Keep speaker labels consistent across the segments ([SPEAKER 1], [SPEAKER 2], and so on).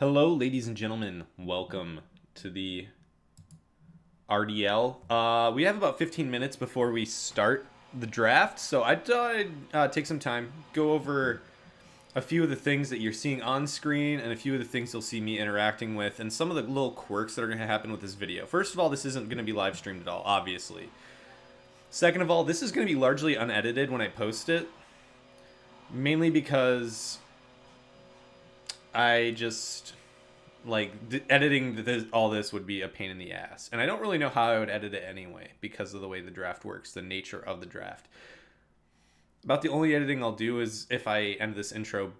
[SPEAKER 1] Hello, ladies and gentlemen. Welcome to the RDL. We have about 15 minutes before we start the draft, so I thought I'd take some time, go over a few of the things that you're seeing on screen and a few of the things you'll see me interacting with and some of the little quirks that are going to happen with this video. First of all, this isn't going to be live streamed at all, obviously. Second of all, this is going to be largely unedited when I post it, mainly because I just editing all this would be a pain in the ass, and I don't really know how I would edit it anyway because of the way the draft works, the nature of the draft. About the only editing I'll do is if I end this intro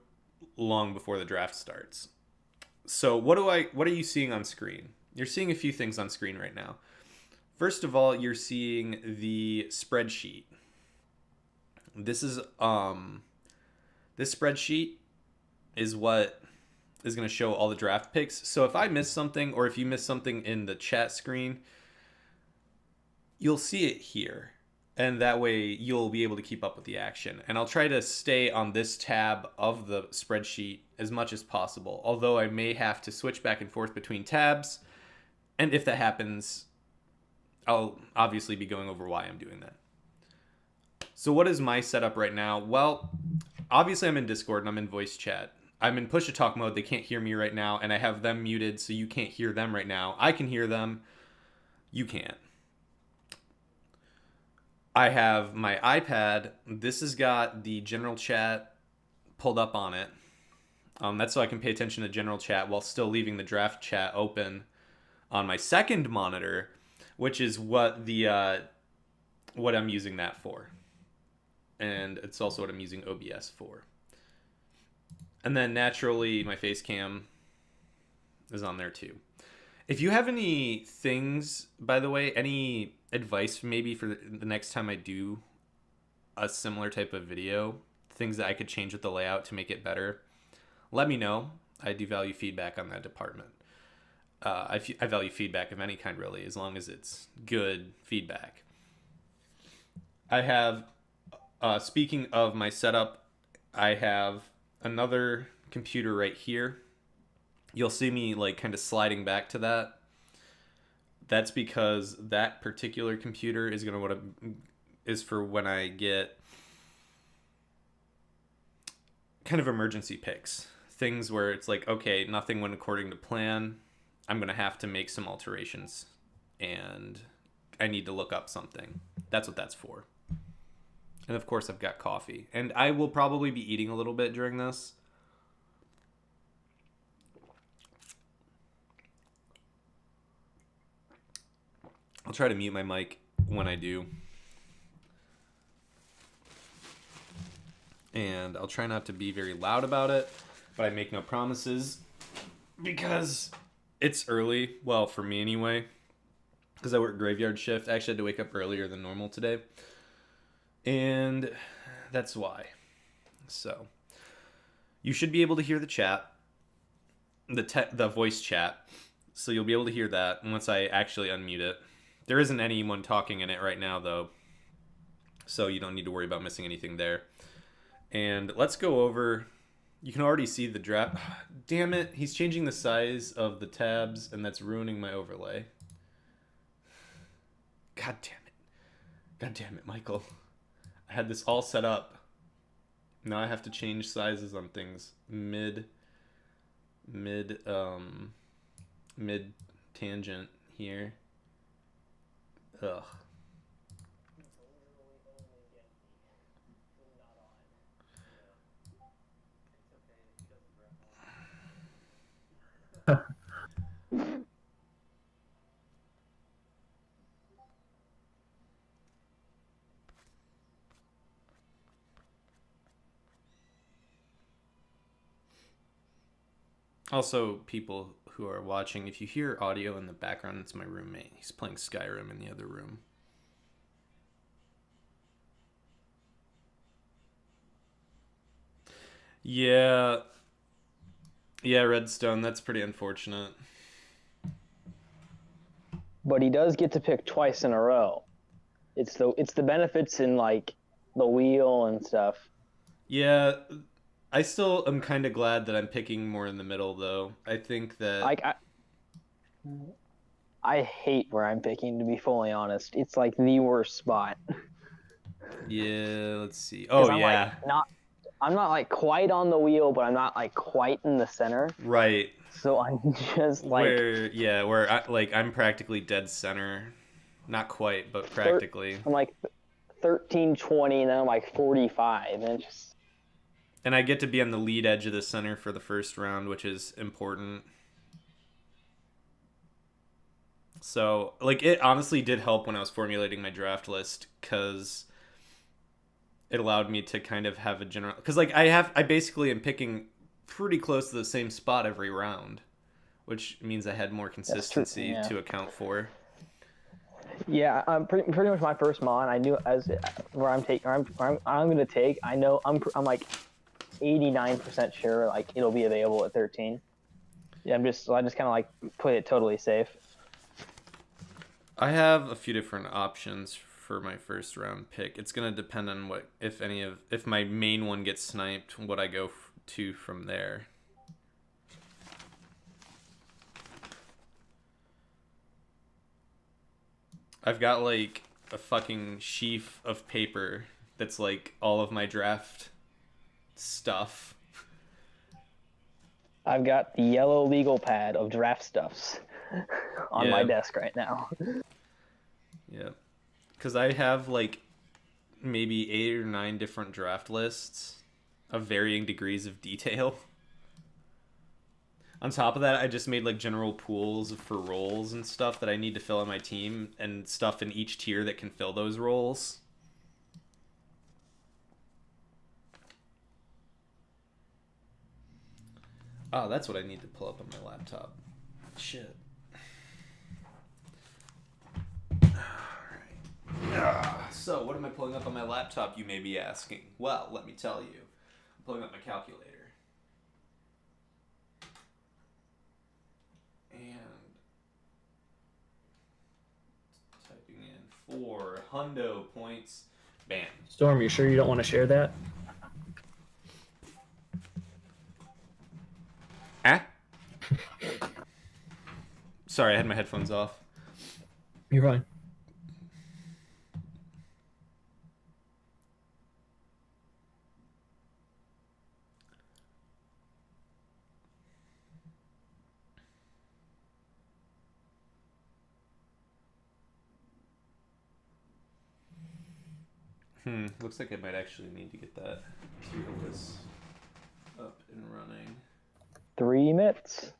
[SPEAKER 1] long before the draft starts. So what are you seeing on screen? You're seeing a few things on screen right now. First of all, you're seeing the spreadsheet. This spreadsheet is what is going to show all the draft picks. So if I miss something, or if you miss something in the chat screen, you'll see it here. And that way you'll be able to keep up with the action. And I'll try to stay on this tab of the spreadsheet as much as possible, although I may have to switch back and forth between tabs. And if that happens, I'll obviously be going over why I'm doing that. So what is my setup right now? Well, obviously I'm in Discord and I'm in voice chat. I'm in push to talk mode. They can't hear me right now, and I have them muted, so you can't hear them right now. I can hear them. You can't. I have my iPad. This has got the general chat pulled up on it. That's so I can pay attention to general chat while still leaving the draft chat open on my second monitor, which is what I'm using that for. And it's also what I'm using OBS for. And then naturally, my face cam is on there too. If you have any things, by the way, any advice maybe for the next time I do a similar type of video, things that I could change with the layout to make it better, let me know. I do value feedback on that department. I value feedback of any kind, really, as long as it's good feedback. I have, speaking of my setup, I have another computer right here. You'll see me kind of sliding back to that. That's because that particular computer is is for when I get kind of emergency picks, things where it's like, okay, nothing went according to plan. I'm gonna have to make some alterations, and I need to look up something. That's what that's for. And of course, I've got coffee. And I will probably be eating a little bit during this. I'll try to mute my mic when I do. And I'll try not to be very loud about it, but I make no promises because it's early. Well, for me anyway, because I work graveyard shift. I actually had to wake up earlier than normal today. And that's why. So you should be able to hear the chat, the voice chat. So you'll be able to hear that once I actually unmute it. There isn't anyone talking in it right now, though, so you don't need to worry about missing anything there. And let's go over. You can already see the draft. Damn it, he's changing the size of the tabs, and that's ruining my overlay. God damn it, Michael. I had this all set up. Now I have to change sizes on things mid tangent here. Ugh. Also, people who are watching, if you hear audio in the background, it's my roommate. He's playing Skyrim in the other room. Yeah, Redstone, that's pretty unfortunate.
[SPEAKER 2] But he does get to pick twice in a row. It's the benefits in the wheel and stuff.
[SPEAKER 1] Yeah, I still am kind of glad that I'm picking more in the middle, though. I think that
[SPEAKER 2] Like I hate where I'm picking, to be fully honest. It's like the worst spot
[SPEAKER 1] yeah. Let's see.
[SPEAKER 2] because
[SPEAKER 1] Oh yeah,
[SPEAKER 2] I'm not like quite on the wheel, but I'm not like quite in the center.
[SPEAKER 1] right.
[SPEAKER 2] So I'm just like
[SPEAKER 1] Where I'm practically dead center, not quite, but
[SPEAKER 2] thir-
[SPEAKER 1] practically.
[SPEAKER 2] I'm like 13, 20, and then I'm like 45, and it's just
[SPEAKER 1] And I get to be on the lead edge of the center for the first round, which is important. So, like, it honestly did help when I was formulating my draft list because it allowed me to kind of have a general. Because, like, I basically am picking pretty close to the same spot every round, which means I had more
[SPEAKER 2] that's true.
[SPEAKER 1] consistency
[SPEAKER 2] Yeah,
[SPEAKER 1] to account for.
[SPEAKER 2] yeah. Pretty much my first mon. I knew as where I'm taking, I'm gonna take. I know I'm like 89% sure like it'll be available at 13. Yeah, I just kind of like put it totally safe.
[SPEAKER 1] I have a few different options for my first round pick. It's gonna depend on what, if my main one gets sniped, what I go to from there. I've got like a fucking sheaf of paper that's like all of my draft stuff.
[SPEAKER 2] I've got the yellow legal pad of draft stuffs on my
[SPEAKER 1] Yeah,
[SPEAKER 2] desk right now.
[SPEAKER 1] yeah. Because I have like maybe 8 or 9 different draft lists of varying degrees of detail. On top of that, I just made like general pools for roles and stuff that I need to fill on my team and stuff in each tier that can fill those roles. Oh, that's what I need to pull up on my laptop. Shit. So, what am I pulling up on my laptop, you may be asking? Well, let me tell you. I'm pulling up my calculator. And typing in 4 points. Bam.
[SPEAKER 3] Storm, you sure you don't want to share that?
[SPEAKER 1] Ah? Sorry, I had my headphones off.
[SPEAKER 3] You're fine.
[SPEAKER 1] Looks like I might actually need to get that tier list up and running.
[SPEAKER 2] 3 minutes.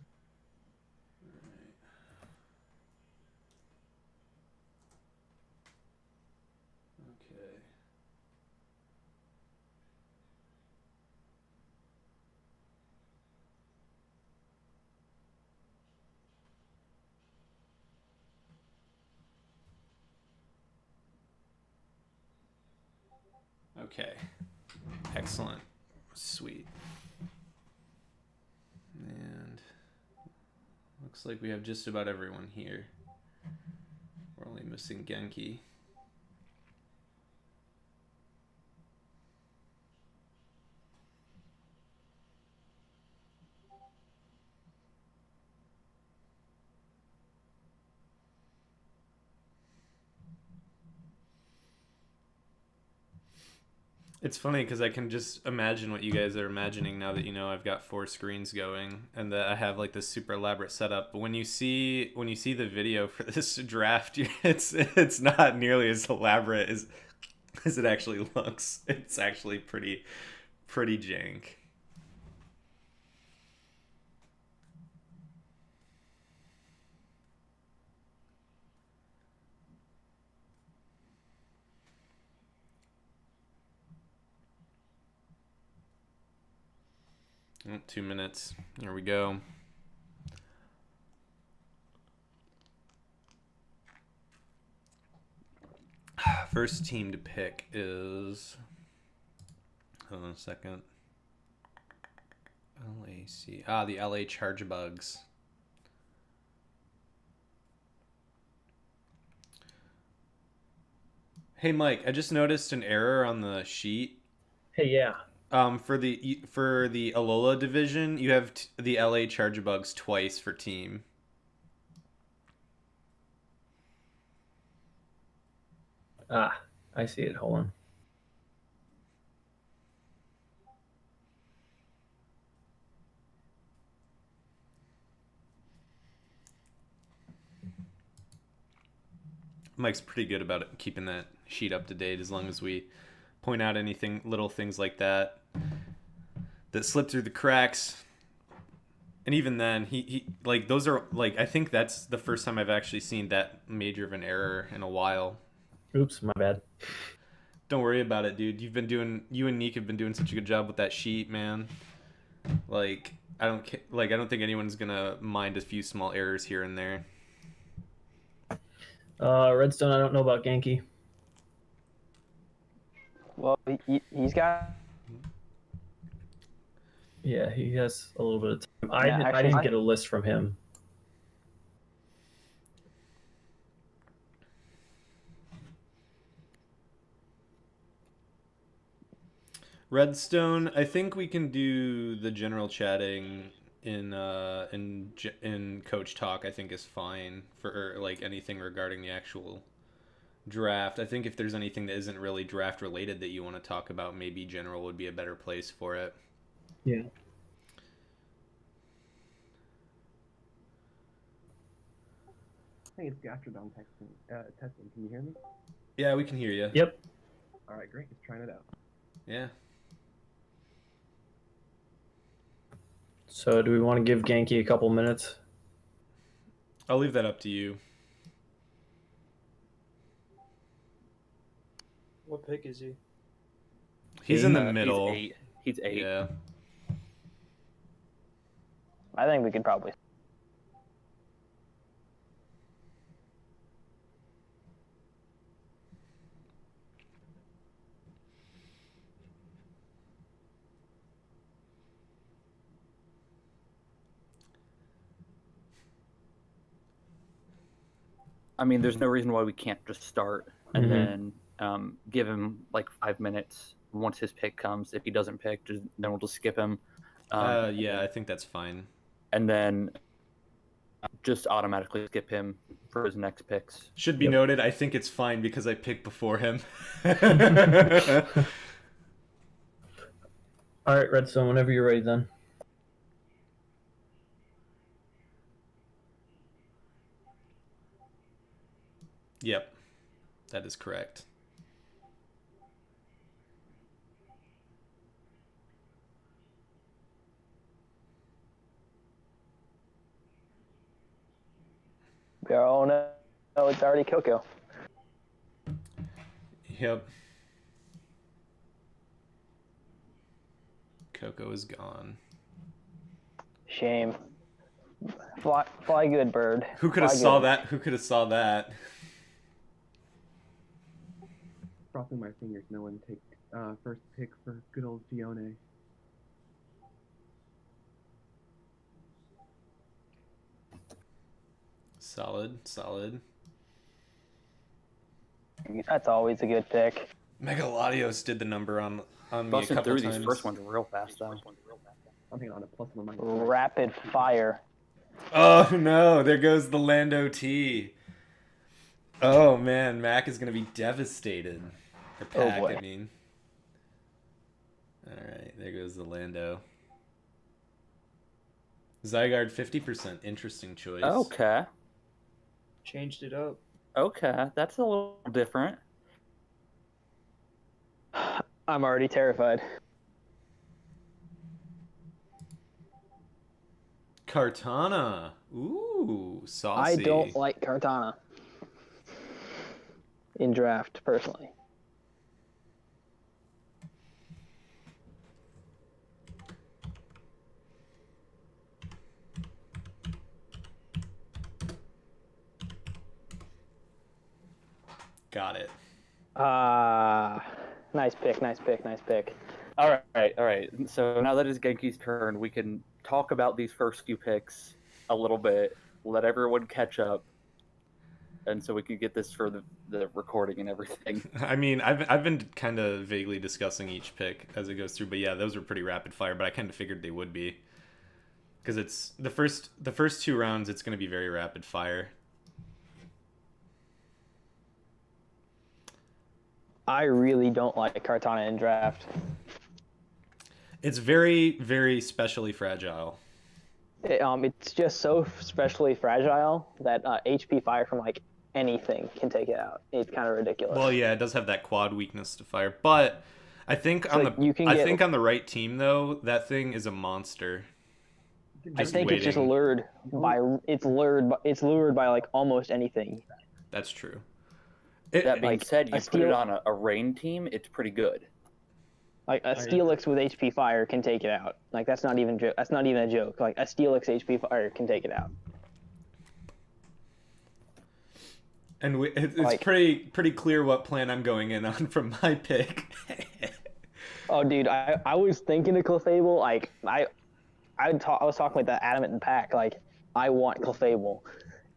[SPEAKER 1] Okay. Okay. Excellent. Sweet. And looks like we have just about everyone here. We're only missing Genki. It's funny because I can just imagine what you guys are imagining now that you know I've got 4 screens going and that I have like this super elaborate setup. But when you see the video for this draft, it's not nearly as elaborate as it actually looks. It's actually pretty jank. Oh, 2 minutes. Here we go. First team to pick is. Hold on a second. LAC. The LA Charge Bugs. Hey, Mike, I just noticed an error on the sheet.
[SPEAKER 3] Hey, yeah.
[SPEAKER 1] For the Alola division, you have the LA Chargebugs twice for team.
[SPEAKER 3] Ah, I see it. Hold on.
[SPEAKER 1] Mike's pretty good about it, keeping that sheet up to date as long as we point out anything, little things like that slip through the cracks. And even then, he like those are like I think that's the first time I've actually seen that major of an error in a while.
[SPEAKER 3] Oops, my bad.
[SPEAKER 1] Don't worry about it, dude. You and Neek have been doing such a good job with that sheet, man. Like I don't think anyone's gonna mind a few small errors here and there.
[SPEAKER 3] Redstone, I don't know about Genki.
[SPEAKER 2] Well, he's got.
[SPEAKER 3] Yeah, he has a little bit of time.
[SPEAKER 2] Yeah,
[SPEAKER 3] I
[SPEAKER 2] actually,
[SPEAKER 3] didn't get a list from him.
[SPEAKER 1] Redstone, I think we can do the general chatting in coach talk. I think is fine for like anything regarding the actual draft. I think if there's anything that isn't really draft related that you want to talk about, maybe general would be a better place for it.
[SPEAKER 3] Yeah.
[SPEAKER 4] I think it's Gastrodon testing. Can you hear me?
[SPEAKER 1] Yeah, we can hear you.
[SPEAKER 3] Yep.
[SPEAKER 4] All right, great. Just trying it out.
[SPEAKER 1] Yeah.
[SPEAKER 3] So do we want to give Genki a couple minutes?
[SPEAKER 1] I'll leave that up to you.
[SPEAKER 5] What pick is he?
[SPEAKER 1] He's in the middle.
[SPEAKER 6] He's 8.
[SPEAKER 1] Yeah.
[SPEAKER 2] I think we could probably.
[SPEAKER 6] I mean, there's no reason why we can't just start and then give him like 5 minutes once his pick comes. If he doesn't pick, then we'll just skip him.
[SPEAKER 1] Yeah, I think that's fine.
[SPEAKER 6] And then just automatically skip him for his next picks.
[SPEAKER 1] Should be noted, I think it's fine because I picked before him.
[SPEAKER 3] All right, Redstone, whenever you're ready then.
[SPEAKER 1] Yep. That is correct.
[SPEAKER 2] Oh no, it's already Coco.
[SPEAKER 1] Yep. Coco is gone.
[SPEAKER 2] Shame. Fly good, bird.
[SPEAKER 1] Who could have
[SPEAKER 2] Fly
[SPEAKER 1] saw
[SPEAKER 2] good.
[SPEAKER 1] that? Who could have saw that?
[SPEAKER 4] Crossing my fingers, no one take first pick for good old Fiona.
[SPEAKER 1] Solid.
[SPEAKER 2] That's always a good pick.
[SPEAKER 1] Megalodios did the number on me a
[SPEAKER 6] Busting
[SPEAKER 1] couple
[SPEAKER 6] through
[SPEAKER 1] times.
[SPEAKER 6] these first ones real fast, though.
[SPEAKER 4] I'm thinking on a plus one.
[SPEAKER 2] Rapid fire.
[SPEAKER 1] Oh no, there goes the Lando T. Oh man, Mac is gonna be devastated. Or Pack,
[SPEAKER 2] boy.
[SPEAKER 1] I mean. Alright, there goes the Lando. Zygarde 50%, interesting choice.
[SPEAKER 6] Okay.
[SPEAKER 5] Changed it up.
[SPEAKER 6] Okay, that's a little different.
[SPEAKER 2] I'm already terrified.
[SPEAKER 1] Kartana. Ooh, saucy.
[SPEAKER 2] I don't like Kartana in draft, personally.
[SPEAKER 1] Got it.
[SPEAKER 2] Nice pick.
[SPEAKER 6] All right. So now that it's Genki's turn, we can talk about these first few picks a little bit. Let everyone catch up. and so we could get this for the recording and everything.
[SPEAKER 1] I mean, I've been kind of vaguely discussing each pick as it goes through, but yeah, those were pretty rapid fire. But I kind of figured they would be, because it's the first 2 rounds. It's going to be very rapid fire.
[SPEAKER 2] I really don't like Kartana in draft.
[SPEAKER 1] It's very, very specially fragile.
[SPEAKER 2] It's just so specially fragile that HP fire from like anything can take it out. It's kind of ridiculous.
[SPEAKER 1] Well, yeah, it does have that quad weakness to fire, but I think
[SPEAKER 2] So
[SPEAKER 1] I think on the right team though, that thing is a monster.
[SPEAKER 2] I
[SPEAKER 1] just
[SPEAKER 2] think it's just
[SPEAKER 1] waiting.
[SPEAKER 2] lured by like almost anything.
[SPEAKER 1] That's true.
[SPEAKER 6] That being
[SPEAKER 2] Like,
[SPEAKER 6] said, you
[SPEAKER 2] a
[SPEAKER 6] put it
[SPEAKER 2] steel-
[SPEAKER 6] on a rain team, it's pretty good.
[SPEAKER 2] Like a Steelix with HP fire can take it out. Like that's not even a joke. Like a Steelix HP fire can take it out.
[SPEAKER 1] And it's
[SPEAKER 2] Like-
[SPEAKER 1] pretty clear what plan I'm going in on from my pick.
[SPEAKER 2] Oh, dude, I was thinking of Clefable. Like I was talking with the Adamant and Pack. Like I want Clefable,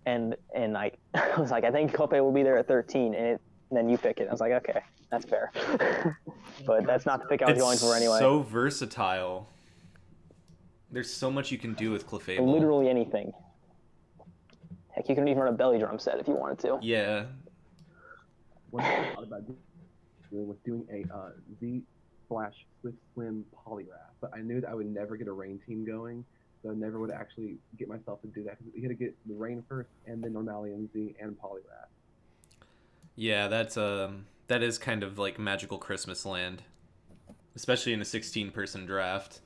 [SPEAKER 2] and like I was like I think Clefable will be there at 13, and then you pick it. I was like okay, that's fair. But that's not the pick I was going for anyway.
[SPEAKER 1] So versatile. There's so much you can do with Clefable.
[SPEAKER 2] Literally anything. Heck, you can even run a belly drum set if you wanted to.
[SPEAKER 1] Yeah.
[SPEAKER 4] One thing I thought about doing was doing a Z/Swift Swim Poliwrath, but I knew that I would never get a rain team going, so I never would actually get myself to do that. Because you had to get the rain first, and then Normalium Z and Poliwrath.
[SPEAKER 1] Yeah, that is kind of like magical Christmas land, especially in a 16-person draft.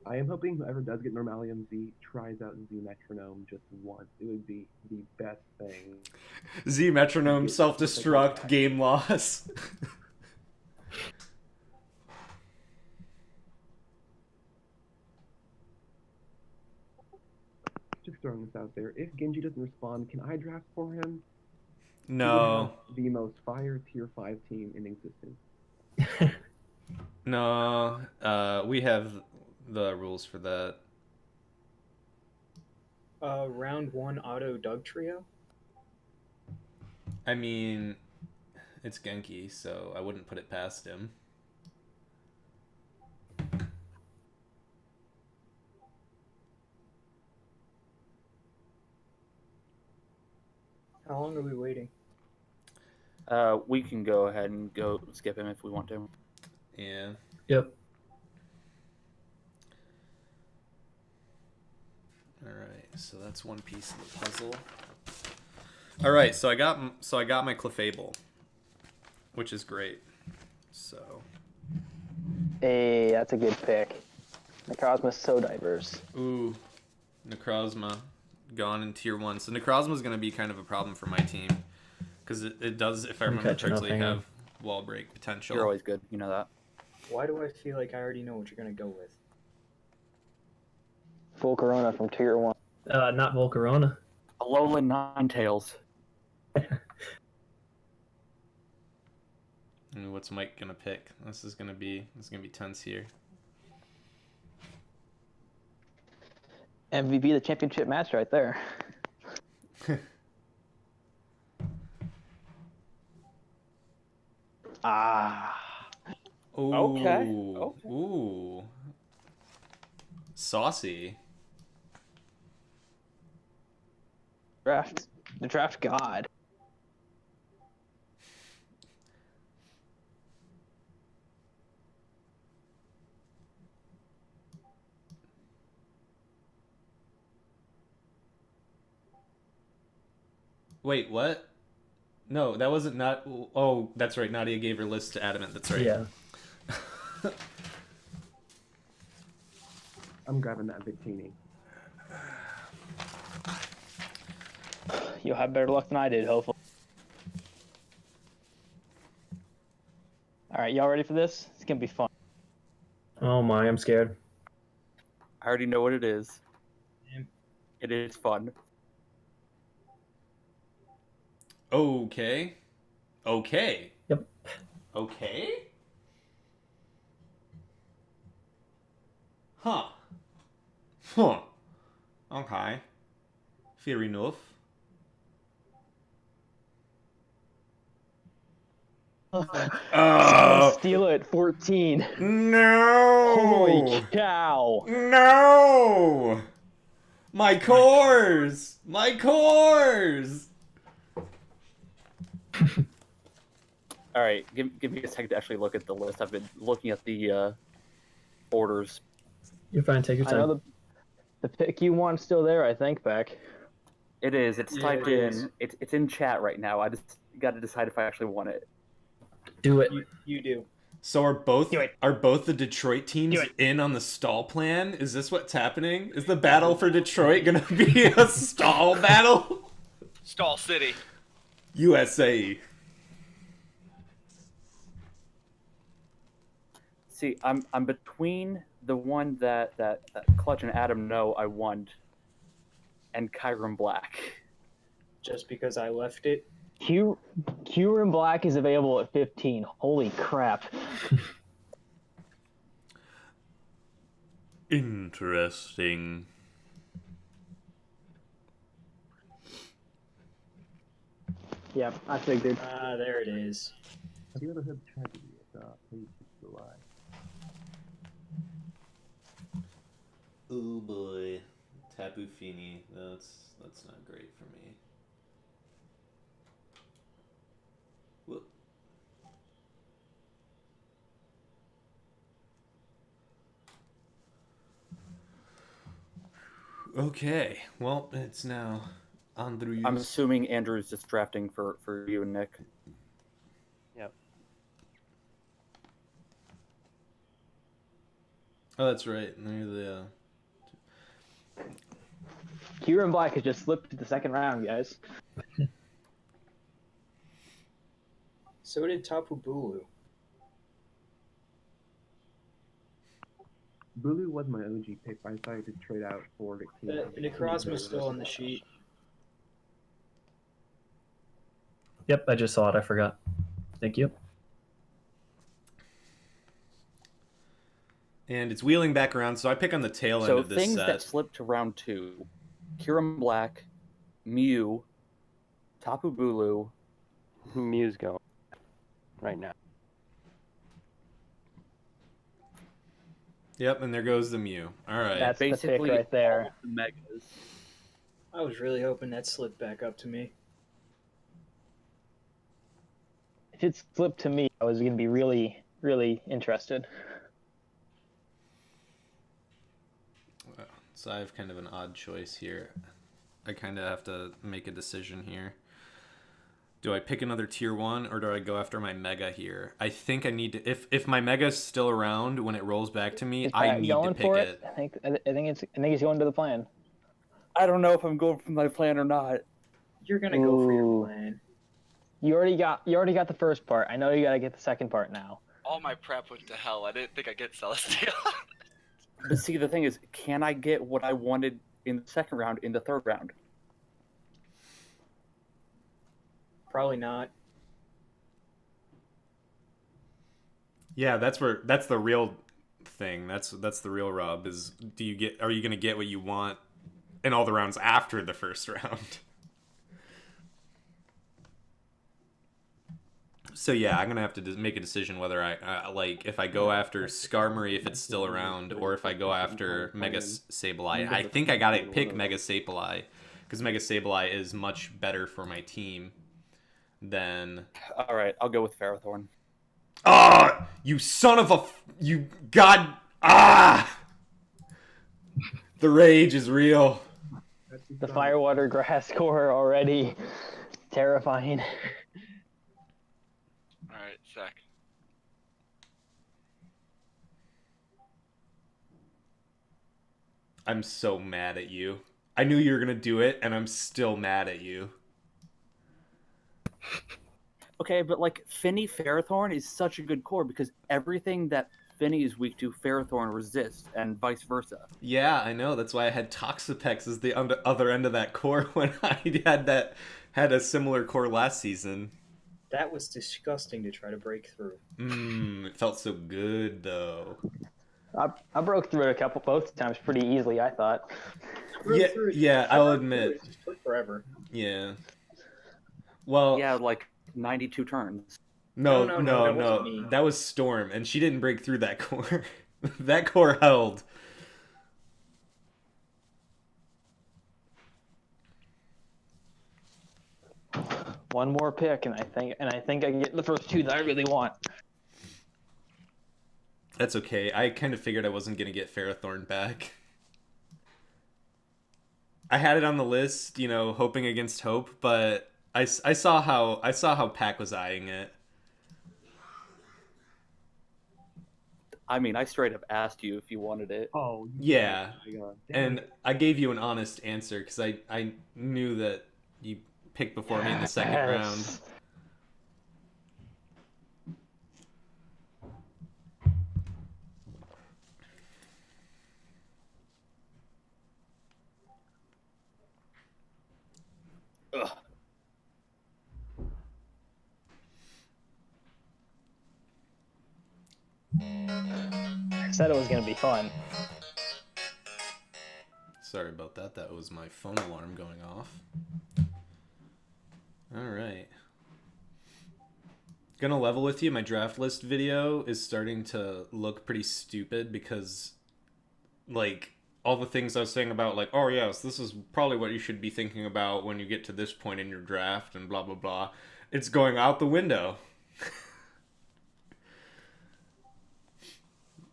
[SPEAKER 4] I am hoping whoever does get Normalium Z tries out Z Metronome just once. It would be the best thing.
[SPEAKER 1] Z metronome, self-destruct, game loss.
[SPEAKER 4] Just throwing this out there. If Genji doesn't respond, can I draft for him? He would
[SPEAKER 1] No,
[SPEAKER 4] have the most fire tier 5 team in existence.
[SPEAKER 1] no. We have the rules for that.
[SPEAKER 5] Round 1 auto Doug trio.
[SPEAKER 1] I mean, it's Genki, so I wouldn't put it past him.
[SPEAKER 5] How long are we waiting?
[SPEAKER 6] We can go ahead and go skip him if we want to.
[SPEAKER 1] Yeah.
[SPEAKER 3] Yep.
[SPEAKER 1] All right, so that's one piece of the puzzle. All right, so I got my Clefable, which is great. So,
[SPEAKER 2] Hey, that's a good pick. Necrozma's so diverse.
[SPEAKER 1] ooh, Necrozma gone in tier 1. So Necrozma is going to be kind of a problem for my team because it does, if I
[SPEAKER 3] I'm
[SPEAKER 1] remember
[SPEAKER 3] catching up,
[SPEAKER 1] correctly,
[SPEAKER 3] hang on.
[SPEAKER 1] have wall break potential.
[SPEAKER 6] You're always good, you know that.
[SPEAKER 5] Why do I feel like I already know what you're gonna go with?
[SPEAKER 2] Full Corona from tier 1.
[SPEAKER 3] Not Volcarona.
[SPEAKER 6] Alolan Ninetales.
[SPEAKER 1] Ooh, what's Mike gonna pick? This is gonna be tense here.
[SPEAKER 2] MVP the championship match right there. Ah.
[SPEAKER 1] Ooh,
[SPEAKER 6] Okay.
[SPEAKER 1] Ooh. Saucy.
[SPEAKER 2] The draft god.
[SPEAKER 1] Wait, what? No, that wasn't not. Oh, that's right. Nadia gave her list to Adamant. That's right.
[SPEAKER 3] Yeah.
[SPEAKER 4] I'm grabbing that Victini.
[SPEAKER 2] You'll have better luck than I did, hopefully. All right, y'all ready for this? It's gonna be fun.
[SPEAKER 3] Oh my, I'm scared.
[SPEAKER 6] I already know what it is.
[SPEAKER 5] Yeah.
[SPEAKER 6] It is fun.
[SPEAKER 1] Okay. Okay.
[SPEAKER 3] Yep.
[SPEAKER 1] Okay. Huh. Huh. Okay. Fair enough.
[SPEAKER 2] Steal it, 14.
[SPEAKER 1] No!
[SPEAKER 2] Holy cow!
[SPEAKER 1] No! My cores! My cores!
[SPEAKER 6] All right, give me a second to actually look at the list. I've been looking at the orders.
[SPEAKER 3] You're fine. Take your
[SPEAKER 2] I
[SPEAKER 3] time.
[SPEAKER 2] know the pick you want still there, I think, Beck.
[SPEAKER 6] It is. It's
[SPEAKER 5] Yeah,
[SPEAKER 6] typed
[SPEAKER 5] it
[SPEAKER 6] in.
[SPEAKER 5] is.
[SPEAKER 6] It's in chat right now. I just got to decide if I actually want it.
[SPEAKER 3] Do it.
[SPEAKER 5] You do.
[SPEAKER 1] So are both
[SPEAKER 2] Do it.
[SPEAKER 1] the Detroit teams
[SPEAKER 2] Do it.
[SPEAKER 1] in on the stall plan? Is this what's happening? Is the battle for Detroit gonna be a stall battle?
[SPEAKER 7] Stall City.
[SPEAKER 1] USA.
[SPEAKER 6] See, I'm between the one that Clutch and Adam know I want, and Kyron Black.
[SPEAKER 5] Just because I left it.
[SPEAKER 2] Q and Black is available at 15. Holy crap.
[SPEAKER 1] Interesting.
[SPEAKER 2] Yep, I figured.
[SPEAKER 5] Ah, there it is.
[SPEAKER 4] Have you ever heard the tragedy of Page July?
[SPEAKER 1] Oh boy, Tapu Fini. That's not great for me. Whoop. Okay, well, it's now Andrews.
[SPEAKER 6] I'm assuming Andrew's just drafting for you and Nick.
[SPEAKER 1] Oh, that's right. They're the.
[SPEAKER 2] Q and Black has just slipped to the second round, guys.
[SPEAKER 5] So did Tapu Bulu.
[SPEAKER 4] Bulu was my OG pick, but I decided to trade out for Victini.
[SPEAKER 5] Necrozma's still on the sheet.
[SPEAKER 3] Yep, I just saw it. I forgot. Thank you.
[SPEAKER 1] And it's wheeling back around, so I pick on the tail end
[SPEAKER 6] So
[SPEAKER 1] of this
[SPEAKER 6] things
[SPEAKER 1] set.
[SPEAKER 6] that slipped to round 2: Kyron Black, Mew, Tapu Bulu.
[SPEAKER 8] Mew's going right now.
[SPEAKER 1] Yep, and there goes the Mew. All right.
[SPEAKER 2] That's the pick
[SPEAKER 6] Basically,
[SPEAKER 2] right there.
[SPEAKER 6] all the megas.
[SPEAKER 5] I was really hoping that slipped back up to me.
[SPEAKER 2] If it slipped to me, I was going to be really, really interested.
[SPEAKER 1] So I have kind of an odd choice here. I kind of have to make a decision here. Do I pick another tier 1 or do I go after my mega here? I think I need to. If my mega is still around when it rolls back to me,
[SPEAKER 2] Is
[SPEAKER 1] I
[SPEAKER 2] Pat
[SPEAKER 1] need to
[SPEAKER 2] going
[SPEAKER 1] pick
[SPEAKER 2] for
[SPEAKER 1] it.
[SPEAKER 2] I think it's going to the plan.
[SPEAKER 6] I don't know if I'm going for my plan or not.
[SPEAKER 5] You're gonna go for your
[SPEAKER 2] Ooh.
[SPEAKER 5] plan.
[SPEAKER 2] You already got the first part. I know you got to get the second part now.
[SPEAKER 7] All my prep went to hell. I didn't think I'd get Celestial.
[SPEAKER 6] But see, the thing is, can I get what I wanted in the second round in the third round?
[SPEAKER 5] Probably not.
[SPEAKER 1] Yeah, that's the real thing. That's the real rub is are you going to get what you want in all the rounds after the first round? So yeah, I'm gonna have to make a decision whether I like if I go after Skarmory if it's still around, or if I go after Mega Sableye. I think I gotta pick Mega Sableye because Mega Sableye is much better for my team than.
[SPEAKER 6] All right, I'll go with Ferrothorn.
[SPEAKER 1] Ah, you son of a you god ah! The rage is real.
[SPEAKER 2] The Firewater Grass core already terrifying.
[SPEAKER 7] Alright, sec.
[SPEAKER 1] I'm so mad at you. I knew you were gonna do it, and I'm still mad at you.
[SPEAKER 6] Okay, but like Finny Ferrothorn is such a good core because everything that Finny is weak to, Ferrothorn resists, and vice versa.
[SPEAKER 1] Yeah, I know. That's why I had Toxapex as the other end of that core when I had a similar core last season.
[SPEAKER 5] That was disgusting to try to break through.
[SPEAKER 1] It felt so good though.
[SPEAKER 2] I broke through it both times pretty easily, I thought.
[SPEAKER 5] Broke
[SPEAKER 1] Yeah,
[SPEAKER 5] through it.
[SPEAKER 1] yeah,
[SPEAKER 5] I
[SPEAKER 1] I'll
[SPEAKER 5] broke through
[SPEAKER 1] admit.
[SPEAKER 5] it. It just took forever.
[SPEAKER 1] Yeah. Well,
[SPEAKER 6] Yeah, like 92 turns.
[SPEAKER 1] no,
[SPEAKER 5] No,
[SPEAKER 1] no,
[SPEAKER 5] that wasn't
[SPEAKER 1] no.
[SPEAKER 5] me.
[SPEAKER 1] That was Storm, and she didn't break through that core. That core held.
[SPEAKER 2] One more pick, and I think I can get the first two that I really want.
[SPEAKER 1] That's okay. I kind of figured I wasn't gonna get Ferrothorn back. I had it on the list, you know, hoping against hope, but I saw how Pack was eyeing it.
[SPEAKER 6] I mean, I straight up asked you if you wanted it.
[SPEAKER 4] Oh
[SPEAKER 1] Yeah,
[SPEAKER 4] my God.
[SPEAKER 1] and I gave you an honest answer because I knew that you picked before me in the second round.
[SPEAKER 2] Yes.
[SPEAKER 6] Ugh.
[SPEAKER 2] I said it was gonna be fun.
[SPEAKER 1] Sorry about that. That was my phone alarm going off. All right. Gonna level with you. My draft list video is starting to look pretty stupid because, like, all the things I was saying about, like, oh yes, this is probably what you should be thinking about when you get to this point in your draft and blah blah blah. It's going out the window.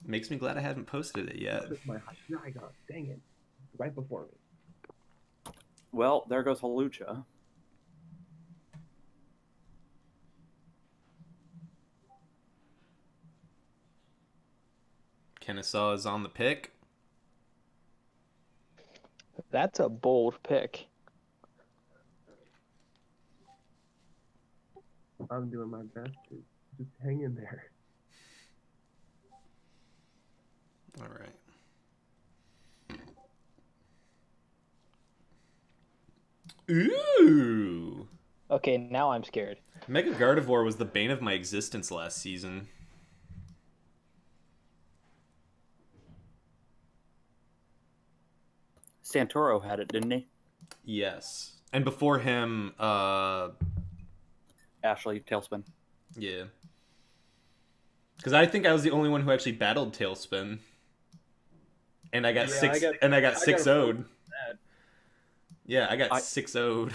[SPEAKER 1] Makes me glad I haven't posted it yet.
[SPEAKER 4] That's my Hashiraiga. Dang it. Right before me.
[SPEAKER 6] Well, there goes Halucha.
[SPEAKER 1] Kennesaw is on the pick.
[SPEAKER 2] That's a bold pick.
[SPEAKER 4] I'm doing my best to just hang in there.
[SPEAKER 1] All right. Ooh!
[SPEAKER 2] Okay, now I'm scared.
[SPEAKER 1] Mega Gardevoir was the bane of my existence last season.
[SPEAKER 6] Santoro had it, didn't he?
[SPEAKER 1] Yes. And before him,
[SPEAKER 6] Ashley, Tailspin.
[SPEAKER 1] yeah. Because I think I was the only one who actually battled Tailspin. And I got
[SPEAKER 5] Yeah,
[SPEAKER 1] six.
[SPEAKER 5] I got-
[SPEAKER 1] and I got
[SPEAKER 5] I got
[SPEAKER 1] 6-0'd.
[SPEAKER 5] that.
[SPEAKER 1] Yeah, I got
[SPEAKER 6] I-
[SPEAKER 1] 6-0'd.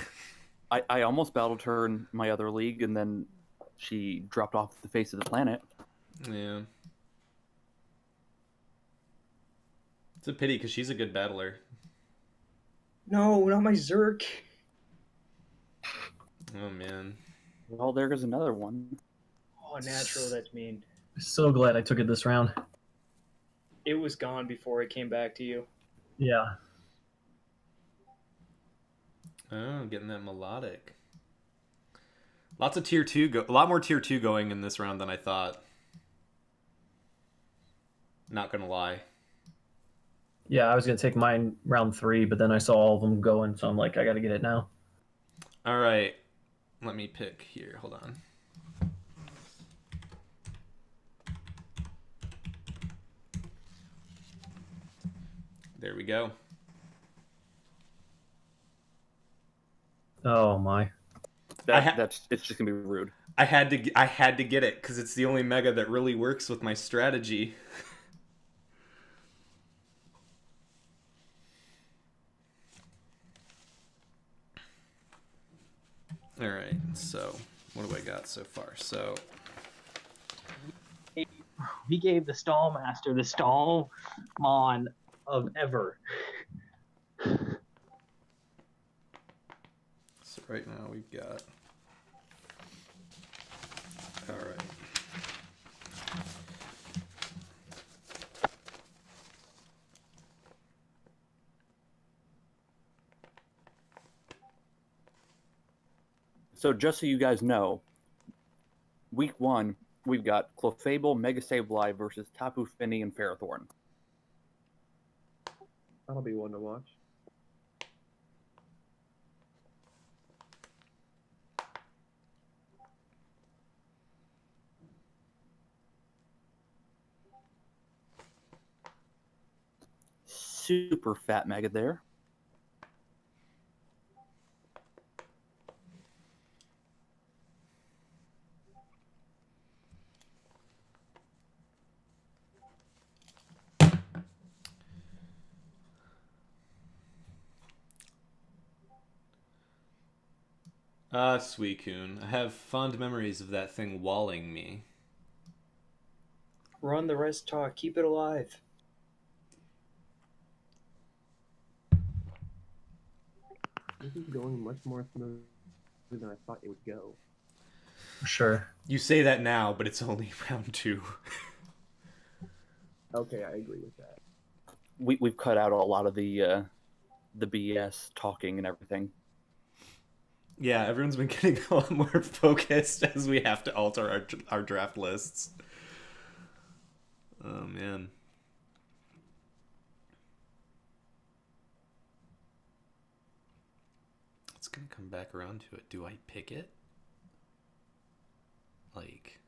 [SPEAKER 6] I almost battled her in my other league, and then she dropped off the face of the planet.
[SPEAKER 1] Yeah. It's a pity because she's a good battler.
[SPEAKER 5] No, not my Zerk.
[SPEAKER 1] Oh man.
[SPEAKER 6] Well, there goes another one.
[SPEAKER 5] Oh, natural. That's mean.
[SPEAKER 3] So glad I took it this round.
[SPEAKER 5] It was gone before it came back to you.
[SPEAKER 3] Yeah.
[SPEAKER 1] Oh, getting that melodic. Lots of tier 2 a lot more tier 2 going in this round than I thought. Not gonna lie.
[SPEAKER 3] Yeah, I was gonna take mine round 3, but then I saw all of them going, so I'm like, I gotta get it now.
[SPEAKER 1] All right. Let me pick here. Hold on. There we go.
[SPEAKER 3] Oh my.
[SPEAKER 6] It's just gonna be rude.
[SPEAKER 1] I had to get it because it's the only mega that really works with my strategy. All right, so what do I got so far? So
[SPEAKER 2] He gave the stall master the stall mon of ever.
[SPEAKER 1] So right now we've got. All right.
[SPEAKER 6] So just so you guys know, week 1 we've got Clefable, Mega Sableye versus Tapu Fini and Ferrothorn.
[SPEAKER 4] That'll be one to watch.
[SPEAKER 6] Super fat mega there.
[SPEAKER 1] Ah, Suicune. I have fond memories of that thing walling me.
[SPEAKER 5] Run the rest talk. Keep it alive.
[SPEAKER 4] This is going much more smoothly than I thought it would go.
[SPEAKER 3] For sure.
[SPEAKER 1] You say that now, but it's only round 2.
[SPEAKER 4] Okay, I agree with that.
[SPEAKER 6] We've cut out a lot of the BS talking and everything.
[SPEAKER 1] Yeah, everyone's been getting a lot more focused as we have to alter our draft lists. Oh, man. It's gonna come back around to it. Do I pick it? Like,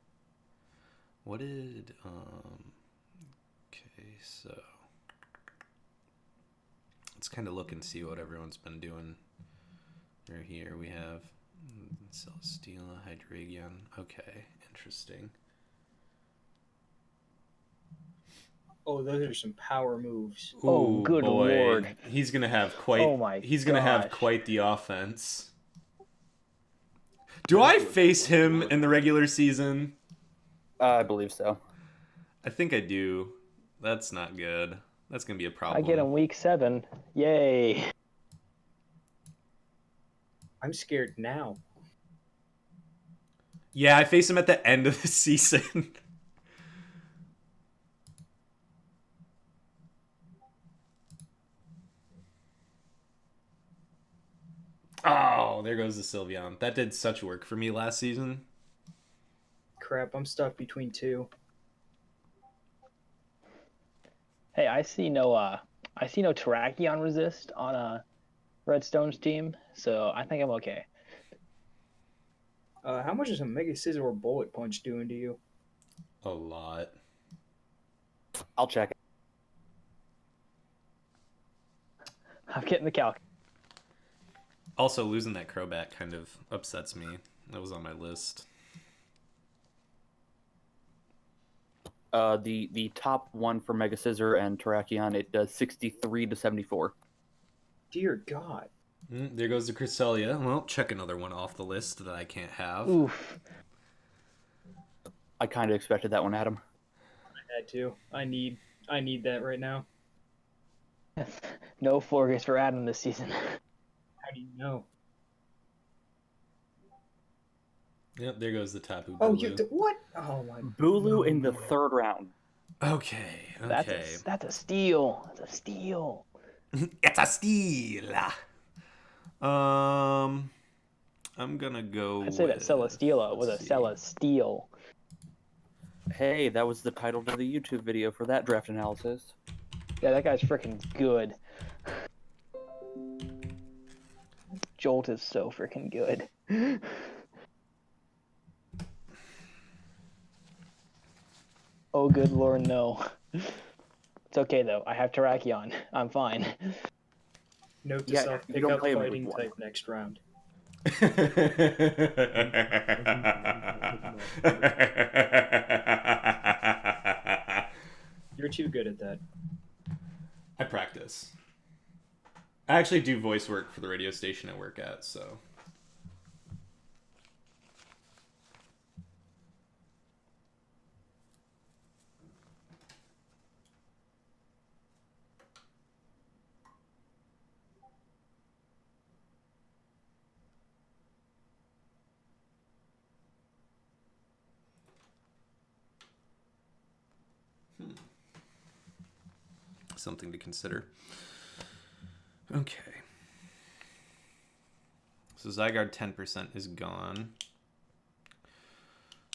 [SPEAKER 1] what did, okay, so let's kind of look and see what everyone's been doing. Right here we have Celesteela, Hydreigon. Okay, interesting.
[SPEAKER 5] Oh, those are some power moves.
[SPEAKER 2] Oh, good lord.
[SPEAKER 1] He's gonna have quite.
[SPEAKER 2] Oh my
[SPEAKER 1] He's gonna have
[SPEAKER 2] gosh.
[SPEAKER 1] quite the offense. Do I face him in the regular season?
[SPEAKER 6] I believe so.
[SPEAKER 1] I think I do. That's not good. That's gonna be a
[SPEAKER 2] I
[SPEAKER 1] problem.
[SPEAKER 2] get him week 7. Yay.
[SPEAKER 5] I'm scared now.
[SPEAKER 1] Yeah, I face him at the end of the season. Oh, there goes the Sylveon. That did such work for me last season.
[SPEAKER 5] Crap, I'm stuck between two.
[SPEAKER 2] Hey, I see no Terrakion resist on Redstone's team, so I think I'm okay.
[SPEAKER 5] How much is a Mega Scissor or Bullet Punch doing to you?
[SPEAKER 1] A lot.
[SPEAKER 6] I'll check it.
[SPEAKER 2] I'm getting the calc.
[SPEAKER 1] Also, losing that Crobat kind of upsets me. That was on my list.
[SPEAKER 6] The top one for Mega Scissor and Terrakion, it does 63 to 74.
[SPEAKER 5] Dear God.
[SPEAKER 1] There goes the Cresselia. Well, check another one off the list that I can't have.
[SPEAKER 2] Oof.
[SPEAKER 6] I kind of expected that one, Adam.
[SPEAKER 5] I had to. I need that right now.
[SPEAKER 2] No Florges for Adam this season.
[SPEAKER 5] How do you know?
[SPEAKER 1] Yep, there goes the Tapu
[SPEAKER 5] Oh,
[SPEAKER 1] Bulu.
[SPEAKER 5] what? Oh my.
[SPEAKER 6] Bulu in the third round.
[SPEAKER 1] Okay.
[SPEAKER 2] That's a steal. That's a steal.
[SPEAKER 1] It's a steal. I'm gonna go.
[SPEAKER 2] I'd say that Celesteela was a Celesteal.
[SPEAKER 6] Hey, that was the title to the YouTube video for that draft analysis.
[SPEAKER 2] Yeah, that guy's freaking good. Jolt is so freaking good. Oh, good lord, no. It's okay though. I have Terrakion. I'm fine.
[SPEAKER 5] Note to
[SPEAKER 6] Yeah,
[SPEAKER 5] self:
[SPEAKER 6] you
[SPEAKER 5] pick
[SPEAKER 6] don't
[SPEAKER 5] up
[SPEAKER 6] play him with
[SPEAKER 5] fighting
[SPEAKER 6] one.
[SPEAKER 5] type next round. You're too good at that.
[SPEAKER 1] I practice. I actually do voice work for the radio station I work at, so. Something to consider. Okay. So Zygarde 10% is gone.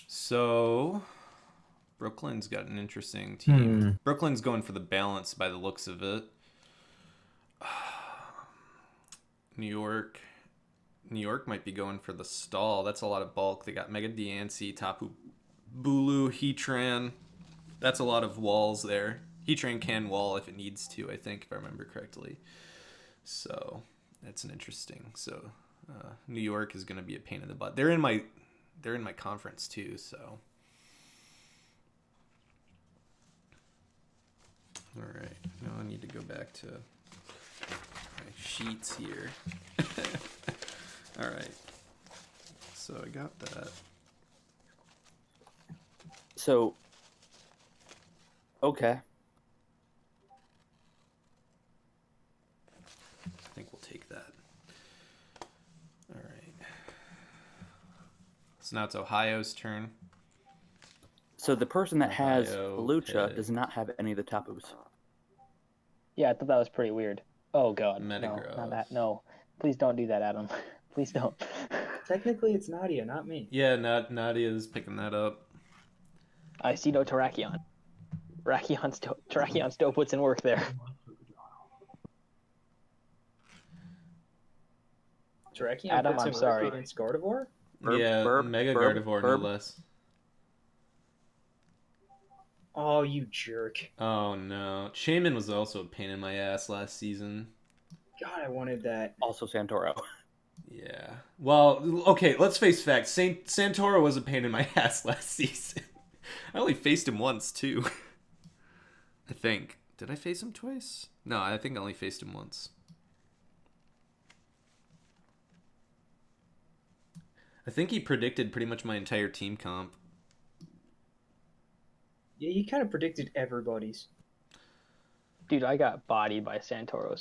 [SPEAKER 1] So Brooklyn's got an interesting team. Brooklyn's going for the balance by the looks of it. New York might be going for the stall. That's a lot of bulk. They got Mega Diancie, Tapu Bulu, Heatran. That's a lot of walls there. Heatran can wall if it needs to, I think, if I remember correctly. So that's an interesting. So New York is going to be a pain in the butt. They're in my conference too. So all right, now I need to go back to my sheets here. All right. So I got that.
[SPEAKER 6] So, okay.
[SPEAKER 1] I think we'll take that. All right. So now it's Ohio's turn.
[SPEAKER 6] So the person that has
[SPEAKER 1] Ohio
[SPEAKER 6] Lucha
[SPEAKER 1] pick.
[SPEAKER 6] does not have any of the tapus.
[SPEAKER 2] Yeah, I thought that was pretty weird. Oh god, no,
[SPEAKER 1] Metagross.
[SPEAKER 2] not that. No, please don't do that, Adam. Please don't.
[SPEAKER 5] Technically, it's Nadia, not me.
[SPEAKER 1] Yeah, Nadia's picking that up.
[SPEAKER 2] I see no Terrakion. Terrakion still puts in work there.
[SPEAKER 5] Terrakion
[SPEAKER 2] Adam,
[SPEAKER 5] puts
[SPEAKER 2] I'm
[SPEAKER 5] in work
[SPEAKER 2] sorry.
[SPEAKER 5] against Gardevoir?
[SPEAKER 1] Yeah, Mega Gardevoir, no less.
[SPEAKER 5] Oh, you jerk.
[SPEAKER 1] Oh no. Shaman was also a pain in my ass last season.
[SPEAKER 5] God, I wanted that.
[SPEAKER 6] Also Santoro.
[SPEAKER 1] Yeah. Well, okay, let's face facts. Santoro was a pain in my ass last season. I only faced him once, too. I think. Did I face him twice? No, I think I only faced him once. I think he predicted pretty much my entire team comp.
[SPEAKER 5] Yeah, you kind of predicted everybody's.
[SPEAKER 2] Dude, I got bodied by Santoro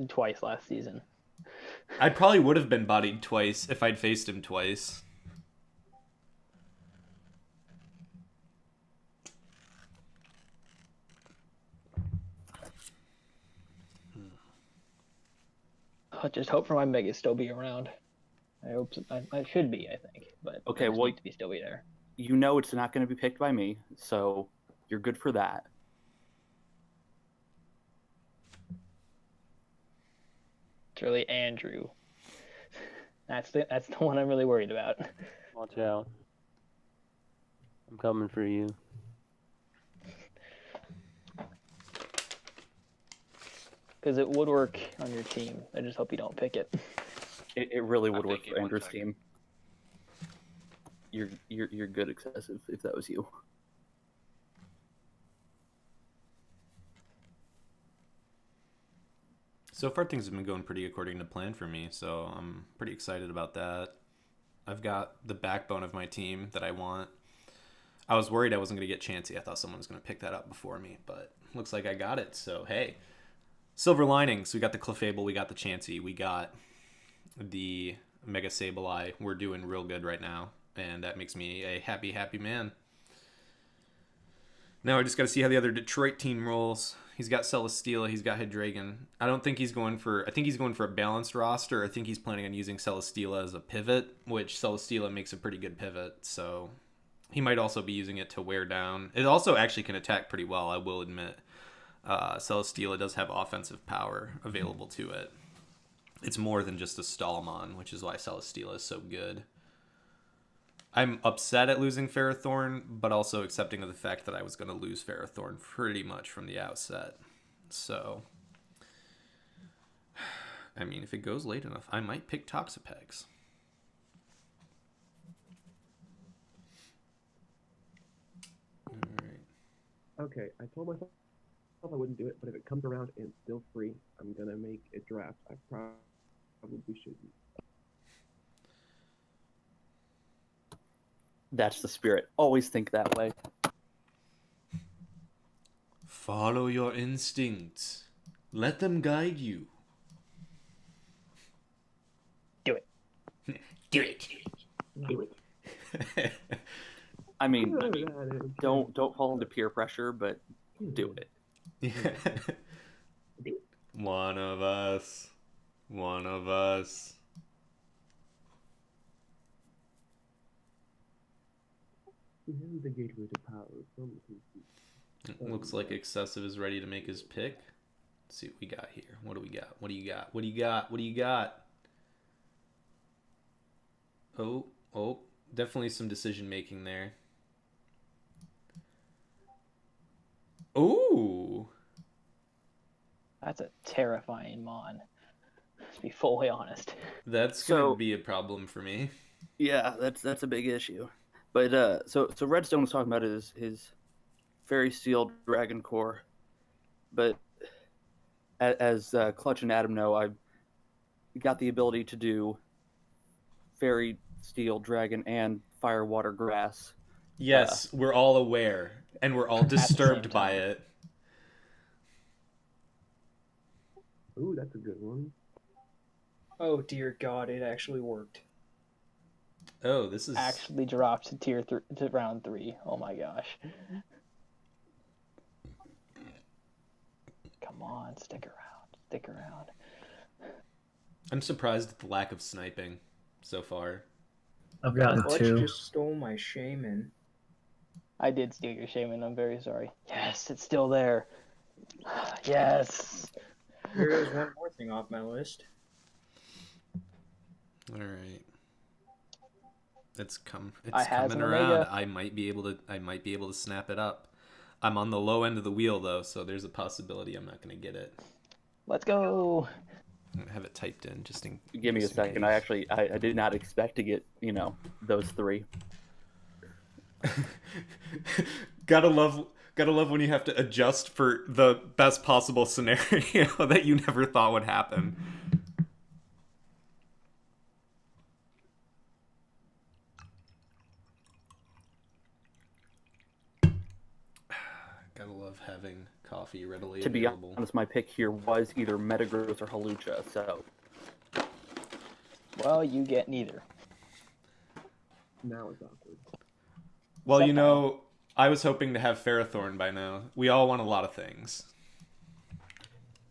[SPEAKER 2] twice last season.
[SPEAKER 1] I probably would have been bodied twice if I'd faced him twice.
[SPEAKER 2] I just hope for my Mega still be around. I hope I should be, I think, but
[SPEAKER 6] Okay,
[SPEAKER 2] I just
[SPEAKER 6] well-
[SPEAKER 2] need to still be there.
[SPEAKER 6] You know it's not going to be picked by me, so you're good for that.
[SPEAKER 2] It's really Andrew. That's the one I'm really worried about.
[SPEAKER 8] Watch out. I'm coming for you.
[SPEAKER 2] Because it would work on your team. I just hope you don't pick it.
[SPEAKER 6] It really would
[SPEAKER 7] I'm
[SPEAKER 6] work
[SPEAKER 7] thinking
[SPEAKER 6] for
[SPEAKER 7] one
[SPEAKER 6] Andrew's
[SPEAKER 7] second.
[SPEAKER 6] team. You're good excessive if that was you.
[SPEAKER 1] So far, things have been going pretty according to plan for me, so I'm pretty excited about that. I've got the backbone of my team that I want. I was worried I wasn't going to get Chansey. I thought someone was going to pick that up before me, but looks like I got it, so hey. Silver linings. We got the Clefable, we got the Chansey, we got the Mega Sableye. We're doing real good right now, and that makes me a happy, happy man. Now I just got to see how the other Detroit team rolls. He's got Celesteela, he's got Hydreigon. I think he's going for a balanced roster. I think he's planning on using Celesteela as a pivot, which Celesteela makes a pretty good pivot, so he might also be using it to wear down. It also actually can attack pretty well, I will admit. Celesteela does have offensive power available to it. It's more than just a Stallmon, which is why Celesteela is so good. I'm upset at losing Ferrothorn, but also accepting of the fact that I was going to lose Ferrothorn pretty much from the outset. So, I mean, if it goes late enough, I might pick Toxapex. Alright.
[SPEAKER 4] Okay, I told myself I wouldn't do it, but if it comes around and it's still free, I'm gonna make a draft. I probably shouldn't.
[SPEAKER 6] That's the spirit. Always think that way.
[SPEAKER 1] Follow your instincts. Let them guide you.
[SPEAKER 2] Do it.
[SPEAKER 1] Do it.
[SPEAKER 4] Do it.
[SPEAKER 6] I mean, don't fall into peer pressure, but do it.
[SPEAKER 1] One of us. One of us.
[SPEAKER 4] The gateway to power from
[SPEAKER 1] It looks like Excessive is ready to make his pick. Let's see what we got here. What do we got? What do you got? What do you got? What do you got? Oh, definitely some decision making there. Ooh.
[SPEAKER 2] That's a terrifying Mon. To be fully honest.
[SPEAKER 1] That's
[SPEAKER 6] So-
[SPEAKER 1] gonna be a problem for me.
[SPEAKER 6] Yeah, that's a big issue. But so Redstone was talking about his Fairy Steel Dragon Core, but as Clutch and Adam know, I've got the ability to do Fairy steel dragon and fire, water, grass.
[SPEAKER 1] Yes, we're all aware, and we're all
[SPEAKER 2] same
[SPEAKER 1] disturbed by
[SPEAKER 2] time.
[SPEAKER 1] it.
[SPEAKER 4] Ooh, that's a good one.
[SPEAKER 5] Oh dear God, it actually worked.
[SPEAKER 1] Oh, this is
[SPEAKER 2] Actually dropped to to round 3. Oh my gosh. Come on, stick around. Stick around.
[SPEAKER 1] I'm surprised at the lack of sniping so far.
[SPEAKER 3] I've gotten
[SPEAKER 5] Clutch
[SPEAKER 3] 2.
[SPEAKER 5] just stole my shaman.
[SPEAKER 2] I did steal your shaman. I'm very sorry. Yes, it's still there. Yes.
[SPEAKER 5] Here goes one more thing off my list.
[SPEAKER 1] All right. It's
[SPEAKER 2] I has
[SPEAKER 1] coming
[SPEAKER 2] an
[SPEAKER 1] around.
[SPEAKER 2] Omega.
[SPEAKER 1] I might be able to snap it up. I'm on the low end of the wheel though, so there's a possibility I'm not going to get it.
[SPEAKER 2] Let's go.
[SPEAKER 1] I'm gonna have it typed in just in.
[SPEAKER 6] Give me a
[SPEAKER 1] just in
[SPEAKER 6] second.
[SPEAKER 1] case.
[SPEAKER 6] I did not expect to get those 3.
[SPEAKER 1] Gotta love when you have to adjust for the best possible scenario that you never thought would happen. Gotta love having coffee readily
[SPEAKER 6] To be
[SPEAKER 1] available.
[SPEAKER 6] honest, my pick here was either Metagross or Halucha. So
[SPEAKER 2] Well, you get neither.
[SPEAKER 4] Now it's awkward.
[SPEAKER 1] Well,
[SPEAKER 2] Except now.
[SPEAKER 1] I was hoping to have Ferrothorn by now. We all want a lot of things.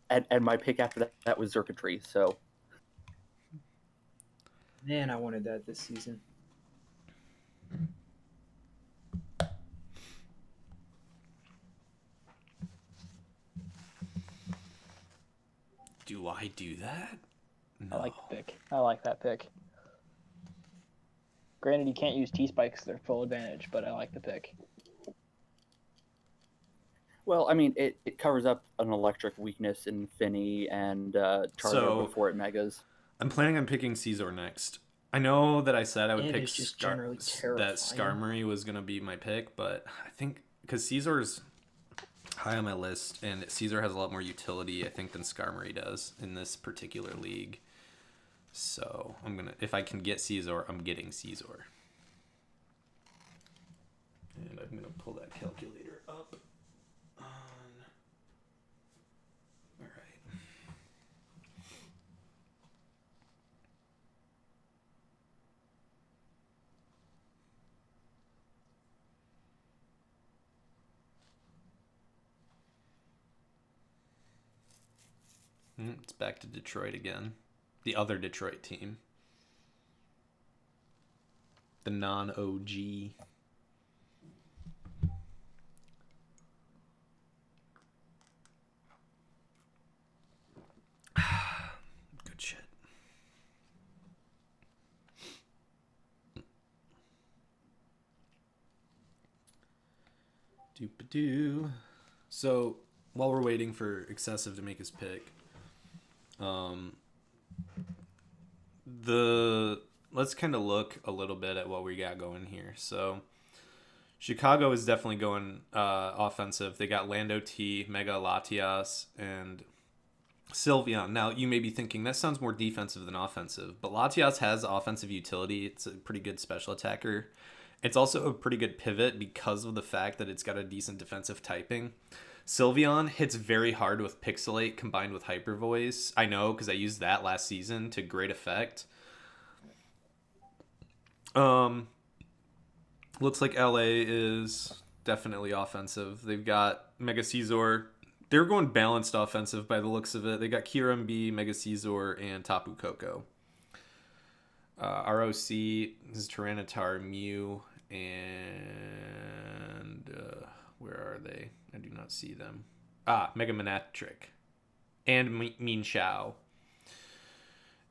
[SPEAKER 6] and my pick after that was Xurkitree. So
[SPEAKER 5] Man, I wanted that this season.
[SPEAKER 1] Do I do that? No.
[SPEAKER 2] I like the pick. I like that pick. Granted, you can't use T-Spikes because they're full advantage, but I like the pick.
[SPEAKER 6] well, I mean, it covers up an electric weakness in Finny and Charizard
[SPEAKER 1] So-
[SPEAKER 6] before it megas.
[SPEAKER 1] I'm planning on picking Caesar next. I know that I said I would
[SPEAKER 5] And
[SPEAKER 1] pick
[SPEAKER 5] it's just generally
[SPEAKER 1] that
[SPEAKER 5] terrifying.
[SPEAKER 1] Skarmory was going to be my pick, but I think because Caesar's high on my list and Caesar has a lot more utility, I think, than Skarmory does in this particular league. So if I can get Caesar, I'm getting Caesar. And I'm gonna pull that calculator up on. All right. It's back to Detroit again. The other Detroit team. The non-OG. Good shit. Doop-a-doo. So, while we're waiting for Excessive to make his pick, let's kind of look a little bit at what we got going here. So Chicago is definitely going offensive. They got Lando T, Mega Latias, and Sylveon. Now you may be thinking that sounds more defensive than offensive, but Latias has offensive utility. It's a pretty good special attacker. It's also a pretty good pivot because of the fact that it's got a decent defensive typing. Sylveon hits very hard with Pixelate combined with Hyper Voice. I know because I used that last season to great effect. Looks like LA is definitely offensive. They've got Mega Caesar. They're going balanced offensive by the looks of it. They got Kirambi, Mega Caesar, and Tapu Koko. ROC is Tyranitar, Mew, and where are they? I do not see them. Mega Manatric and Mean Shao.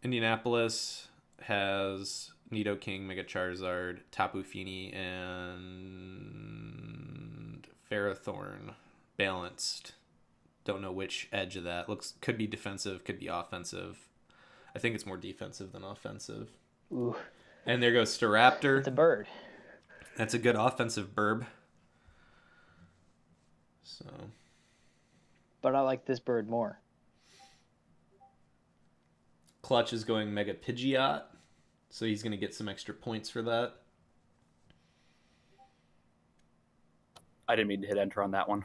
[SPEAKER 1] Indianapolis has Nidoking, Mega Charizard, Tapu Fini, and Ferrothorn balanced. Don't know which edge of that. Could be defensive, could be offensive. I think it's more defensive than offensive.
[SPEAKER 2] Ooh,
[SPEAKER 1] And there goes Staraptor.
[SPEAKER 2] it's a bird.
[SPEAKER 1] That's a good offensive burb. So
[SPEAKER 2] But I like this bird more.
[SPEAKER 1] Clutch is going Mega Pidgeot. So he's going to get some extra points for that.
[SPEAKER 6] I didn't mean to hit enter on that one.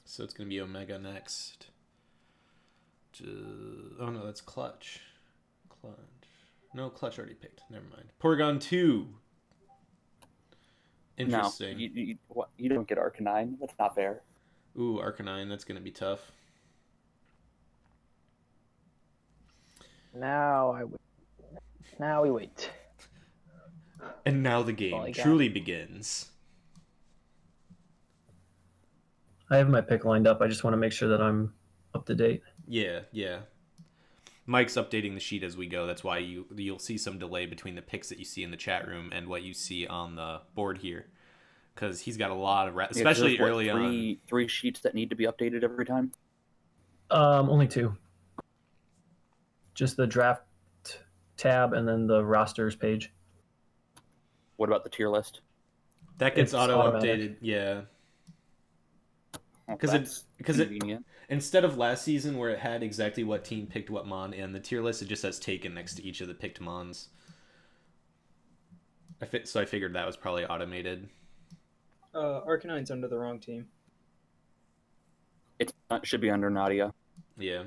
[SPEAKER 1] So it's going to be Omega next. Oh no, that's Clutch. No, Clutch already picked. Never mind. Porygon 2. Interesting.
[SPEAKER 6] No, you don't get Arcanine. That's not fair.
[SPEAKER 1] Ooh, Arcanine. That's going to be tough.
[SPEAKER 2] Now we wait.
[SPEAKER 1] And now the
[SPEAKER 2] all
[SPEAKER 1] game
[SPEAKER 2] I got.
[SPEAKER 1] truly begins.
[SPEAKER 3] I have my pick lined up. I just want to make sure that I'm up to date.
[SPEAKER 1] Yeah. Mike's updating the sheet as we go. That's why you'll see some delay between the picks that you see in the chat room and what you see on the board here, because he's got a lot of especially
[SPEAKER 6] there's,
[SPEAKER 1] early on.
[SPEAKER 6] Three sheets that need to be updated every time.
[SPEAKER 3] Only 2. Just the draft tab and then the rosters page.
[SPEAKER 6] What about the tier list?
[SPEAKER 1] That gets
[SPEAKER 3] It's
[SPEAKER 1] auto
[SPEAKER 3] automatic.
[SPEAKER 1] updated. Yeah.
[SPEAKER 6] Well,
[SPEAKER 1] 'Cause
[SPEAKER 6] that's
[SPEAKER 1] it
[SPEAKER 6] convenient.
[SPEAKER 1] instead of last season where it had exactly what team picked what mon in the tier list, it just has taken next to each of the picked mons. So I figured that was probably automated.
[SPEAKER 5] Arcanine's under the wrong team.
[SPEAKER 6] It should be under Nadia.
[SPEAKER 1] Yeah.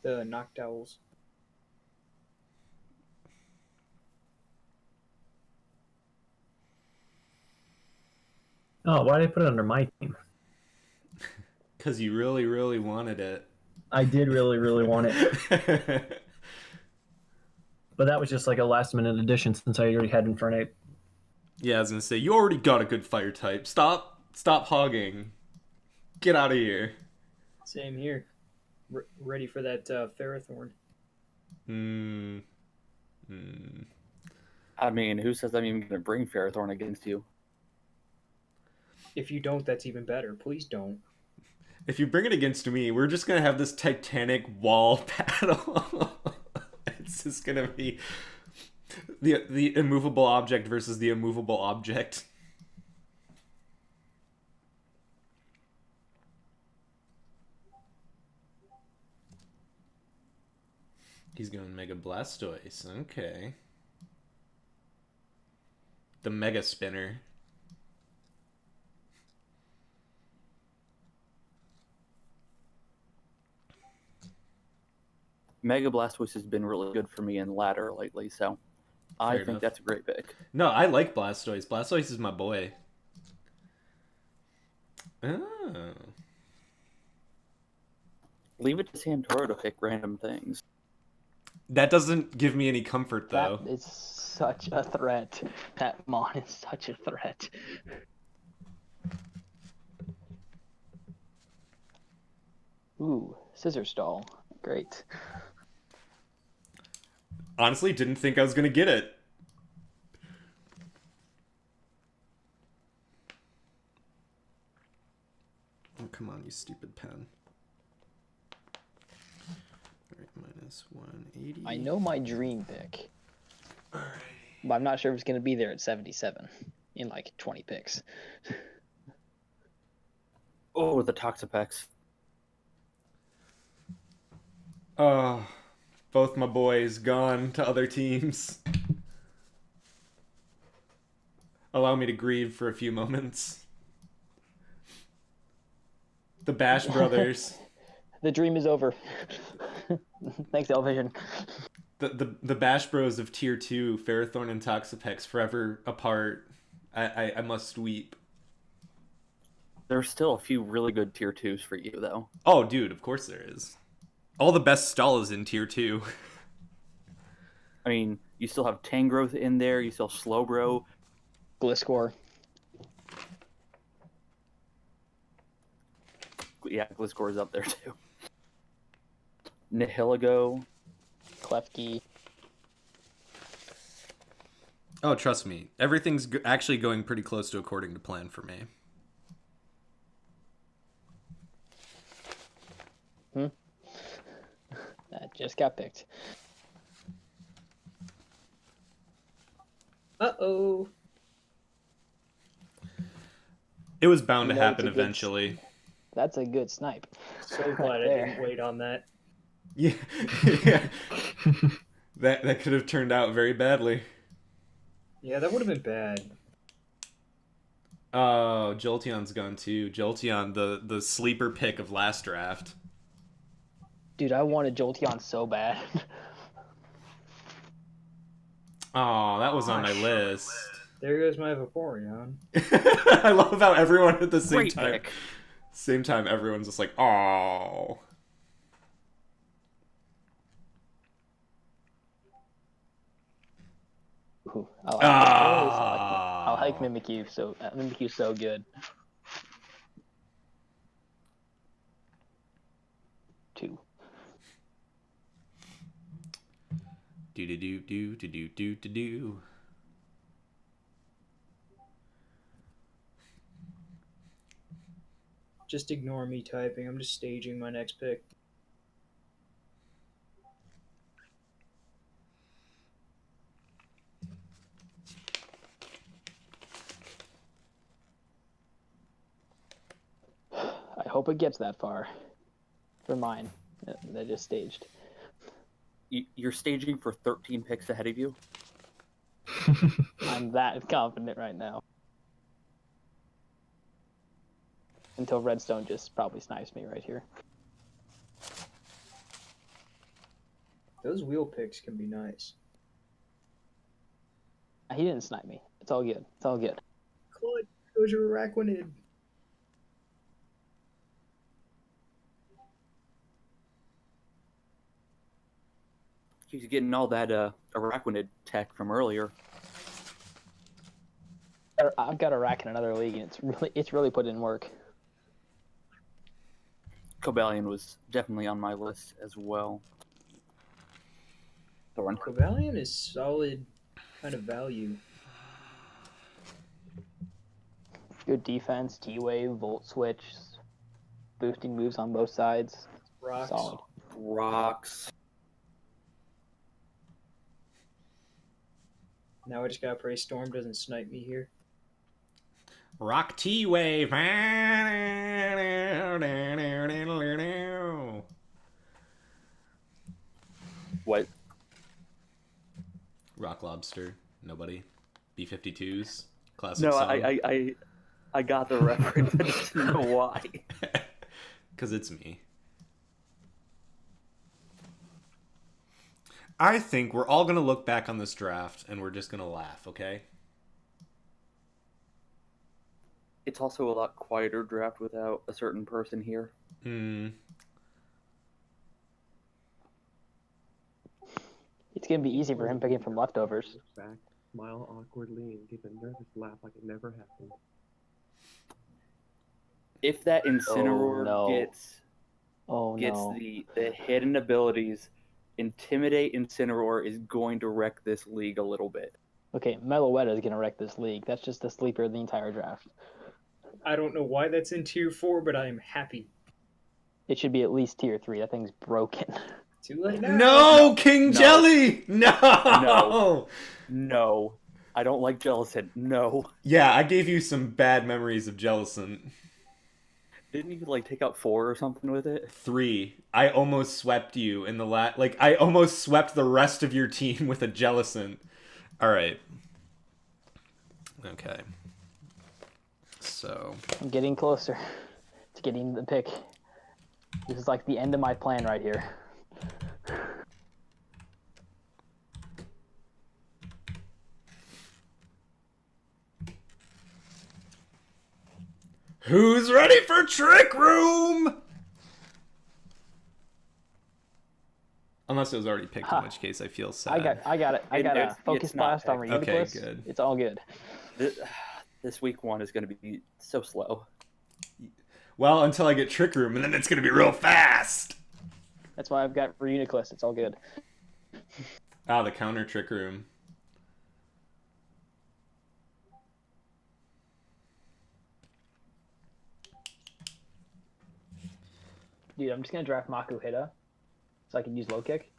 [SPEAKER 5] The Noctowls.
[SPEAKER 3] Oh, why did I put it under my team?
[SPEAKER 1] Because you really, really wanted it.
[SPEAKER 3] I did really, really want it. But that was just like a last minute addition since I already had Infernape.
[SPEAKER 1] Yeah, I was gonna say you already got a good fire type. Stop hogging. Get out of here.
[SPEAKER 5] Same here. Ready for that Ferrothorn.
[SPEAKER 6] I mean, who says I'm even going to bring Ferrothorn against you?
[SPEAKER 5] If you don't, that's even better. Please don't.
[SPEAKER 1] If you bring it against me, we're just gonna have this titanic wall battle. It's just gonna be the immovable object versus the immovable object. He's going Mega Blastoise. Okay. The Mega Spinner.
[SPEAKER 6] Mega Blastoise has been really good for me in ladder lately, so I
[SPEAKER 1] Fair
[SPEAKER 6] think
[SPEAKER 1] enough.
[SPEAKER 6] that's a great pick.
[SPEAKER 1] No, I like Blastoise. Blastoise is my boy. Oh.
[SPEAKER 6] Leave it to Santoro to pick random things.
[SPEAKER 1] That doesn't give me any comfort, though.
[SPEAKER 2] That is such a threat. That Mon is such a threat. Ooh, Scissor Stall. Great.
[SPEAKER 1] Honestly, didn't think I was gonna get it. Oh, come on, you stupid pen. Alright, minus 180.
[SPEAKER 2] I know my dream pick,
[SPEAKER 1] Alright.
[SPEAKER 2] but I'm not sure if it's going to be there at 77 in like 20 picks.
[SPEAKER 6] Oh, the Toxapex.
[SPEAKER 1] Oh, both my boys gone to other teams. Allow me to grieve for a few moments. The Bash Brothers.
[SPEAKER 2] The dream is over. Thanks, Elvision.
[SPEAKER 1] The Bash Bros of Tier 2, Ferrothorn and Toxapex, forever apart. I must weep.
[SPEAKER 6] There's still a few really good tier 2s for you, though.
[SPEAKER 1] Oh, dude, of course there is. All the best stall is in Tier 2.
[SPEAKER 6] I mean, you still have Tangrowth in there, you still have Slowbro.
[SPEAKER 2] Gliscor.
[SPEAKER 6] Yeah, Gliscor is up there, too. Nihilego.
[SPEAKER 2] Klefki.
[SPEAKER 1] Oh, trust me. Everything's actually going pretty close to according to plan for me.
[SPEAKER 2] That just got picked.
[SPEAKER 5] Uh-oh.
[SPEAKER 1] It was bound to
[SPEAKER 2] You know,
[SPEAKER 1] happen
[SPEAKER 2] it's a good-
[SPEAKER 1] eventually.
[SPEAKER 2] That's a good snipe.
[SPEAKER 5] So glad I
[SPEAKER 2] There.
[SPEAKER 5] didn't wait on that.
[SPEAKER 1] Yeah. Yeah. That could have turned out very badly.
[SPEAKER 5] Yeah, that would have been bad.
[SPEAKER 1] Oh, Jolteon's gone too. Jolteon, the sleeper pick of last draft.
[SPEAKER 2] Dude, I wanted Jolteon so bad.
[SPEAKER 1] Oh, that was on my list.
[SPEAKER 5] There goes my Vaporeon.
[SPEAKER 1] I love how everyone at the same
[SPEAKER 6] Great
[SPEAKER 1] time.
[SPEAKER 6] pick.
[SPEAKER 1] Same time, everyone's just like, oh.
[SPEAKER 2] Ooh, I like,
[SPEAKER 1] Ah.
[SPEAKER 2] I like Mimikyu. So Mimikyu's so good. 2.
[SPEAKER 1] Do do do do do do do do do.
[SPEAKER 5] Just ignore me typing. I'm just staging my next pick.
[SPEAKER 2] I hope it gets that far. For mine, that just staged.
[SPEAKER 6] You're staging for 13 picks ahead of you.
[SPEAKER 2] I'm that confident right now. Until Redstone just probably snipes me right here.
[SPEAKER 5] Those wheel picks can be nice.
[SPEAKER 2] He didn't snipe me. It's all good. It's all good.
[SPEAKER 5] Close your Araquanid.
[SPEAKER 6] He's getting all that Araquanid tech from earlier.
[SPEAKER 2] I've got a rack in another league, and it's really put in work.
[SPEAKER 6] Cobalion was definitely on my list as well. Thorn.
[SPEAKER 5] Cobalion is solid kind of value.
[SPEAKER 2] Good defense, T-Wave, Volt Switch, boosting moves on both sides.
[SPEAKER 5] Rocks.
[SPEAKER 2] Solid.
[SPEAKER 6] Rocks.
[SPEAKER 5] Now I just gotta pray Storm doesn't snipe me here.
[SPEAKER 1] Rock T-Wave.
[SPEAKER 6] What?
[SPEAKER 1] Rock Lobster. Nobody. B-52s. Classic
[SPEAKER 6] No,
[SPEAKER 1] song.
[SPEAKER 6] I got the reference. I just didn't know why.
[SPEAKER 1] Because it's me. I think we're all going to look back on this draft and we're just going to laugh, okay?
[SPEAKER 6] It's also a lot quieter draft without a certain person here.
[SPEAKER 2] It's gonna be easy for him picking from leftovers.
[SPEAKER 4] Back, smile awkwardly, and give a nervous laugh like it never happened.
[SPEAKER 6] If that Incineroar
[SPEAKER 2] no.
[SPEAKER 6] gets
[SPEAKER 2] Oh
[SPEAKER 6] gets
[SPEAKER 2] no.
[SPEAKER 6] the hidden abilities, Intimidate Incineroar is going to wreck this league a little bit.
[SPEAKER 2] Okay, Meloetta is gonna wreck this league. That's just the sleeper of the entire draft.
[SPEAKER 5] I don't know why that's in tier 4, but I am happy.
[SPEAKER 2] It should be at least tier 3. That thing's broken.
[SPEAKER 5] Too late now.
[SPEAKER 1] No, King
[SPEAKER 6] No.
[SPEAKER 1] Jelly! No!
[SPEAKER 6] No. No. I don't like Jellicent. No.
[SPEAKER 1] Yeah, I gave you some bad memories of Jellicent.
[SPEAKER 6] Didn't you like take out 4 or something with it?
[SPEAKER 1] 3. I almost swept you in the I almost swept the rest of your team with a Jellicent. Alright. Okay. So.
[SPEAKER 2] I'm getting closer to getting the pick. This is like the end of my plan right here.
[SPEAKER 1] Who's ready for Trick Room? Unless it was already picked, in which case I feel sad.
[SPEAKER 2] I got it. I got a
[SPEAKER 6] It's
[SPEAKER 2] focus
[SPEAKER 6] not
[SPEAKER 2] blast on
[SPEAKER 6] picked.
[SPEAKER 1] Okay,
[SPEAKER 2] Reuniclus.
[SPEAKER 1] good.
[SPEAKER 2] It's all good.
[SPEAKER 6] This week 1 is going to be so slow.
[SPEAKER 1] Well, until I get Trick Room, and then it's gonna be real fast.
[SPEAKER 2] That's why I've got Reuniclus. It's all good.
[SPEAKER 1] Ah, the counter Trick Room.
[SPEAKER 2] Dude, I'm just gonna draft Makuhita so I can use low kick.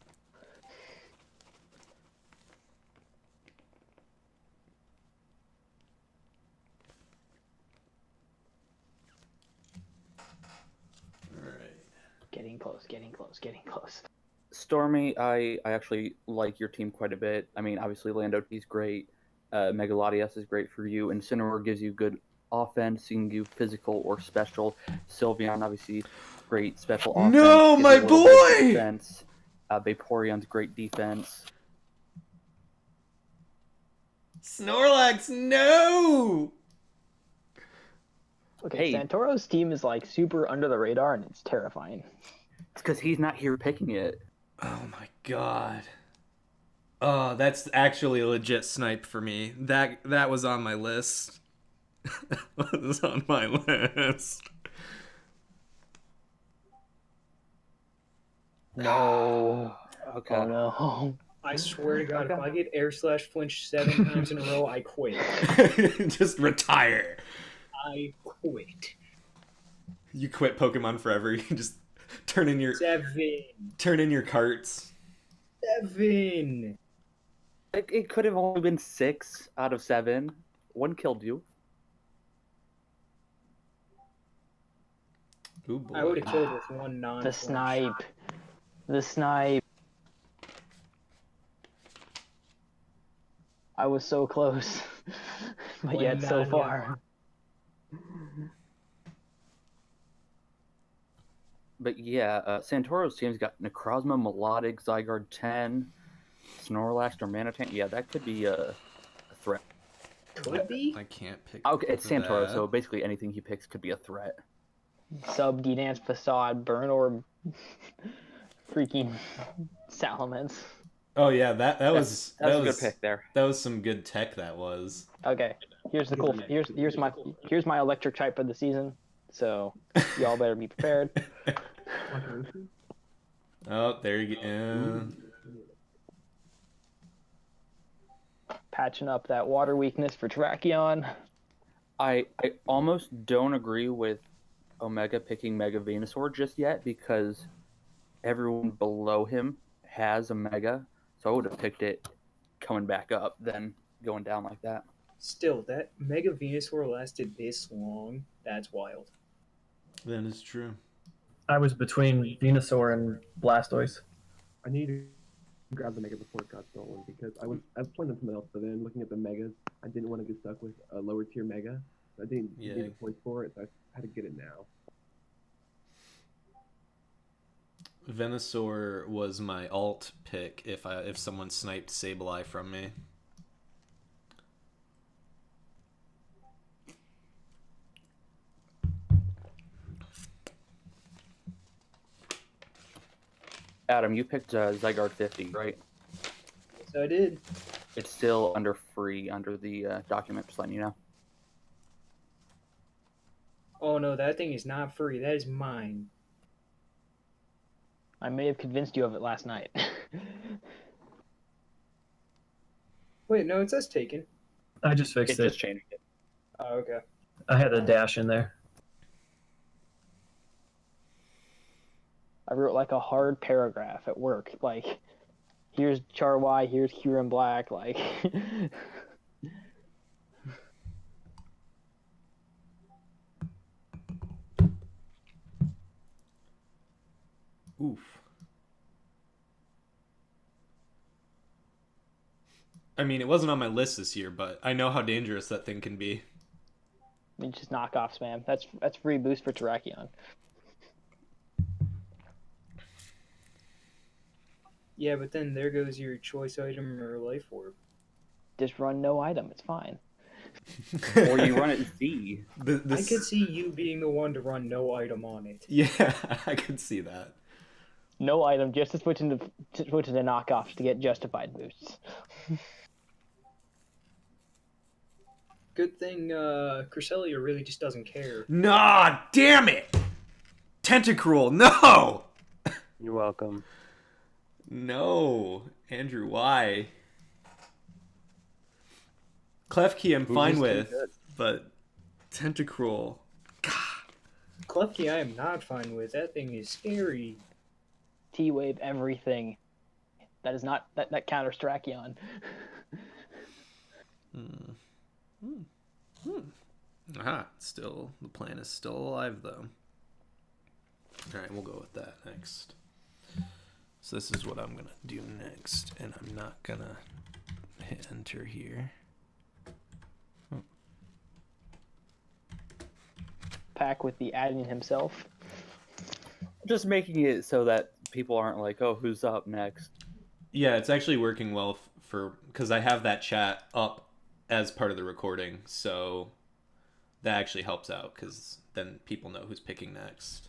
[SPEAKER 2] close, getting close, getting close.
[SPEAKER 6] Stormy, I actually like your team quite a bit. I mean, obviously Lando T's great. Megalodius is great for you. Incineroar gives you good offense. He can give you physical or special. Sylveon, obviously, great special offense.
[SPEAKER 1] No,
[SPEAKER 6] gives
[SPEAKER 1] my
[SPEAKER 6] you a little bit of
[SPEAKER 1] boy!
[SPEAKER 6] defense. Vaporeon's great defense.
[SPEAKER 1] Snorlax, no!
[SPEAKER 2] Okay,
[SPEAKER 6] Hey.
[SPEAKER 2] Santoro's team is like super under the radar, and it's terrifying.
[SPEAKER 6] It's because he's not here picking it.
[SPEAKER 1] Oh my god. Oh, that's actually a legit snipe for me. That was on my list. That was on my list.
[SPEAKER 2] No.
[SPEAKER 6] Okay.
[SPEAKER 2] Oh no.
[SPEAKER 5] I swear to God, if I get air slash flinch 7 times in a row, I quit.
[SPEAKER 1] Just retire.
[SPEAKER 5] I quit.
[SPEAKER 1] You quit Pokemon forever. You just turn in your
[SPEAKER 5] 7.
[SPEAKER 1] carts.
[SPEAKER 5] 7.
[SPEAKER 6] It could have only been 6 out of 7. One killed you.
[SPEAKER 1] Ooh boy.
[SPEAKER 5] I would have killed with one non.
[SPEAKER 2] The snipe. The snipe. I was so close. But
[SPEAKER 5] One
[SPEAKER 2] yet so
[SPEAKER 5] non-
[SPEAKER 2] far.
[SPEAKER 6] But yeah, Santoro's team's got Necrozma, Melodic, Zygarde 10, Snorlax, Darmanitan. Yeah, that could be a threat.
[SPEAKER 5] Could be.
[SPEAKER 1] I can't pick.
[SPEAKER 6] Okay, it's Santoro,
[SPEAKER 1] that.
[SPEAKER 6] so basically anything he picks could be a threat.
[SPEAKER 2] Sub D-Dance Facade, Burn Orb, freaking Salamence.
[SPEAKER 1] Oh yeah, that was
[SPEAKER 6] That's
[SPEAKER 1] that
[SPEAKER 6] a
[SPEAKER 1] was
[SPEAKER 6] good pick there.
[SPEAKER 1] That was some good tech. That was.
[SPEAKER 2] Okay, here's the cool. Here's my electric type for the season. So y'all better be prepared.
[SPEAKER 1] Oh, there you go.
[SPEAKER 2] Patching up that water weakness for Terrakion.
[SPEAKER 6] I almost don't agree with Omega picking Mega Venusaur just yet because everyone below him has a Mega, so I would have picked it coming back up than going down like that.
[SPEAKER 5] Still, that Mega Venusaur lasted this long. That's wild.
[SPEAKER 1] That is true.
[SPEAKER 3] I was between Venusaur and Blastoise.
[SPEAKER 4] I need to grab the Mega before it got stolen because I was playing something else, but then looking at the Megas, I didn't want to get stuck with a lower tier Mega. So I didn't
[SPEAKER 1] Yeah.
[SPEAKER 4] get the points for it, so I had to get it now.
[SPEAKER 1] Venusaur was my alt pick if someone sniped Sableye from me.
[SPEAKER 6] Adam, you picked Zygarde 50, right?
[SPEAKER 5] So I did.
[SPEAKER 6] It's still under free under the document, just letting you know.
[SPEAKER 5] Oh no, that thing is not free. That is mine.
[SPEAKER 2] I may have convinced you of it last night.
[SPEAKER 5] Wait, no, it says taken.
[SPEAKER 3] I just
[SPEAKER 6] It
[SPEAKER 3] fixed it.
[SPEAKER 6] just changed it.
[SPEAKER 5] Oh, okay.
[SPEAKER 3] I had a dash in there.
[SPEAKER 2] I wrote like a hard paragraph at work. Like, here's Charwai, here's Kyurem Black. Like,
[SPEAKER 1] Oof. I mean, it wasn't on my list this year, but I know how dangerous that thing can be.
[SPEAKER 2] I mean, just knockoffs, man. That's free boost for Terrakion.
[SPEAKER 5] Yeah, but then there goes your choice item or life orb.
[SPEAKER 2] Just run no item. It's fine.
[SPEAKER 6] Or you run it Z.
[SPEAKER 5] I could see you being the one to run no item on it.
[SPEAKER 1] Yeah, I could see that.
[SPEAKER 2] No item, just to switch into knockoffs to get justified boosts.
[SPEAKER 5] Good thing Cresselia really just doesn't care.
[SPEAKER 1] Nah, damn it! Tentacruel, no!
[SPEAKER 8] You're welcome.
[SPEAKER 1] No, Andrew, why? Klefki I'm fine with, but Tentacruel.
[SPEAKER 5] Klefki I am not fine with. That thing is scary.
[SPEAKER 2] T-Wave everything. That is not that counters Terrakion.
[SPEAKER 1] Aha, still, the plan is still alive, though. All right, we'll go with that next. So this is what I'm gonna do next, and I'm not gonna hit enter here.
[SPEAKER 2] Pack with the admin himself.
[SPEAKER 6] Just making it so that people aren't like, oh, who's up next?
[SPEAKER 1] Yeah, it's actually working well because I have that chat up as part of the recording, so that actually helps out because then people know who's picking next.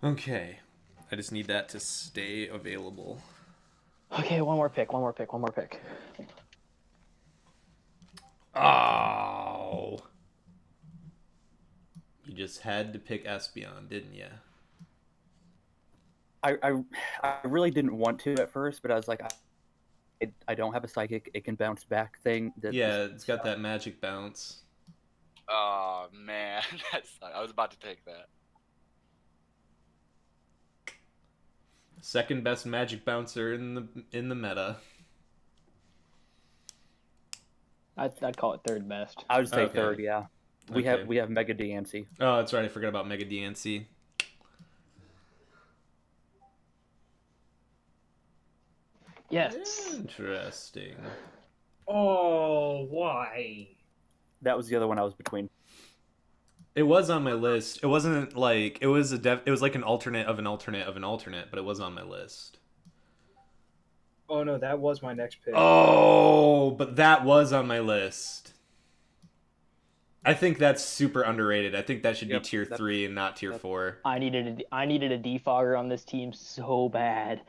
[SPEAKER 1] Okay, I just need that to stay available.
[SPEAKER 2] Okay, one more pick.
[SPEAKER 1] Oh, you just had to pick Espeon, didn't you?
[SPEAKER 6] I really didn't want to at first, but I was like, I don't have a psychic. It can bounce back thing.
[SPEAKER 1] Yeah, it's got that magic bounce.
[SPEAKER 7] Oh man, that sucked. I was about to take that.
[SPEAKER 1] Second best magic bouncer in the meta.
[SPEAKER 2] I'd call it third best.
[SPEAKER 6] I would say
[SPEAKER 1] Okay.
[SPEAKER 6] third. Yeah, we
[SPEAKER 1] Okay.
[SPEAKER 6] have Mega DNC.
[SPEAKER 1] Oh, that's right. I forgot about Mega DNC.
[SPEAKER 2] Yes.
[SPEAKER 1] Interesting.
[SPEAKER 5] Oh, why?
[SPEAKER 6] That was the other one I was between.
[SPEAKER 1] It was on my list. It wasn't like it was it was like an alternate of an alternate of an alternate, but it was on my list.
[SPEAKER 5] Oh no, that was my next pick.
[SPEAKER 1] Oh, but that was on my list. I think that's super underrated. I think that should
[SPEAKER 6] Yep,
[SPEAKER 1] be tier
[SPEAKER 6] that-
[SPEAKER 1] 3 and not tier 4.
[SPEAKER 2] I needed a defogger on this team so bad.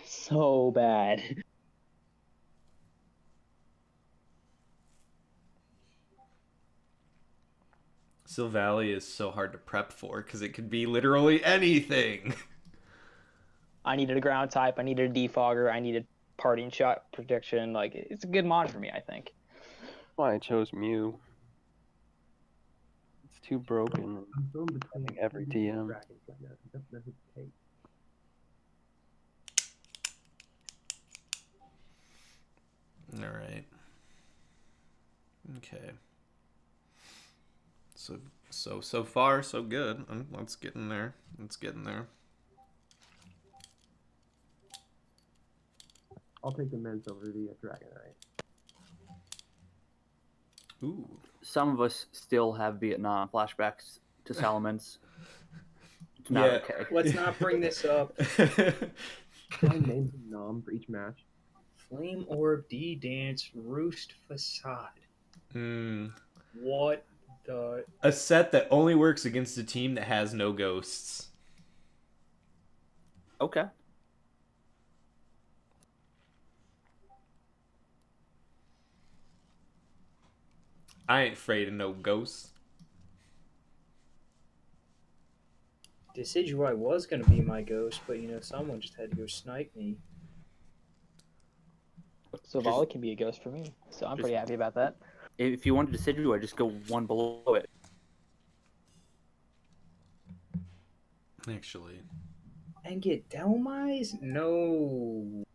[SPEAKER 2] So bad.
[SPEAKER 1] Silvally is so hard to prep for because it could be literally anything.
[SPEAKER 2] I needed a ground type, I needed a defogger, I needed parting shot protection. Like, it's a good mod for me, I think.
[SPEAKER 8] That's why I chose Mew. It's too broken.
[SPEAKER 4] I'm thrown between
[SPEAKER 8] think every
[SPEAKER 4] two
[SPEAKER 8] TM.
[SPEAKER 4] dragons right now. That's who to take.
[SPEAKER 1] All right. Okay. So far so good. Let's get in there.
[SPEAKER 4] I'll take the men's over the Dragonite.
[SPEAKER 1] Ooh.
[SPEAKER 6] Some of us still have Vietnam flashbacks to Salamence. It's not
[SPEAKER 1] Yeah.
[SPEAKER 6] okay.
[SPEAKER 5] Let's not bring this up.
[SPEAKER 4] Can I name the nom for each match?
[SPEAKER 5] Flame Orb, D-Dance, Roost Facade. What the...
[SPEAKER 1] A set that only works against a team that has no ghosts.
[SPEAKER 6] Okay.
[SPEAKER 1] I ain't afraid of no ghosts.
[SPEAKER 5] Decidueye was going to be my ghost, but someone just had to go snipe me.
[SPEAKER 2] So Volley can be a ghost for me. So I'm pretty happy about that.
[SPEAKER 6] If you wanted Decidueye, just go one below it.
[SPEAKER 1] Actually.
[SPEAKER 5] And get Delmise? No.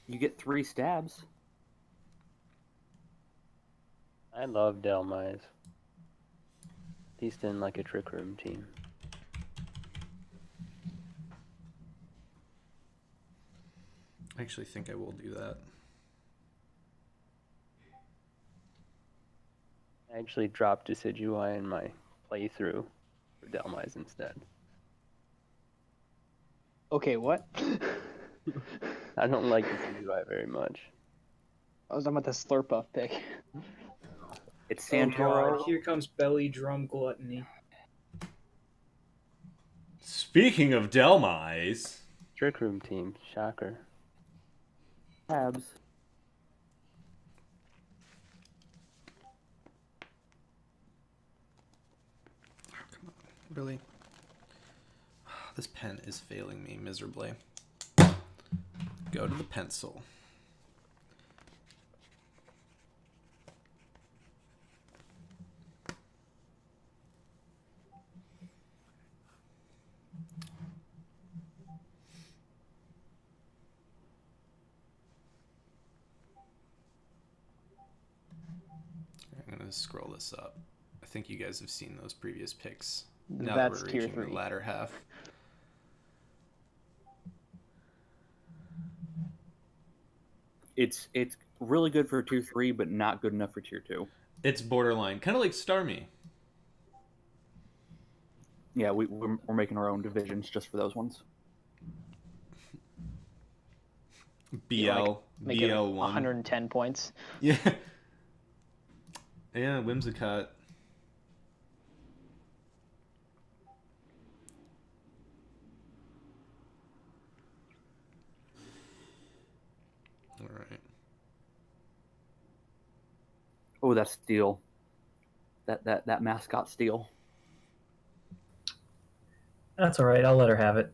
[SPEAKER 6] You get 3 stabs.
[SPEAKER 8] I love Delmise. At least in like a Trick Room team.
[SPEAKER 1] I actually think I will do that.
[SPEAKER 8] I actually dropped Decidueye in my playthrough for Delmise instead.
[SPEAKER 2] Okay, what?
[SPEAKER 8] I don't like Decidueye very much.
[SPEAKER 2] I was talking about the Slurpuff pick.
[SPEAKER 6] It's
[SPEAKER 5] Oh
[SPEAKER 6] Santoro.
[SPEAKER 5] God, here comes Belly Drum Gluttony.
[SPEAKER 1] Speaking of Delmise.
[SPEAKER 8] Trick Room team, shocker.
[SPEAKER 6] Stabs.
[SPEAKER 1] Really? This pen is failing me miserably. go to the pencil. I'm gonna scroll this up. I think you guys have seen those previous picks. Now that
[SPEAKER 2] That's
[SPEAKER 1] we're
[SPEAKER 2] tier
[SPEAKER 1] reaching
[SPEAKER 2] 3.
[SPEAKER 1] the latter half.
[SPEAKER 6] It's really good for tier 3, but not good enough for tier 2.
[SPEAKER 1] It's borderline, kind of like Starmie.
[SPEAKER 6] Yeah, we're making our own divisions just for those ones.
[SPEAKER 1] BL,
[SPEAKER 2] Make it
[SPEAKER 1] BL1.
[SPEAKER 2] 110 points.
[SPEAKER 1] Yeah. Yeah, Whimsicott. All right.
[SPEAKER 6] Oh, that's Steel. That mascot Steel.
[SPEAKER 3] That's all right. I'll let her have it.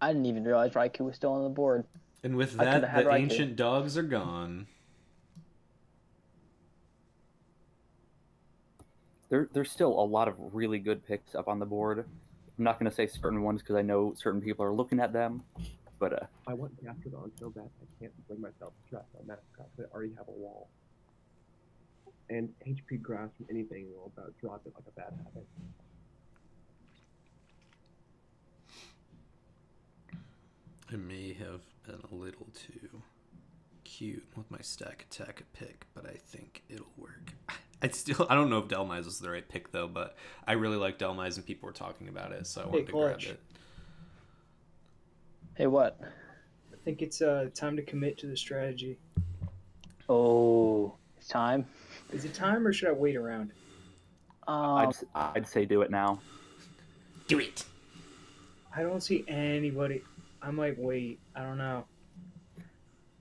[SPEAKER 2] I didn't even realize Raikou was still on the board.
[SPEAKER 1] And with
[SPEAKER 2] I
[SPEAKER 1] that,
[SPEAKER 2] coulda had
[SPEAKER 1] the
[SPEAKER 2] Raikou.
[SPEAKER 1] ancient dogs are gone.
[SPEAKER 6] There's still a lot of really good picks up on the board. I'm not going to say certain ones because I know certain people are looking at them, but
[SPEAKER 4] I want Gastrodon so bad I can't bring myself to draft my mascot because I already have a wall. And HP grass from anything will about drop it like a bad habit.
[SPEAKER 1] I may have been a little too cute with my stack attack pick, but I think it'll work. I don't know if Delmise was the right pick though, but I really like Delmise and people were talking about it, so I wanted to grab
[SPEAKER 5] Clutch.
[SPEAKER 1] it.
[SPEAKER 2] Hey, what?
[SPEAKER 5] I think it's time to commit to the strategy.
[SPEAKER 2] Oh, it's time.
[SPEAKER 5] Is it time or should I wait around?
[SPEAKER 6] I'd say do it now.
[SPEAKER 1] Do it.
[SPEAKER 5] I don't see anybody. I might wait. I don't know.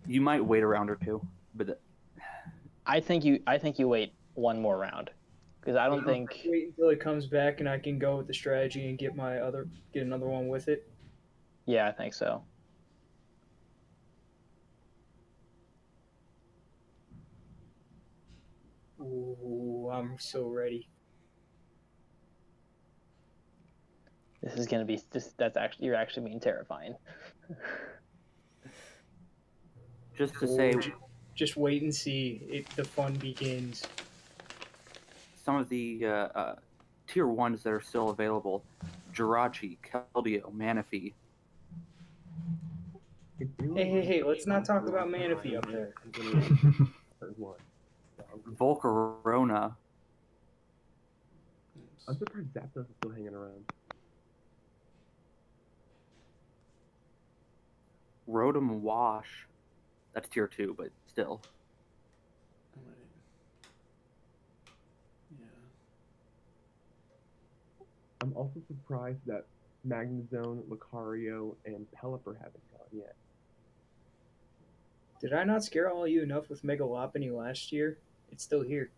[SPEAKER 6] You might wait a round or two, but
[SPEAKER 2] I think you wait one more round, because I don't think.
[SPEAKER 5] Wait until it comes back and I can go with the strategy and get another one with it.
[SPEAKER 2] Yeah, I think so.
[SPEAKER 5] Ooh, I'm so ready.
[SPEAKER 2] This is gonna be this. That's actually you're actually being terrifying.
[SPEAKER 6] just to say,
[SPEAKER 5] Just wait and see. The fun begins.
[SPEAKER 6] some of the tier 1s that are still available: Jirachi, Keldeo, Manaphy.
[SPEAKER 5] Hey, let's not talk about Manaphy up there.
[SPEAKER 6] Volcarona.
[SPEAKER 4] I'm surprised Zapdos is still hanging around.
[SPEAKER 6] Rotom Wash. That's tier 2, but still.
[SPEAKER 4] I'm also surprised that Magnezone, Lucario, and Pelipper haven't gone yet.
[SPEAKER 5] Did I not scare all of you enough with Mega Lopunny last year? It's still here.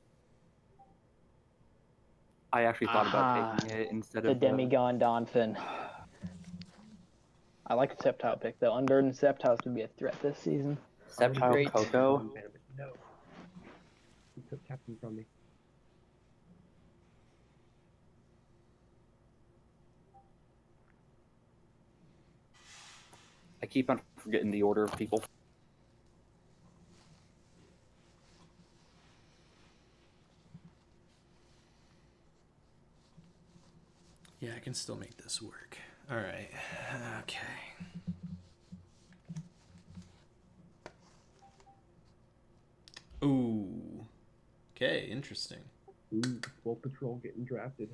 [SPEAKER 6] I actually thought about taking it instead
[SPEAKER 2] The
[SPEAKER 6] of
[SPEAKER 2] Demigon Donphin. I like the Sceptile pick though. Unburdened Sceptiles would be a threat this season.
[SPEAKER 6] Sceptile
[SPEAKER 2] Great.
[SPEAKER 6] Coco.
[SPEAKER 4] No. He took Captain from me.
[SPEAKER 6] I keep on forgetting the order of people.
[SPEAKER 1] Yeah, I can still make this work. All right. Okay. Ooh. Okay, interesting.
[SPEAKER 4] Ooh, Swole Patrol getting drafted.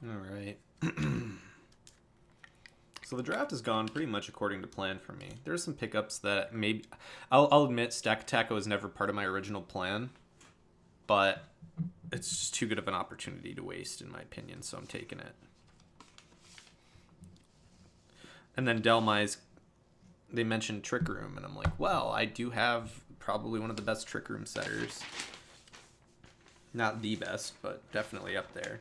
[SPEAKER 1] All right. So the draft has gone pretty much according to plan for me. There's some pickups that maybe... I'll admit Stack Attack was never part of my original plan, but it's just too good of an opportunity to waste, in my opinion, so I'm taking it. And then Delmise, they mentioned Trick Room, and I'm like, well, I do have probably one of the best Trick Room setters. Not the best, but definitely up there.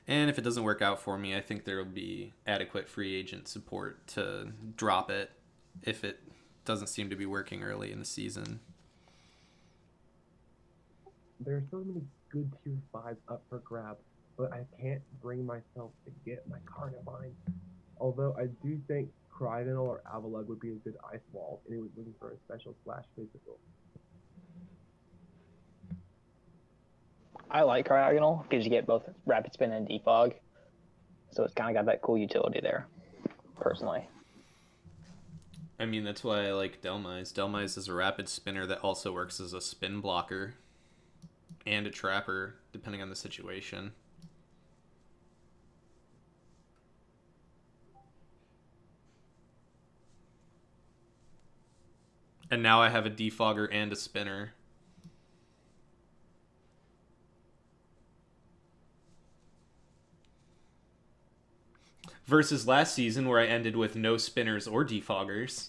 [SPEAKER 1] And if it doesn't work out for me, I think there will be adequate free agent support to drop it if it doesn't seem to be working early in the season.
[SPEAKER 4] There are so many good tier 5s up for grabs, but I can't bring myself to get my Carnivine. Although I do think Cryogonal or Avalugg would be a good ice wall, and it was looking for a special slash physical.
[SPEAKER 2] I like Cryogonal because you get both Rapid Spin and Defog. So it's kind of got that cool utility there, personally.
[SPEAKER 1] I mean, that's why I like Delmise. Delmise is a rapid spinner that also works as a spin blocker and a trapper, depending on the situation. And now I have a defogger and a spinner. Versus last season where I ended with no spinners or defoggers.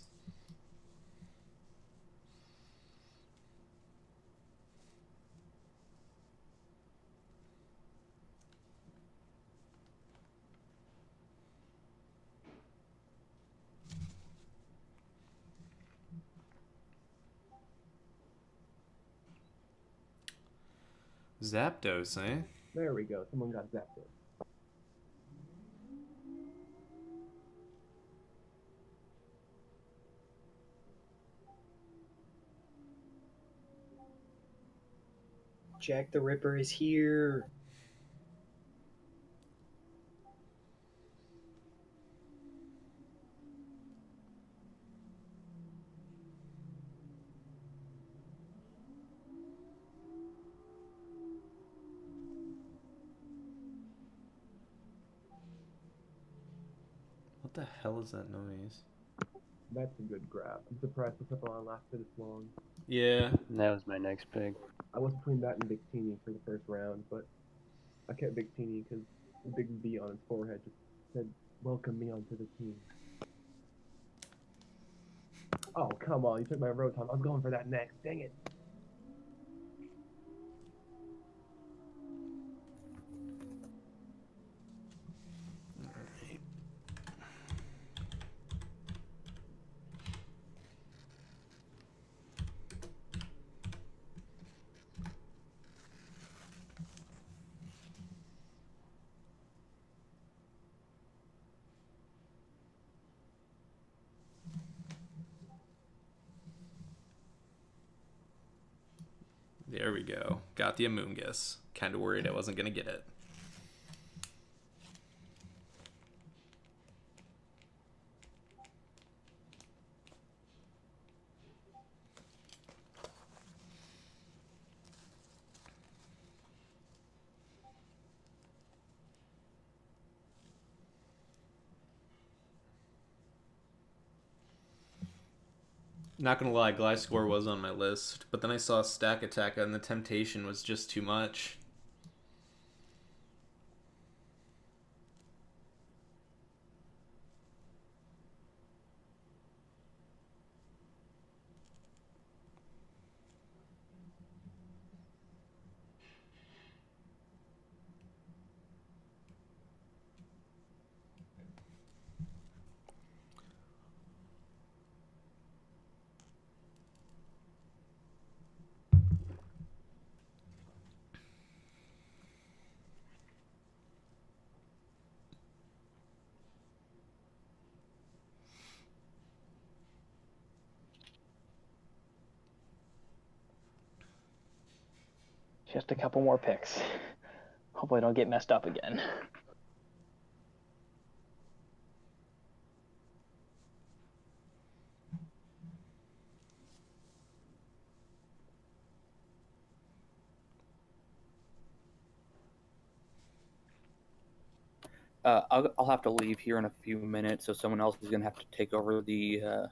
[SPEAKER 1] Zapdos, eh?
[SPEAKER 4] There we go. Someone got Zapdos.
[SPEAKER 5] Jack the Ripper is here.
[SPEAKER 1] What the hell is that noise?
[SPEAKER 4] That's a good grab. I'm surprised the Pokemon lasted this long.
[SPEAKER 1] Yeah.
[SPEAKER 8] That was my next pick.
[SPEAKER 4] I was between that and Victini for the first round, but I kept Victini because the big V on his forehead just said, "Welcome me onto the team." Oh, come on. You took my Rotom. I was going for that next. Dang it.
[SPEAKER 1] There we go. Got the Amoonguss. Kind of worried I wasn't going to get it. Not gonna lie, Gliscor was on my list, but then I saw Stack Attack and the temptation was just too much.
[SPEAKER 2] Just a couple more picks. Hopefully I don't get messed up again.
[SPEAKER 6] I'll have to leave here in a few minutes, so someone else is gonna have to take over the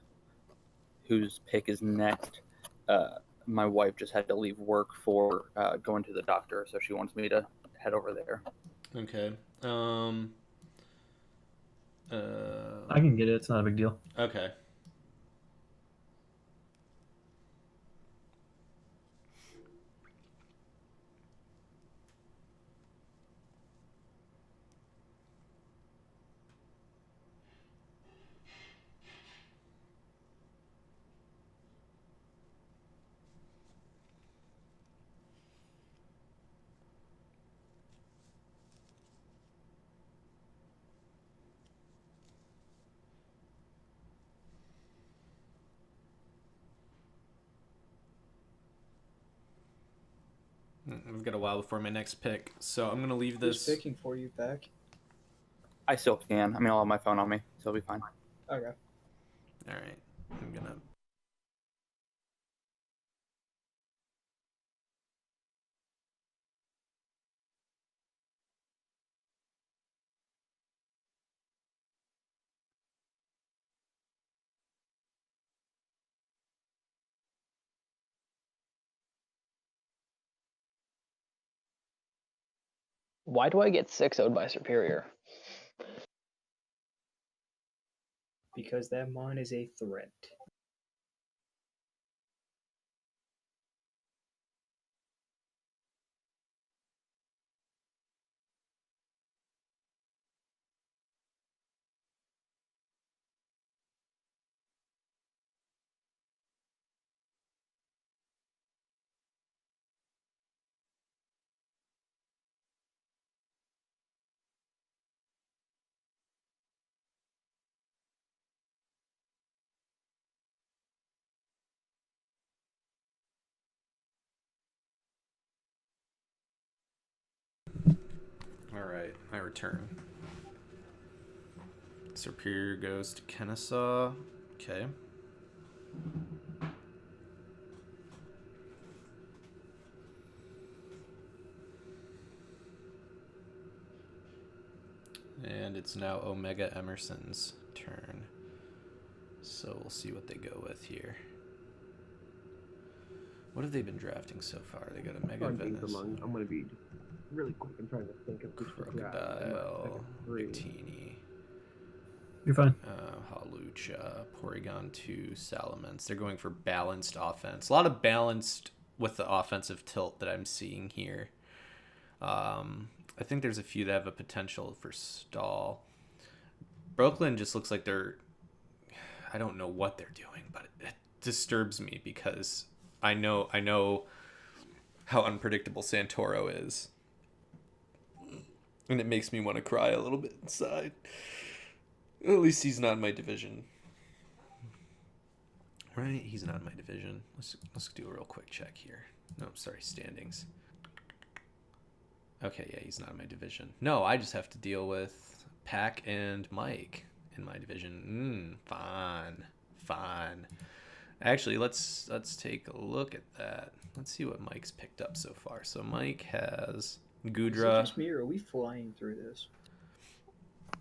[SPEAKER 6] whose pick is next. My wife just had to leave work for going to the doctor, so she wants me to head over there.
[SPEAKER 1] Okay.
[SPEAKER 3] I can get it. It's not a big deal.
[SPEAKER 1] Okay. I've got a while before my next pick, so I'm gonna leave
[SPEAKER 5] Who's
[SPEAKER 1] this.
[SPEAKER 5] picking for you, Pack?
[SPEAKER 6] I still can. I mean, I'll have my phone on me, so it'll be fine.
[SPEAKER 5] Okay.
[SPEAKER 1] All right. I'm gonna.
[SPEAKER 2] Why do I get 6-0'd by Superior?
[SPEAKER 5] Because that mon is a threat.
[SPEAKER 1] All right. I return. Superior goes to Kennesaw. Okay. And it's now Omega Emerson's turn. So we'll see what they go with here. What have they been drafting so far? They got a Mega
[SPEAKER 4] On games
[SPEAKER 1] Venice,
[SPEAKER 4] among, I'm gonna be really quick. I'm trying to think of which to grab.
[SPEAKER 1] Crocodile,
[SPEAKER 4] Three.
[SPEAKER 1] Victini,
[SPEAKER 3] You're fine.
[SPEAKER 1] Halucha, Porygon 2, Salamence. They're going for balanced offense. A lot of balanced with the offensive tilt that I'm seeing here. I think there's a few that have a potential for stall. Brooklyn just looks like they're... I don't know what they're doing, but it disturbs me because I know how unpredictable Santoro is. And it makes me want to cry a little bit inside. At least he's not in my division. Right? He's not in my division. Let's do a real quick check here. No, sorry, standings. Okay, yeah, he's not in my division. No, I just have to deal with Pack and Mike in my division. Fine. Actually, let's take a look at that. Let's see what Mike's picked up so far. So Mike has
[SPEAKER 5] Is it
[SPEAKER 1] Goodra.
[SPEAKER 5] just me, or are we flying through this?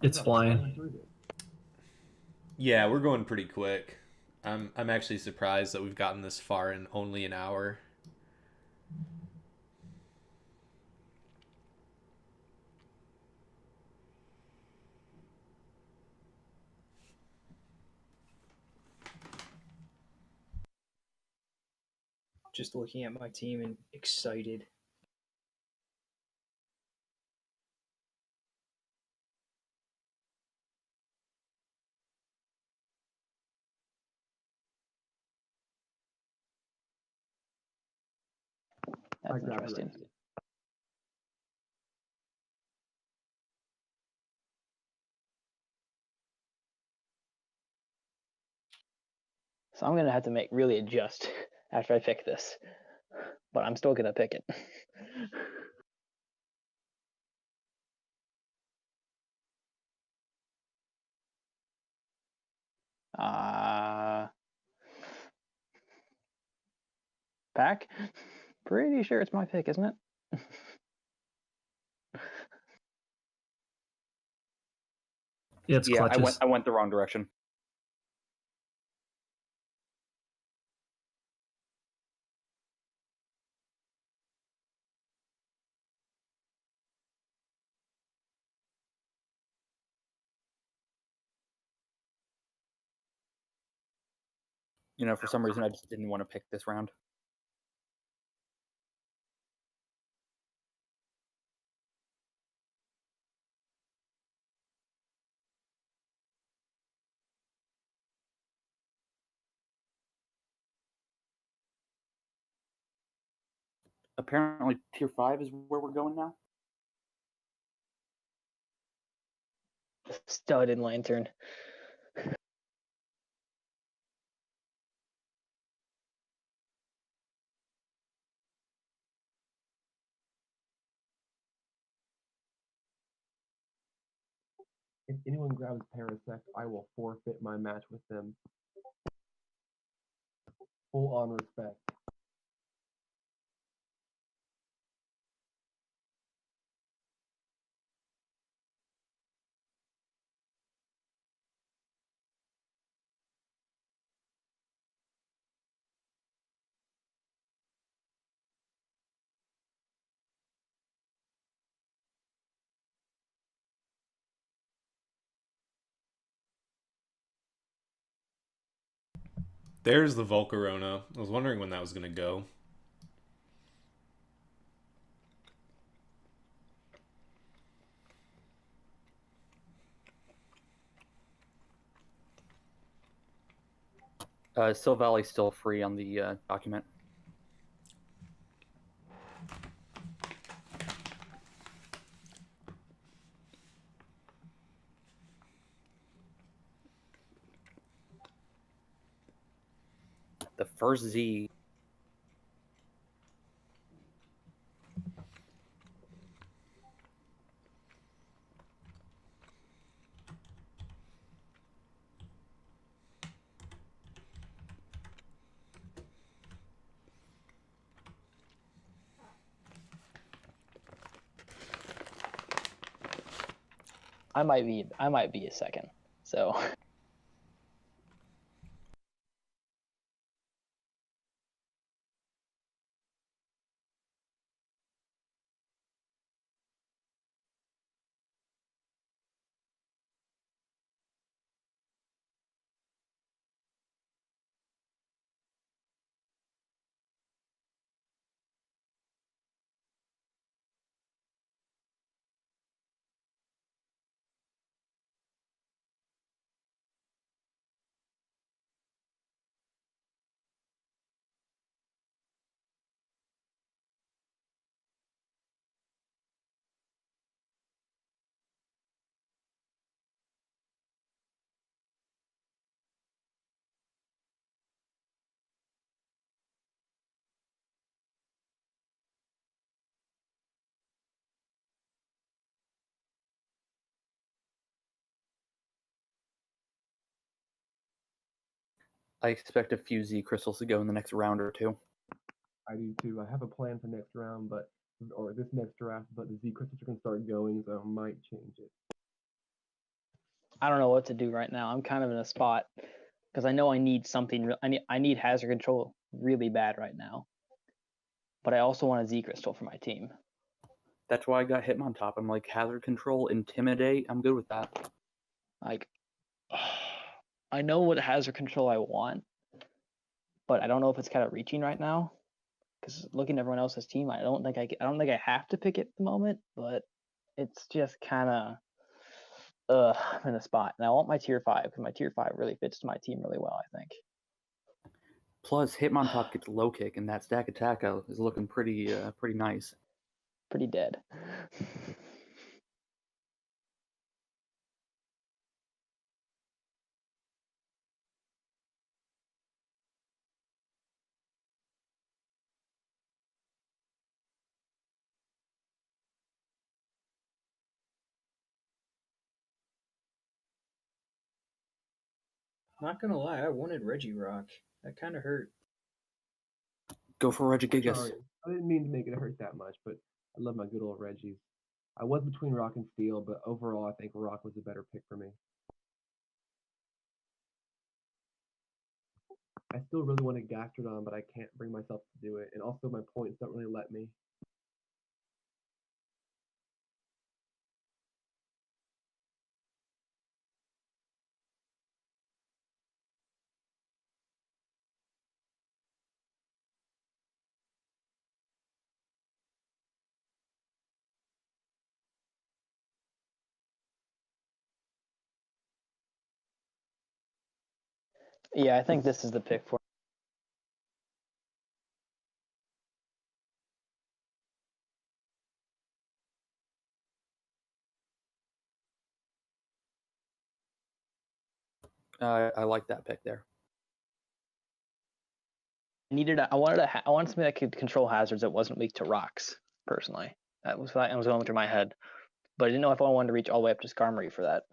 [SPEAKER 3] It's flying.
[SPEAKER 1] Yeah, we're going pretty quick. I'm actually surprised that we've gotten this far in only an hour.
[SPEAKER 5] Just looking at my team and excited.
[SPEAKER 2] That's
[SPEAKER 4] grab it
[SPEAKER 2] interesting.
[SPEAKER 4] right.
[SPEAKER 2] So I'm gonna have to really adjust after I pick this, but I'm still gonna pick it. Pack? Pretty sure it's my pick, isn't it?
[SPEAKER 3] It's
[SPEAKER 6] Yeah,
[SPEAKER 3] clutches.
[SPEAKER 6] I went the wrong direction. You know, for some reason, I just didn't want to pick this round. Apparently, tier 5 is where we're going now.
[SPEAKER 2] Stud in Lantern.
[SPEAKER 4] If anyone grabs Parasect, I will forfeit my match with them. Full on respect.
[SPEAKER 1] There's the Volcarona. I was wondering when that was going to go.
[SPEAKER 6] Silvalley's still free on the document. The first Z.
[SPEAKER 2] I might be a second. So
[SPEAKER 6] I expect a few Z crystals to go in the next round or two.
[SPEAKER 4] I do too. I have a plan for next round, or this next draft, but the Z crystals are gonna start going, so I might change it.
[SPEAKER 2] I don't know what to do right now. I'm kind of in a spot because I know I need something. I need hazard control really bad right now, but I also want a Z crystal for my team.
[SPEAKER 6] That's why I got Hitmontop. I'm like, hazard control, intimidate. I'm good with that.
[SPEAKER 2] Like, I know what hazard control I want, but I don't know if it's kind of reaching right now. Because looking at everyone else's team, I don't think I have to pick it at the moment, but it's just kind of I'm in a spot, and I want my tier 5 because my tier 5 really fits to my team really well. I think.
[SPEAKER 6] Plus, Hitmontop gets low kick, and that stack attack is looking pretty nice.
[SPEAKER 2] Pretty dead.
[SPEAKER 5] Not gonna lie, I wanted Regirock. That kind of hurt.
[SPEAKER 6] Go for Regigigas.
[SPEAKER 4] Sorry, I didn't mean to make it hurt that much, but I love my good old Reggies. I was between Rock and Steel, but overall, I think Rock was a better pick for me. I still really want a Gastrodon, but I can't bring myself to do it. And also my points don't really let me.
[SPEAKER 2] Yeah, I think this is the pick for.
[SPEAKER 6] I like that pick there.
[SPEAKER 2] I wanted something that could control hazards that wasn't weak to rocks. Personally, that was going through my head, but I didn't know if I wanted to reach all the way up to Skarmory for that.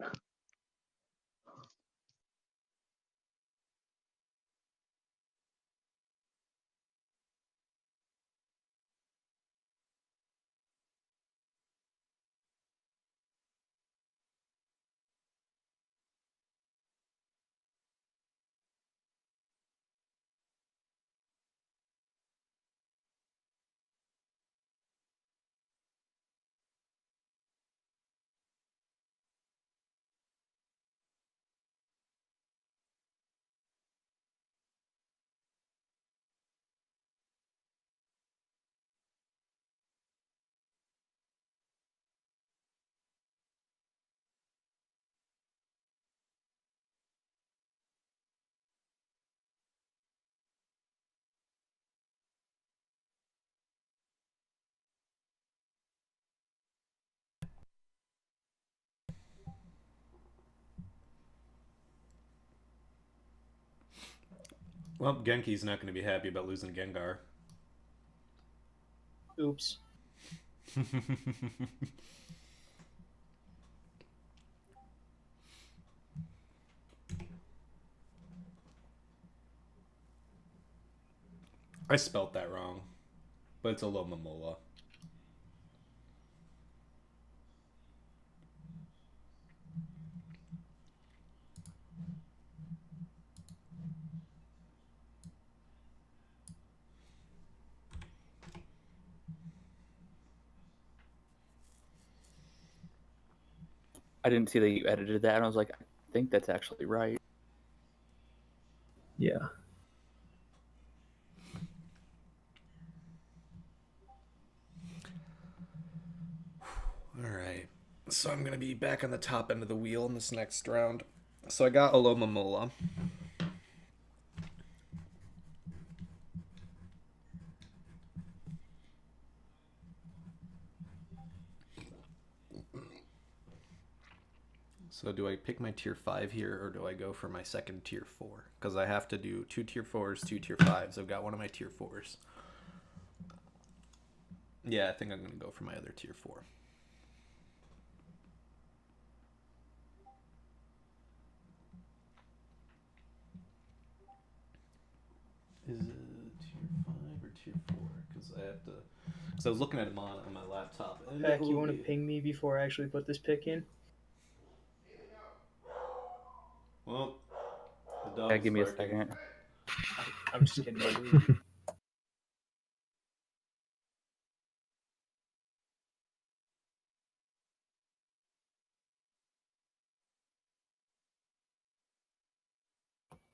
[SPEAKER 1] Well, Genki's not going to be happy about losing Gengar.
[SPEAKER 5] Oops.
[SPEAKER 1] I spelt that wrong, but it's Alomomola.
[SPEAKER 6] I didn't see that you edited that, and I was like, I think that's actually right.
[SPEAKER 3] Yeah.
[SPEAKER 1] All right. So I'm going to be back on the top end of the wheel in this next round. So I got Alomomola. So do I pick my tier 5 here, or do I go for my second tier 4? Because I have to do 2 tier 4s, 2 tier 5s. I've got one of my tier 4s. Yeah, I think I'm going to go for my other tier 4. Is it tier 5 or tier 4? Because I have to... Because I was looking at them on my laptop.
[SPEAKER 5] Heck, you want to ping me before I actually put this pick in?
[SPEAKER 1] Well, the dog
[SPEAKER 6] Yeah,
[SPEAKER 1] is
[SPEAKER 6] give me a
[SPEAKER 1] barking.
[SPEAKER 6] second.
[SPEAKER 5] I'm just kidding.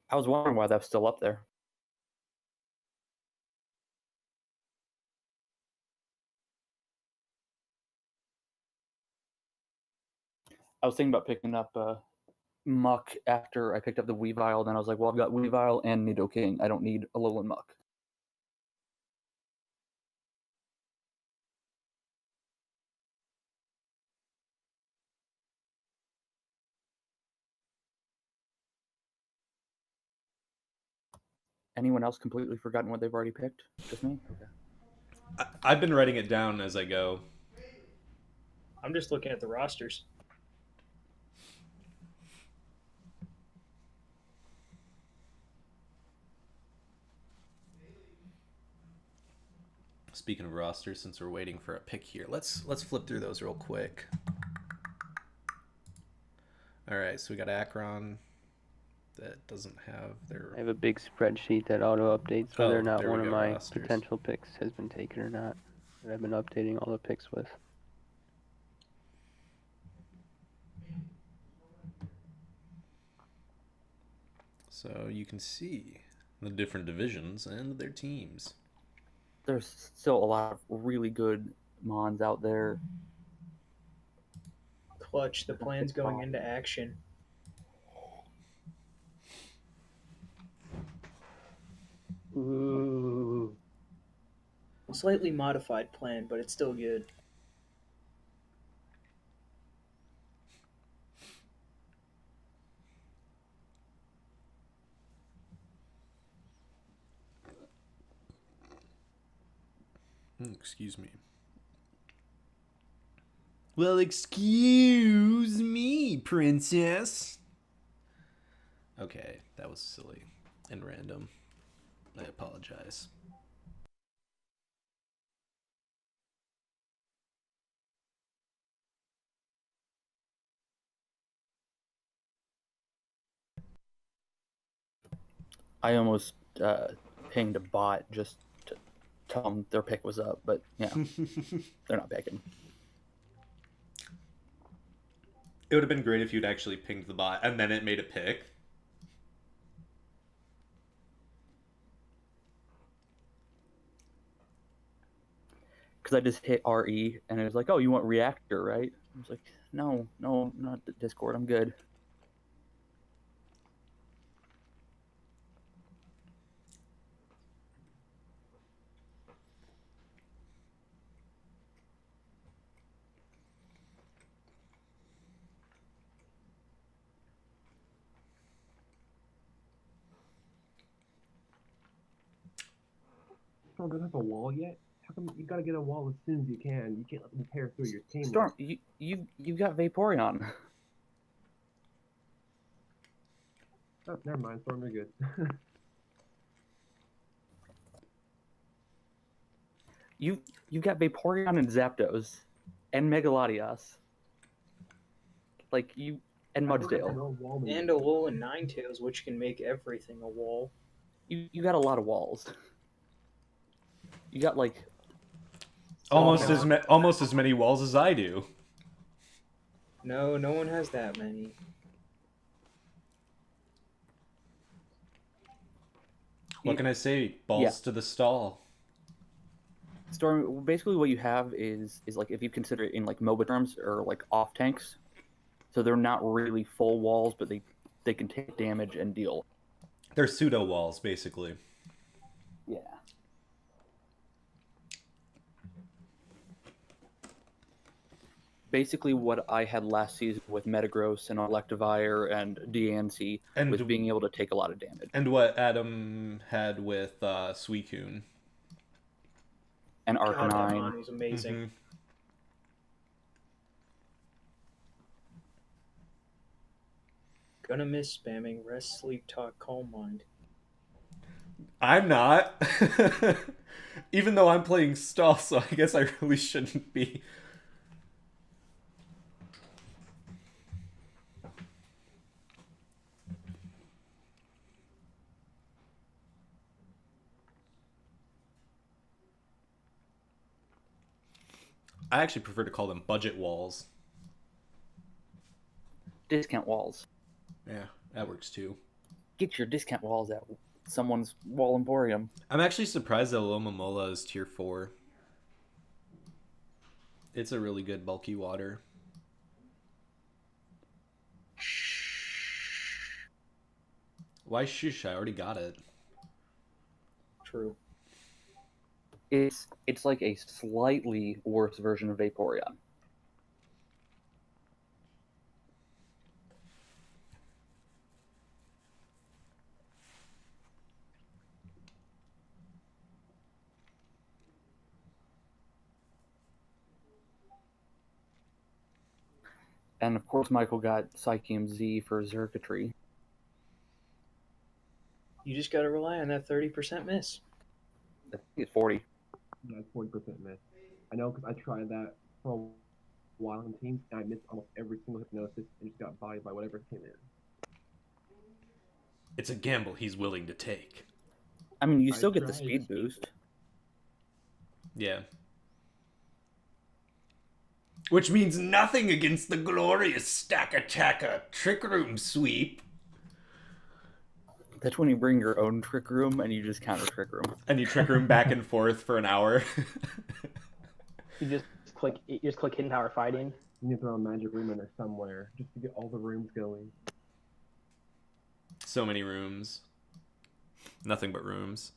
[SPEAKER 6] I was wondering why that's still up there. I was thinking about picking up Muck after I picked up the Weavile. Then I was like, well, I've got Weavile and Nidoking. I don't need Alolan Muck. Anyone else completely forgotten what they've already picked? Just me? Okay.
[SPEAKER 1] I've been writing it down as I go.
[SPEAKER 5] I'm just looking at the rosters.
[SPEAKER 1] Speaking of rosters, since we're waiting for a pick here, let's flip through those real quick. All right, so we got Acheron, that doesn't have their.
[SPEAKER 8] I have a big spreadsheet that auto updates whether
[SPEAKER 1] Oh,
[SPEAKER 8] or not
[SPEAKER 1] there we
[SPEAKER 8] one of
[SPEAKER 1] go,
[SPEAKER 8] my
[SPEAKER 1] rosters.
[SPEAKER 8] potential picks has been taken or not. That I've been updating all the picks with.
[SPEAKER 1] So you can see the different divisions and their teams.
[SPEAKER 6] There's still a lot of really good mons out there.
[SPEAKER 5] Clutch. The plan's going into action.
[SPEAKER 8] Ooh.
[SPEAKER 5] Slightly modified plan, but it's still good.
[SPEAKER 1] Excuse me. Well, excuse me, princess. Okay, that was silly and random. I apologize.
[SPEAKER 6] I almost pinged a bot just to tell them their pick was up, but yeah, they're not picking.
[SPEAKER 1] It would have been great if you'd actually pinged the bot and then it made a pick.
[SPEAKER 6] Because I just hit RE and it was like, oh, you want reactor, right? I was like, no, not Discord. I'm good.
[SPEAKER 4] Storm doesn't have a wall yet. How come you gotta get a wall as soon as you can? You can't let them tear through your team.
[SPEAKER 6] Storm, you got Vaporeon.
[SPEAKER 4] Oh, never mind. Storm, you're good.
[SPEAKER 6] You got Vaporeon and Zapdos, and Megalodios. Like you and Mudsdale.
[SPEAKER 4] No wall to
[SPEAKER 5] And a Alolan and Ninetales, which can make everything a wall.
[SPEAKER 6] You got a lot of walls. You got like
[SPEAKER 1] Almost as many walls as I do.
[SPEAKER 5] No, no one has that many.
[SPEAKER 1] What can I say? Balls to the stall.
[SPEAKER 6] Storm. Basically, what you have is like if you consider it in like MOBA terms or like off tanks, so they're not really full walls, but they can take damage and deal.
[SPEAKER 1] They're pseudo walls, basically.
[SPEAKER 6] Yeah. Basically, what I had last season with Metagross and Electivire and Diancie was being able to take a lot of damage.
[SPEAKER 1] And what Adam had with Suicune.
[SPEAKER 6] And
[SPEAKER 5] God, that
[SPEAKER 6] Arcanine.
[SPEAKER 5] mon was amazing.
[SPEAKER 1] Mm-hmm.
[SPEAKER 5] Gonna miss spamming rest, sleep, talk, calm mind.
[SPEAKER 1] I'm not. Even though I'm playing stall, so I guess I really shouldn't be. I actually prefer to call them budget walls.
[SPEAKER 6] Discount walls.
[SPEAKER 1] Yeah, that works too.
[SPEAKER 6] Get your discount walls at someone's Wall Emporium.
[SPEAKER 1] I'm actually surprised that Alomomola is tier 4. It's a really good bulky water. Why shush? I already got it.
[SPEAKER 5] True.
[SPEAKER 6] It's like a slightly worse version of Vaporeon. And of course, Michael got Psychium Z for Xurkitree.
[SPEAKER 5] You just gotta rely on that 30% miss.
[SPEAKER 6] I think it's 40.
[SPEAKER 4] Yeah, 40% miss. I know because I tried that for a while on teams, and I missed almost every single hypnosis and just got bodied by whatever came in.
[SPEAKER 1] It's a gamble he's willing to take.
[SPEAKER 6] I mean, you
[SPEAKER 3] I
[SPEAKER 6] still get the
[SPEAKER 3] tried.
[SPEAKER 6] speed boost.
[SPEAKER 1] Yeah. Which means nothing against the glorious Stack Attacker Trick Room Sweep.
[SPEAKER 6] That's when you bring your own trick room and you just counter trick room.
[SPEAKER 1] And you Trick Room back and forth for an hour.
[SPEAKER 2] You just click Hidden Tower Fighting.
[SPEAKER 4] You need to throw a magic room in there somewhere just to get all the rooms going.
[SPEAKER 1] So many rooms. Nothing but rooms.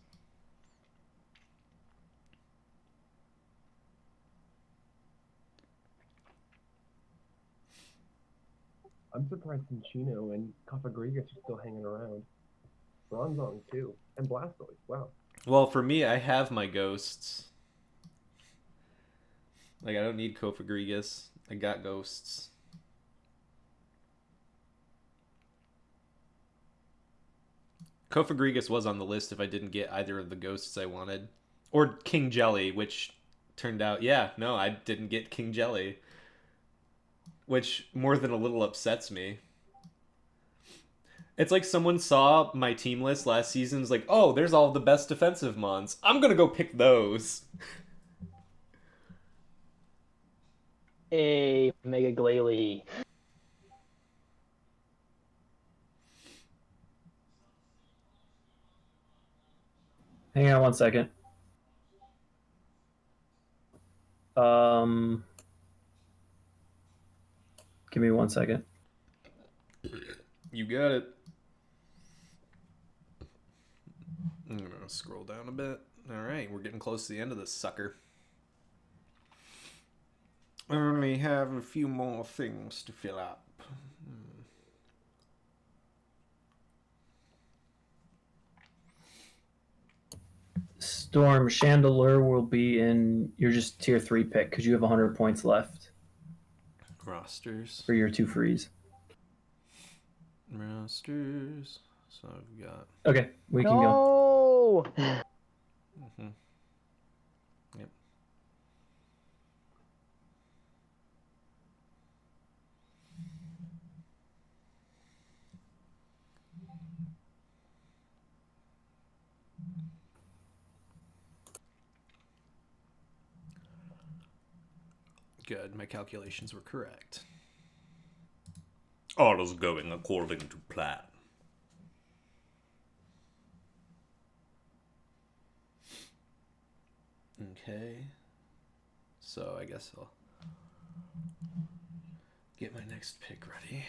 [SPEAKER 4] I'm surprised Cinchino and Cofagrigus are still hanging around. Bronzong too, and Blastoise. Wow.
[SPEAKER 1] Well, for me, I have my ghosts. Like, I don't need Cofagrigus. I got ghosts. Cofagrigus was on the list if I didn't get either of the ghosts I wanted. Or King Jelly, which turned out, yeah, no, I didn't get King Jelly. Which more than a little upsets me. It's like someone saw my team list last season and was like, oh, there's all the best defensive mons. I'm gonna go pick those.
[SPEAKER 2] A Mega Glalie.
[SPEAKER 3] Hang on one second. Give me 1 second.
[SPEAKER 1] You got it. I'm gonna scroll down a bit. Alright, we're getting close to the end of this sucker. I only have a few more things to fill up.
[SPEAKER 3] Storm Chandelure will be in your just tier 3 pick because you have 100 points left
[SPEAKER 1] Rosters.
[SPEAKER 3] for your 2 frees.
[SPEAKER 1] Rosters. So I've got.
[SPEAKER 3] Okay, we can go.
[SPEAKER 2] No.
[SPEAKER 1] Mm-hmm. Yep. Good, my calculations were correct. All is going according to plan. Okay. So I guess I'll get my next pick ready.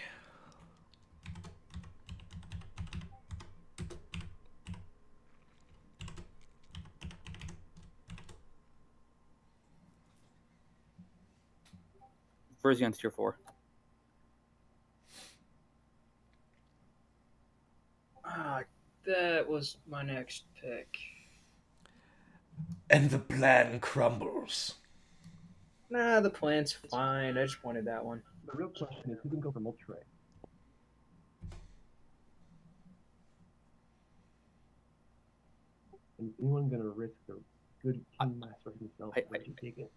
[SPEAKER 6] Version's tier 4.
[SPEAKER 5] That was my next pick.
[SPEAKER 1] And the plan crumbles.
[SPEAKER 5] Nah, the plan's fine. I just wanted that one.
[SPEAKER 4] The real question is who can go for Moltres? Is anyone gonna risk the good King Master himself? Would you take it?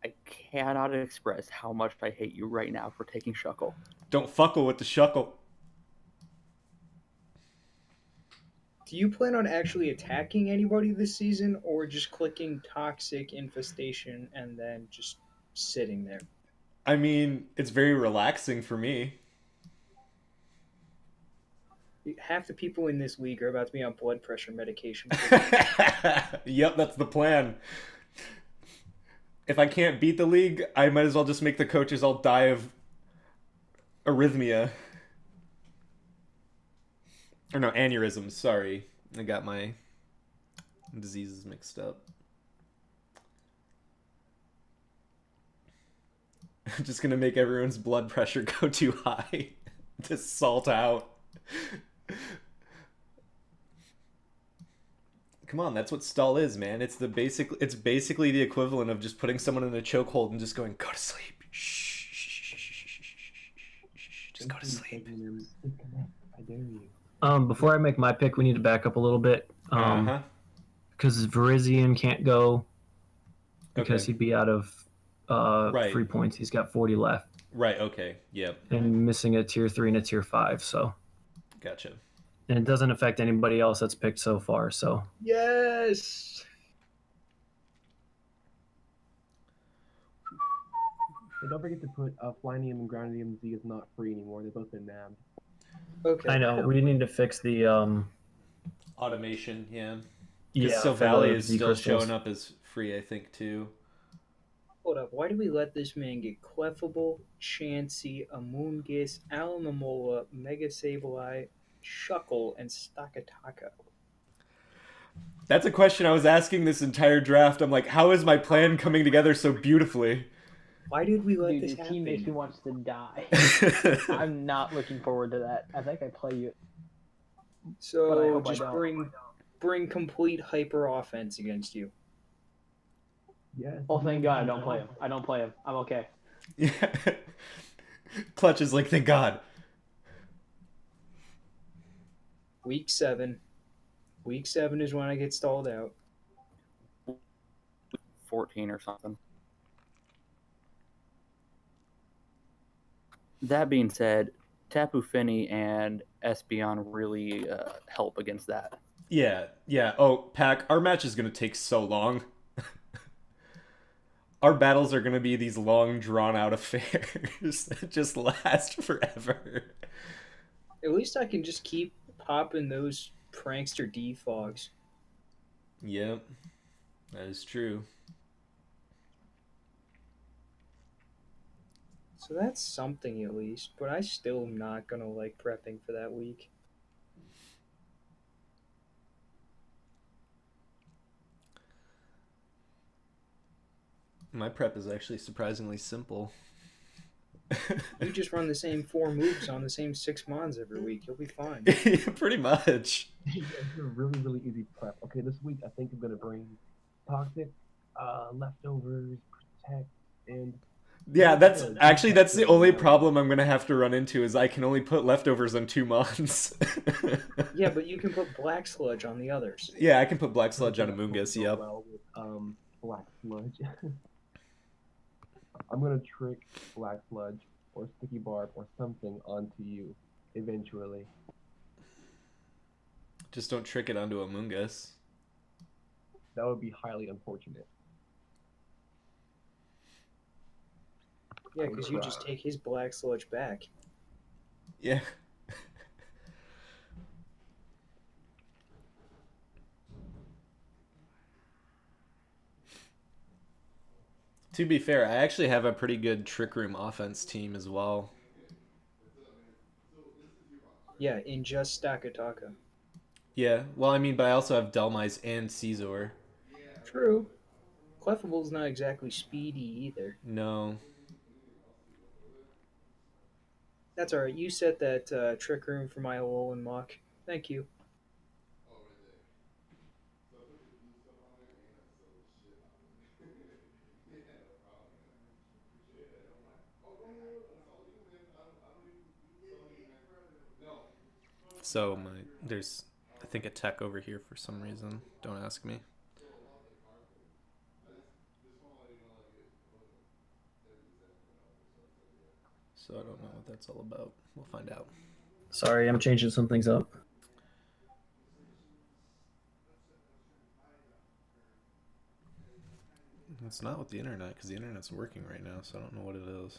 [SPEAKER 6] I cannot express how much I hate you right now for taking Shuckle.
[SPEAKER 1] Don't fuckle with the Shuckle.
[SPEAKER 5] Do you plan on actually attacking anybody this season, or just clicking Toxic Infestation and then just sitting there?
[SPEAKER 1] I mean, it's very relaxing for me.
[SPEAKER 5] Half the people in this league are about to be on blood pressure medication.
[SPEAKER 1] Yep, that's the plan. If I can't beat the league, I might as well just make the coaches all die of arrhythmia. Or no, aneurysms, sorry. I got my diseases mixed up. I'm just gonna make everyone's blood pressure go too high to salt out. Come on, that's what stall is, man. It's basically the equivalent of just putting someone in a chokehold and just going, go to sleep. Shh. Just go to sleep.
[SPEAKER 4] I dare you.
[SPEAKER 3] Before I make my pick, we need to back up a little bit. Because Virizion can't go because
[SPEAKER 1] Okay.
[SPEAKER 3] he'd be out of
[SPEAKER 1] Right.
[SPEAKER 3] 3 points. He's got 40 left
[SPEAKER 1] Right, okay. Yep.
[SPEAKER 3] and missing a tier 3 and a tier 5. So,
[SPEAKER 1] Gotcha.
[SPEAKER 3] And it doesn't affect anybody else that's picked so far. So
[SPEAKER 5] Yes.
[SPEAKER 4] And don't forget to put Flynium and Groundium Z is not free anymore. They've both been nabbed.
[SPEAKER 5] Okay.
[SPEAKER 3] I know we need to fix the
[SPEAKER 1] Automation, yeah.
[SPEAKER 3] yeah.
[SPEAKER 1] Because
[SPEAKER 3] for
[SPEAKER 1] Silvally
[SPEAKER 3] the
[SPEAKER 1] is
[SPEAKER 3] Z
[SPEAKER 1] still
[SPEAKER 3] crystals.
[SPEAKER 1] showing up as free, I think, too.
[SPEAKER 5] Hold up. Why did we let this man get Clefable, Chansey, Amoonguss, Alamamola, Mega Sableye, Shuckle, and Stakataka?
[SPEAKER 1] That's a question I was asking this entire draft. I'm like, how is my plan coming together so beautifully?
[SPEAKER 5] Why did we let
[SPEAKER 2] Dude,
[SPEAKER 5] this
[SPEAKER 2] your team makes me
[SPEAKER 5] happen?
[SPEAKER 2] wants to die. I'm not looking forward to that. I think I play you. But I
[SPEAKER 5] So
[SPEAKER 2] hope I
[SPEAKER 5] just
[SPEAKER 2] don't.
[SPEAKER 5] bring complete hyper offense against you.
[SPEAKER 4] Yes.
[SPEAKER 2] Oh, thank God I don't play him. I don't play him. I'm okay.
[SPEAKER 1] Yeah. Clutch is like, thank God.
[SPEAKER 5] Week 7. Week 7 is when I get stalled out.
[SPEAKER 6] 14 or something. That being said, Tapu Fini and Espeon really help against that.
[SPEAKER 1] Yeah, yeah. Oh, Pack, our match is going to take so long. Our battles are going to be these long, drawn-out affairs that just last forever.
[SPEAKER 5] At least I can just keep popping those prankster defogs.
[SPEAKER 1] Yep, that is true.
[SPEAKER 5] So that's something at least, but I still am not gonna like prepping for that week.
[SPEAKER 1] My prep is actually surprisingly simple.
[SPEAKER 5] You just run the same 4 moves on the same 6 mons every week. You'll be fine.
[SPEAKER 1] Pretty much.
[SPEAKER 4] Yeah, it's a really, really easy prep. Okay, this week I think I'm gonna bring Toxic, Leftovers, Protect, and
[SPEAKER 1] Yeah, that's the only problem I'm gonna have to run into is I can only put leftovers on 2 months.
[SPEAKER 5] Yeah, but you can put Black Sludge on the others.
[SPEAKER 1] Yeah, I can put Black Sludge on Amoonguss, yep.
[SPEAKER 4] Well with Black Sludge. I'm gonna trick Black Sludge or Sticky Barb or something onto you eventually.
[SPEAKER 1] Just don't trick it onto Amoonguss.
[SPEAKER 4] That would be highly unfortunate.
[SPEAKER 5] Yeah, because you just take his Black Sludge back.
[SPEAKER 1] Yeah. To be fair, I actually have a pretty good Trick Room offense team as well.
[SPEAKER 5] Yeah, in just Stakataka.
[SPEAKER 1] Yeah, well, I mean, but I also have Delmise and Caesar.
[SPEAKER 5] True. Clefable's not exactly speedy either.
[SPEAKER 1] No.
[SPEAKER 5] That's alright. You set that Trick Room for my Alolan Mock. Thank you.
[SPEAKER 1] So there's, I think, a tech over here for some reason. Don't ask me. So I don't know what that's all about. We'll find out.
[SPEAKER 3] Sorry, I'm changing some things up.
[SPEAKER 1] It's not with the internet, because the internet's working right now, so I don't know what it is.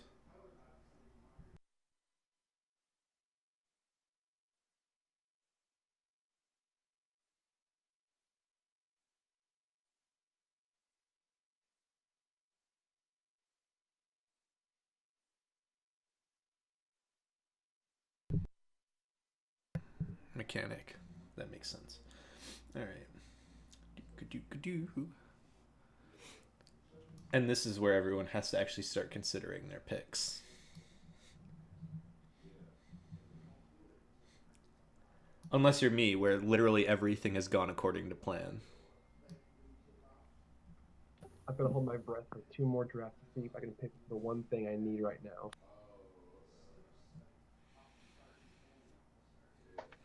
[SPEAKER 1] Mechanic. That makes sense. Alright. And this is where everyone has to actually start considering their picks. Unless you're me, where literally everything has gone according to plan.
[SPEAKER 4] I've got to hold my breath for 2 more drafts to see if I can pick the one thing I need right now.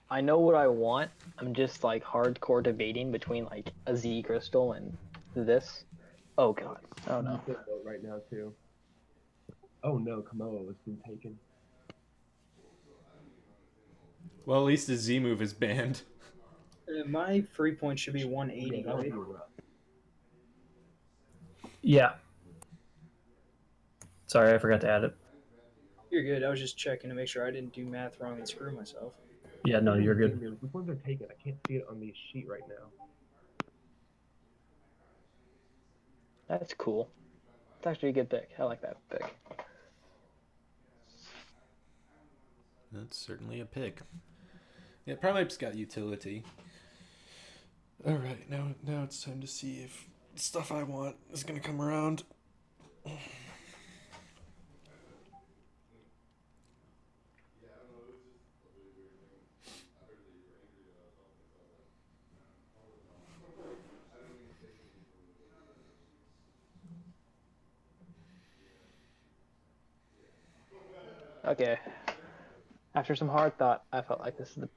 [SPEAKER 2] I know what I want. I'm just like hardcore debating between like a Z crystal and this. Oh God. Oh no.
[SPEAKER 4] I'm vote right now too. Oh no, Kamoa has been taken.
[SPEAKER 1] Well, at least the Z move is banned.
[SPEAKER 5] My free point should be 180,
[SPEAKER 4] Yeah, that would
[SPEAKER 5] right?
[SPEAKER 4] be rough.
[SPEAKER 3] Yeah. Sorry, I forgot to add it.
[SPEAKER 5] You're good. I was just checking to make sure I didn't do math wrong and screw myself.
[SPEAKER 3] Yeah, no, you're good.
[SPEAKER 4] Which ones are taken? I can't see it on the sheet right now.
[SPEAKER 2] That's cool. It's actually a good pick. I like that pick.
[SPEAKER 1] That's certainly a pick. Yeah, Prilap's got utility. All right, now it's time to see if stuff I want is gonna come around.
[SPEAKER 2] Okay. After some hard thought, I felt like this is the.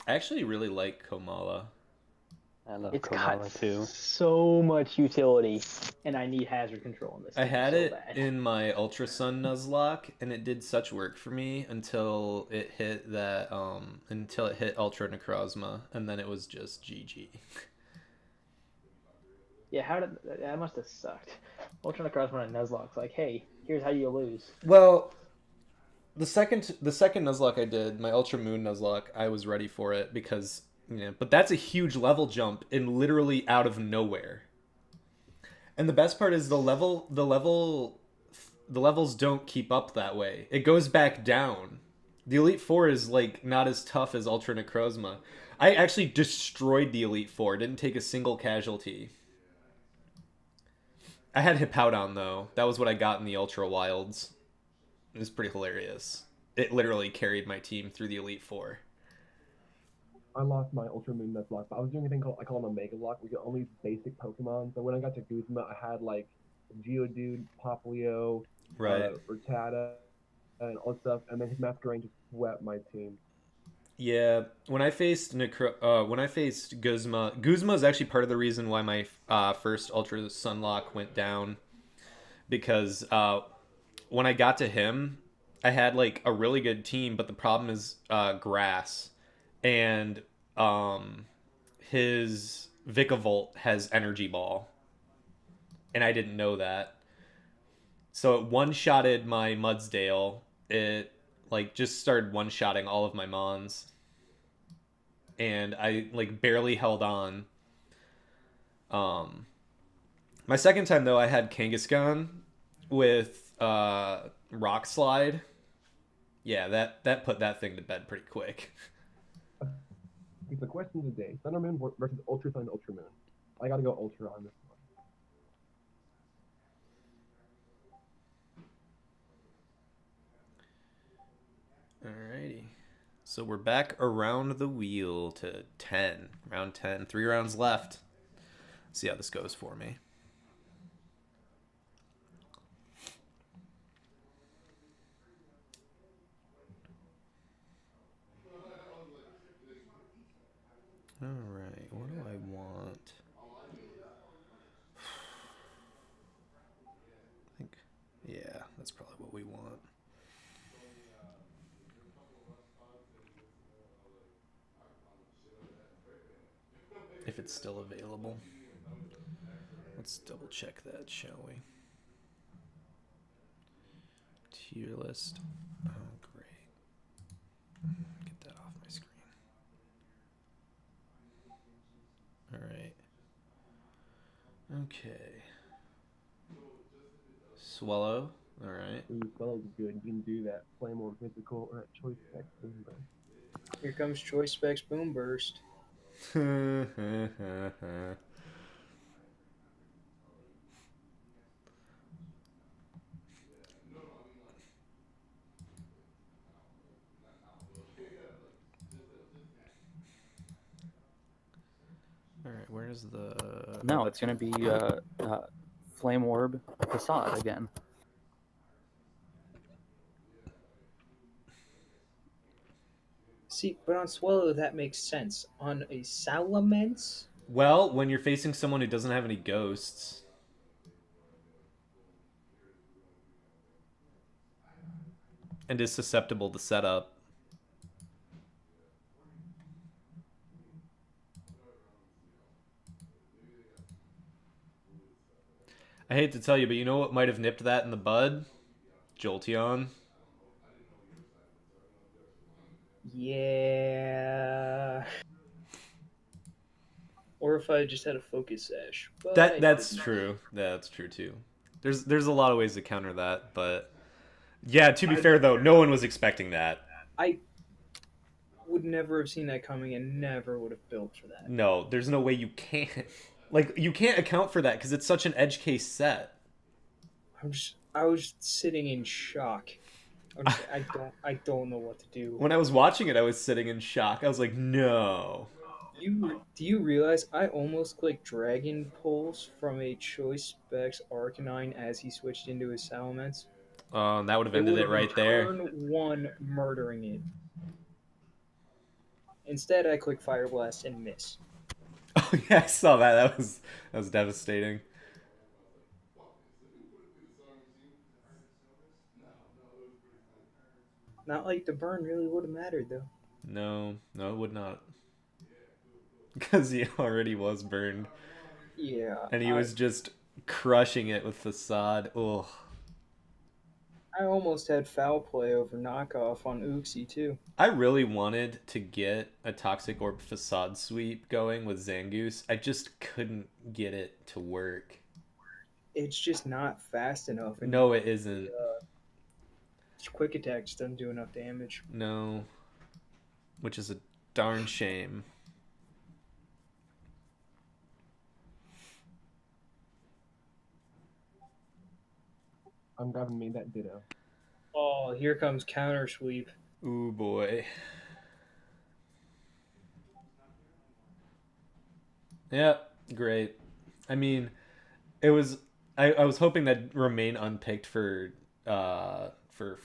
[SPEAKER 1] I actually really like Komala.
[SPEAKER 8] I love
[SPEAKER 2] It's
[SPEAKER 8] Komala
[SPEAKER 2] got
[SPEAKER 8] too.
[SPEAKER 2] so much utility, and I need hazard control in this.
[SPEAKER 1] I
[SPEAKER 2] thing
[SPEAKER 1] had
[SPEAKER 2] so
[SPEAKER 1] it
[SPEAKER 2] bad.
[SPEAKER 1] in my Ultra Sun Nuzlocke, and it did such work for me until it hit Ultra Necrozma, and then it was just GG.
[SPEAKER 2] Yeah, how did that must have sucked? Ultra Necrozma and Nuzlocke's like, hey, here's how you lose.
[SPEAKER 1] Well, the second Nuzlocke I did, my Ultra Moon Nuzlocke, I was ready for it because but that's a huge level jump in literally out of nowhere. And the best part is the levels don't keep up that way. It goes back down. The Elite Four is like not as tough as Ultra Necrozma. I actually destroyed the Elite Four. Didn't take a single casualty. I had Hippowdon though. That was what I got in the Ultra Wilds. It was pretty hilarious. It literally carried my team through the Elite Four.
[SPEAKER 4] I lost my Ultra Moon Nuzlocke, but I was doing a thing called, I call them Omega Lock. We could only Basic Pokemon. So when I got to Guzma, I had like Geodude, Popplio,
[SPEAKER 1] Right.
[SPEAKER 4] Rattata, and all that stuff. And then his Masquerain just swept my team.
[SPEAKER 1] Yeah, when I faced Guzma is actually part of the reason why my first Ultra Sunlock went down, because when I got to him, I had like a really good team, but the problem is grass, and his Vikavolt has Energy Ball, and I didn't know that, so it one-shotted my Mudsdale. It like just started one-shotting all of my Mons, and I like barely held on. My second time though, I had Kangaskhan with Rock Slide. Yeah, that put that thing to bed pretty quick.
[SPEAKER 4] It's the question of the day: Thunder Moon versus Ultra Sun, Ultra Moon. I gotta go Ultra on this one.
[SPEAKER 1] Alrighty. So we're back around the wheel to 10. Round 10. 3 rounds left. See how this goes for me. Alright, what do I want? I think, yeah, that's probably what we want. If it's still available. Let's double check that, shall we? Tier list. Oh, great. Get that off my screen. Alright. Okay. Swallow. Alright.
[SPEAKER 4] Ooh, Swallow's good. You can do that. Flame or physical or choice spec.
[SPEAKER 5] Here comes Choice Specs Boom Burst.
[SPEAKER 1] Alright, where's the...
[SPEAKER 6] No, it's going to be Flame Orb Facade again.
[SPEAKER 5] See, but on Swallow that makes sense. On a Salamence,
[SPEAKER 1] Well, when you're facing someone who doesn't have any ghosts... and is susceptible to setup. I hate to tell you, but you know what might have nipped that in the bud? Jolteon.
[SPEAKER 5] Yeah. Or if I just had a Focus Sash. But
[SPEAKER 1] That's true. That's true too. There's a lot of ways to counter that, but yeah, to be fair though, no one was expecting that.
[SPEAKER 5] I would never have seen that coming and never would have built for that.
[SPEAKER 1] No, there's no way you can't. Like, you can't account for that because it's such an edge case set.
[SPEAKER 5] I was sitting in shock. I don't know what to do.
[SPEAKER 1] When I was watching it, I was sitting in shock. I was like, no.
[SPEAKER 5] Do you realize I almost clicked Dragon Pulse from a Choice Specs Arcanine as he switched into his Salamence?
[SPEAKER 1] That would have ended it right there.
[SPEAKER 5] Turn 1 murdering it. Instead, I click Fire Blast and miss.
[SPEAKER 1] Oh yeah, I saw that. That was devastating.
[SPEAKER 5] Not like the burn really would have mattered though.
[SPEAKER 1] No, it would not. Because he already was burned.
[SPEAKER 5] Yeah.
[SPEAKER 1] And he was just crushing it with Facade. Ugh.
[SPEAKER 5] I almost had foul play over knockoff on Uxie too.
[SPEAKER 1] I really wanted to get a Toxic Orb Facade sweep going with Zangoose. I just couldn't get it to work.
[SPEAKER 5] It's just not fast enough. And
[SPEAKER 1] No, it isn't.
[SPEAKER 5] Quick Attack just doesn't do enough damage.
[SPEAKER 1] No. Which is a darn shame.
[SPEAKER 4] I'm glad I made that Ditto.
[SPEAKER 5] Oh, here comes Counter Sweep.
[SPEAKER 1] Ooh boy. Yeah, great. I mean, it was. I was hoping that remain unpicked for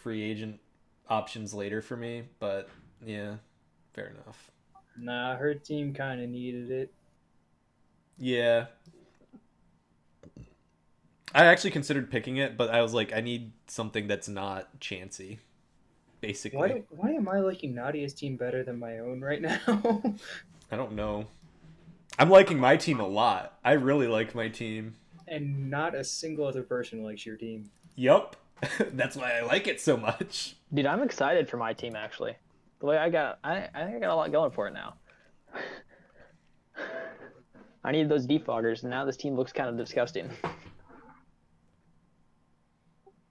[SPEAKER 1] free agent options later for me, but yeah, fair enough.
[SPEAKER 5] Nah, her team kind of needed it.
[SPEAKER 1] Yeah. I actually considered picking it, but I was like, I need something that's not Chansey, basically.
[SPEAKER 5] Why am I liking Nadia's team better than my own right now?
[SPEAKER 1] I don't know. I'm liking my team a lot. I really like my team.
[SPEAKER 5] And not a single other person likes your team.
[SPEAKER 1] Yup. That's why I like it so much.
[SPEAKER 2] Dude, I'm excited for my team actually. The way I think I got a lot going for it now. I needed those defoggers, and now this team looks kind of disgusting.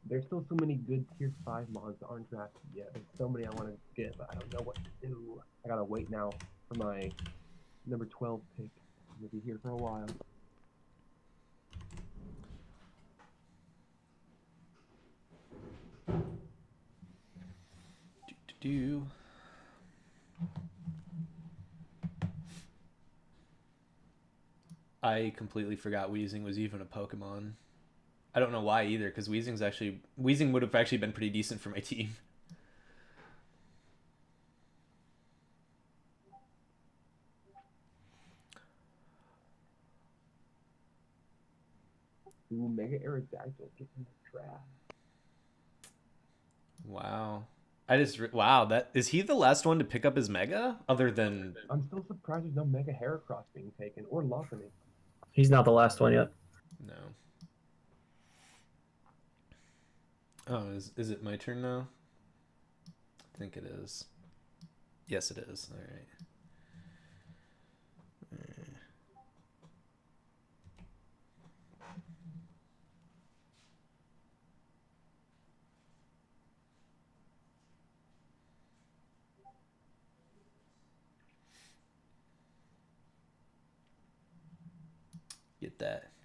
[SPEAKER 4] There's still so many good tier 5 mods that aren't drafted yet. There's so many I want to get, but I don't know what to do. I gotta wait now for my number 12 pick. I'm gonna be here for a while.
[SPEAKER 1] Do. I completely forgot Weezing was even a Pokemon. I don't know why either, because Weezing would have actually been pretty decent for my team.
[SPEAKER 4] Ooh, Mega Aerodactyl gets in the draft.
[SPEAKER 1] Wow. Wow, that is he the last one to pick up his Mega? Other than
[SPEAKER 4] I'm still surprised there's no Mega Heracross being taken, or Lopunny.
[SPEAKER 3] He's not the last one yet.
[SPEAKER 1] no. Oh, is it my turn now? I think it is. Yes, it is. All right.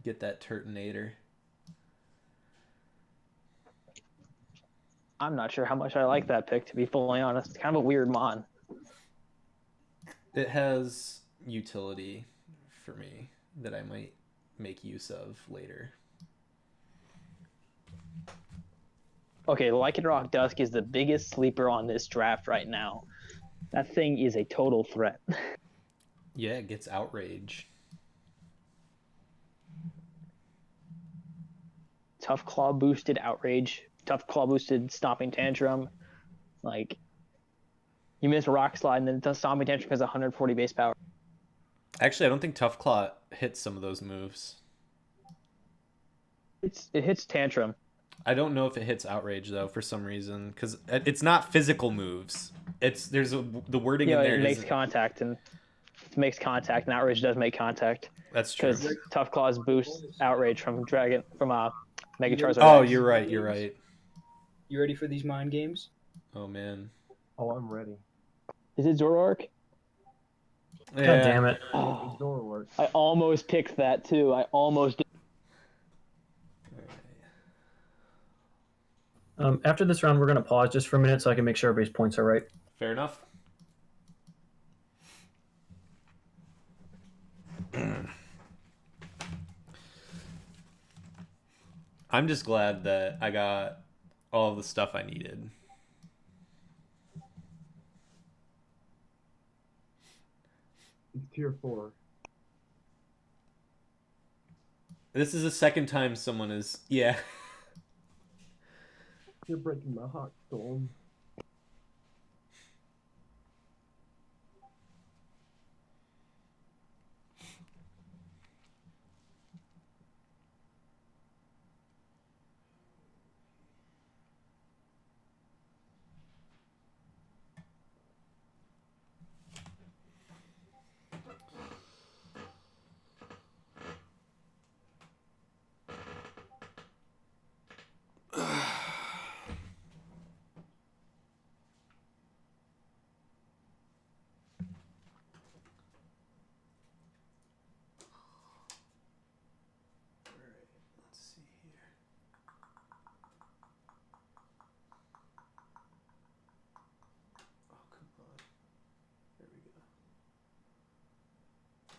[SPEAKER 1] Get that Turtonator.
[SPEAKER 2] I'm not sure how much I like that pick, to be fully honest. It's kind of a weird mon.
[SPEAKER 1] It has utility for me that I might make use of later.
[SPEAKER 2] Okay, Lycanroc Dusk is the biggest sleeper on this draft right now. That thing is a total threat.
[SPEAKER 1] Yeah, it gets Outrage.
[SPEAKER 2] Tough Claw boosted Outrage, Tough Claw boosted Stomping Tantrum, Like, you miss Rock Slide, and then it does Stomping Tantrum because of 140 base power.
[SPEAKER 1] Actually, I don't think Tough Claw hits some of those moves.
[SPEAKER 2] It hits Tantrum.
[SPEAKER 1] I don't know if it hits Outrage though for some reason because it's not physical moves. The wording
[SPEAKER 2] You know,
[SPEAKER 1] in there
[SPEAKER 2] it makes
[SPEAKER 1] is
[SPEAKER 2] contact, and it makes contact, and Outrage does make contact.
[SPEAKER 1] that's true.
[SPEAKER 2] Because Tough Claws boost Outrage from Mega Charizard.
[SPEAKER 1] Oh,
[SPEAKER 2] X.
[SPEAKER 1] you're right. You're right.
[SPEAKER 5] You ready for these mind games?
[SPEAKER 1] Oh man.
[SPEAKER 4] Oh, I'm ready.
[SPEAKER 2] Is it Zoroark?
[SPEAKER 3] God damn it.
[SPEAKER 2] Oh,
[SPEAKER 4] Zoroark.
[SPEAKER 2] I almost picked that too. I almost did.
[SPEAKER 3] After this round, we're going to pause just for a minute so I can make sure everybody's points are right.
[SPEAKER 1] Fair enough. I'm just glad that I got all of the stuff I needed.
[SPEAKER 4] It's tier 4.
[SPEAKER 1] This is the second time someone is... Yeah.
[SPEAKER 4] You're breaking my heart, Storm.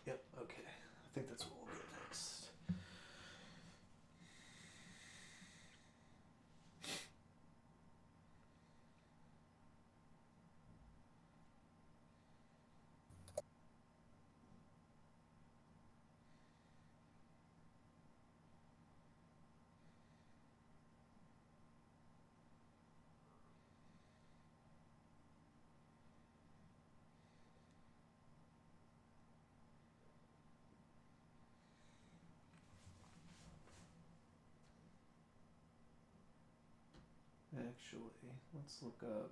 [SPEAKER 1] Yep, okay. I think that's what we'll get next. Actually, let's look up.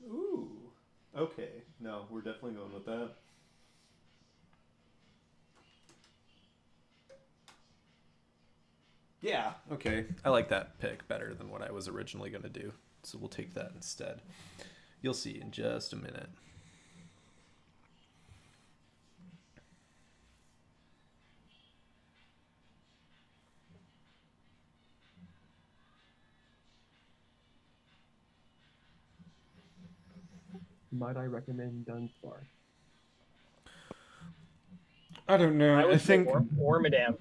[SPEAKER 1] Ooh. Okay. No, we're definitely going with that. Yeah, okay. I like that pick better than what I was originally going to do. So we'll take that instead. You'll see in just a minute.
[SPEAKER 4] Might I recommend Dunsparce?
[SPEAKER 1] I don't know. I think.
[SPEAKER 2] Wormadam.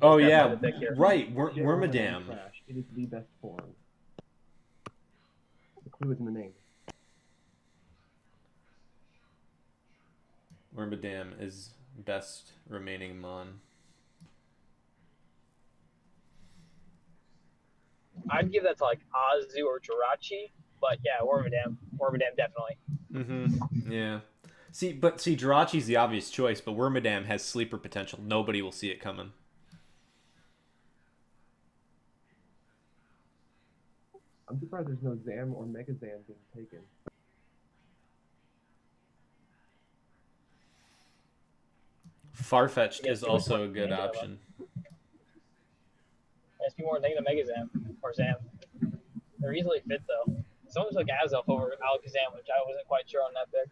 [SPEAKER 1] Oh
[SPEAKER 2] That's
[SPEAKER 1] yeah,
[SPEAKER 2] the pick here.
[SPEAKER 1] right.
[SPEAKER 4] Shit,
[SPEAKER 1] Wormadam.
[SPEAKER 4] Trash. It is the best form. The clue is in the name.
[SPEAKER 1] Wormadam is best remaining Mon.
[SPEAKER 2] I'd give that to like Azu or Jirachi, but yeah, Wormadam definitely.
[SPEAKER 1] Mm-hmm. Yeah. See, Jirachi's the obvious choice, but Wormadam has sleeper potential. Nobody will see it coming.
[SPEAKER 4] I'm surprised there's no Zam or Mega Zam being taken.
[SPEAKER 1] Farfetch'd
[SPEAKER 2] Yeah,
[SPEAKER 1] is
[SPEAKER 2] people
[SPEAKER 1] also a
[SPEAKER 2] want
[SPEAKER 1] good
[SPEAKER 2] Mega
[SPEAKER 1] option.
[SPEAKER 2] There's people more thinking of Mega Zam or Zam. They're easily fit though. Someone took Azelf over Alakazam, which I wasn't quite sure on that pick.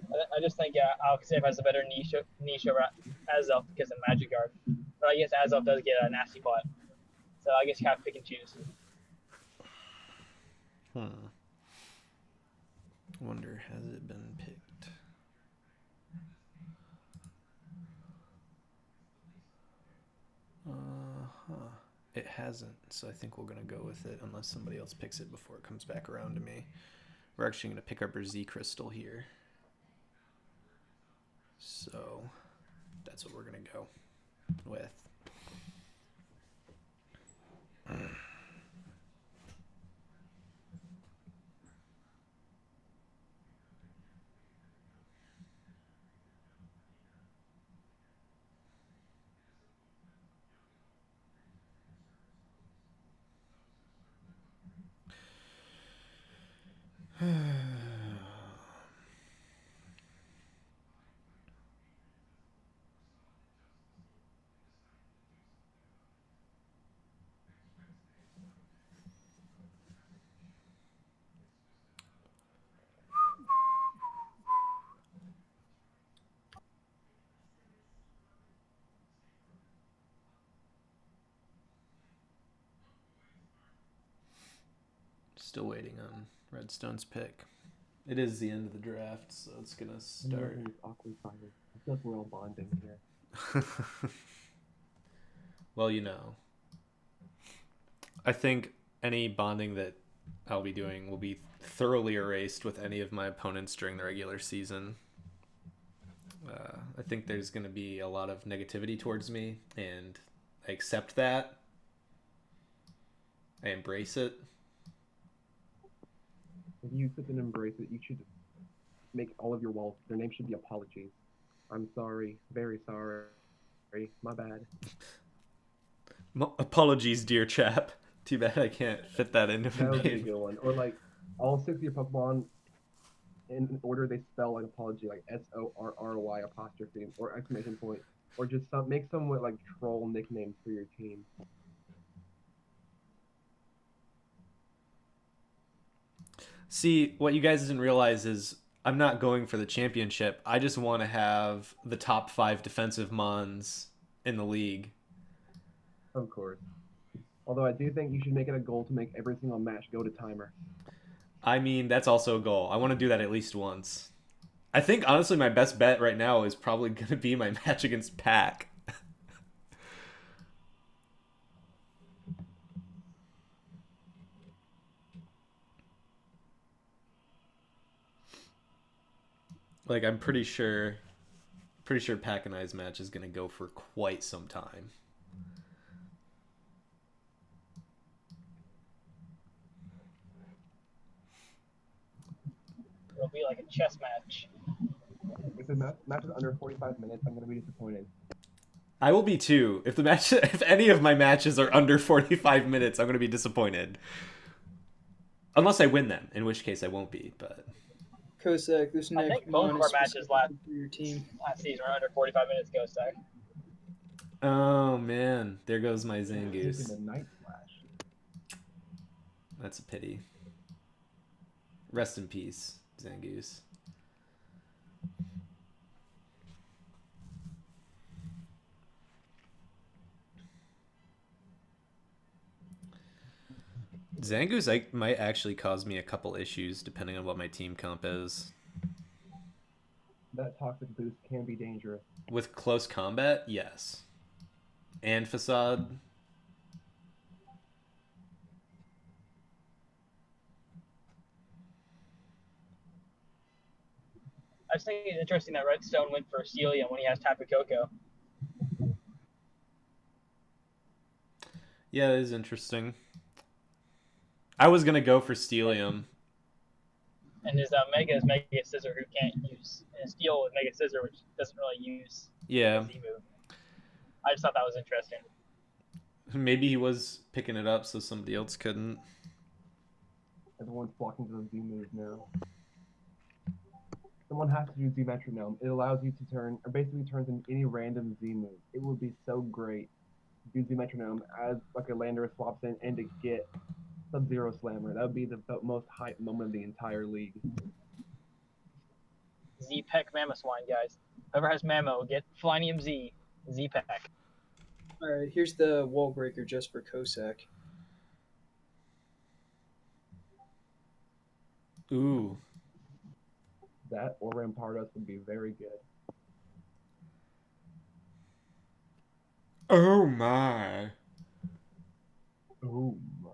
[SPEAKER 2] I just think Alakazam has a better niche over Azelf because of Magic Guard. But I guess Azelf does get a nasty plot. So I guess you have to pick and choose.
[SPEAKER 1] Wonder, has it been picked? It hasn't, so I think we're going to go with it unless somebody else picks it before it comes back around to me. We're actually going to pick up our Z crystal here. So that's what we're going to go with. Still waiting on Redstone's pick. It is the end of the draft, so it's going to start.
[SPEAKER 4] It's awkward silence. I feel like we're all bonding here.
[SPEAKER 1] Well, you know, I think any bonding that I'll be doing will be thoroughly erased with any of my opponents during the regular season. I think there's going to be a lot of negativity towards me, and I accept that. I embrace it.
[SPEAKER 4] If you sit and embrace it, you should make all of your walls, their name should be apologies. I'm sorry, very sorry, my bad.
[SPEAKER 1] Apologies, dear chap. Too bad I can't fit that into
[SPEAKER 4] That
[SPEAKER 1] a
[SPEAKER 4] would be a
[SPEAKER 1] name.
[SPEAKER 4] good one. Or like, all 6 of your Pokemon, in order they spell like apology, like SORRY apostrophe or exclamation point, or just make some like troll nicknames for your team.
[SPEAKER 1] See, what you guys didn't realize is I'm not going for the championship. I just want to have the top 5 defensive mons in the league.
[SPEAKER 4] Of course. Although I do think you should make it a goal to make every single match go to timer.
[SPEAKER 1] I mean, that's also a goal. I want to do that at least once. I think, honestly, my best bet right now is probably going to be my match against Pack. Like, I'm pretty sure Pack and I's match is going to go for quite some time.
[SPEAKER 2] It'll be like a chess match.
[SPEAKER 4] If the match is under 45 minutes, I'm going to be disappointed.
[SPEAKER 1] I will be too. If any of my matches are under 45 minutes, I'm going to be disappointed. Unless I win them, in which case I won't be, but...
[SPEAKER 5] Kosek, this
[SPEAKER 2] I
[SPEAKER 5] next
[SPEAKER 2] think both
[SPEAKER 5] one
[SPEAKER 2] of our
[SPEAKER 5] is
[SPEAKER 2] matches
[SPEAKER 5] specifically for your team.
[SPEAKER 2] last season were under 45 minutes ago, so.
[SPEAKER 1] Oh, man. There goes my
[SPEAKER 4] Taking
[SPEAKER 1] Zangoose.
[SPEAKER 4] the Night Flash.
[SPEAKER 1] That's a pity. Rest in peace, Zangoose. Zangoose might actually cause me a couple issues depending on what my team comp is.
[SPEAKER 4] That toxic boost can be dangerous.
[SPEAKER 1] With close combat, yes. And Facade.
[SPEAKER 2] I just think it's interesting that Redstone went for Celium when he has Tapu Koko.
[SPEAKER 1] Yeah, it is interesting. I was going to go for Stelium.
[SPEAKER 2] And his Mega is Mega Scissor, who can't use. And Steel is Mega Scissor, which doesn't really use
[SPEAKER 1] Yeah.
[SPEAKER 2] the Z move. I just thought that was interesting.
[SPEAKER 1] Maybe he was picking it up so somebody else couldn't.
[SPEAKER 4] Everyone's flocking to the Z move now. Someone has to do Z Metronome. It allows you to turn, or basically turns in any random Z move. It would be so great to do Z Metronome as like a Landorus swaps in and to get Sub-Zero Slammer. That would be the most hype moment of the entire league.
[SPEAKER 2] Z-Peck Mamoswine, guys. Whoever has Mamo, get Flinium Z, Z-Peck.
[SPEAKER 5] Alright, here's the wall breaker just for Kosek.
[SPEAKER 1] Ooh.
[SPEAKER 4] That or Rampardos would be very good.
[SPEAKER 1] Oh my.
[SPEAKER 4] Oh my.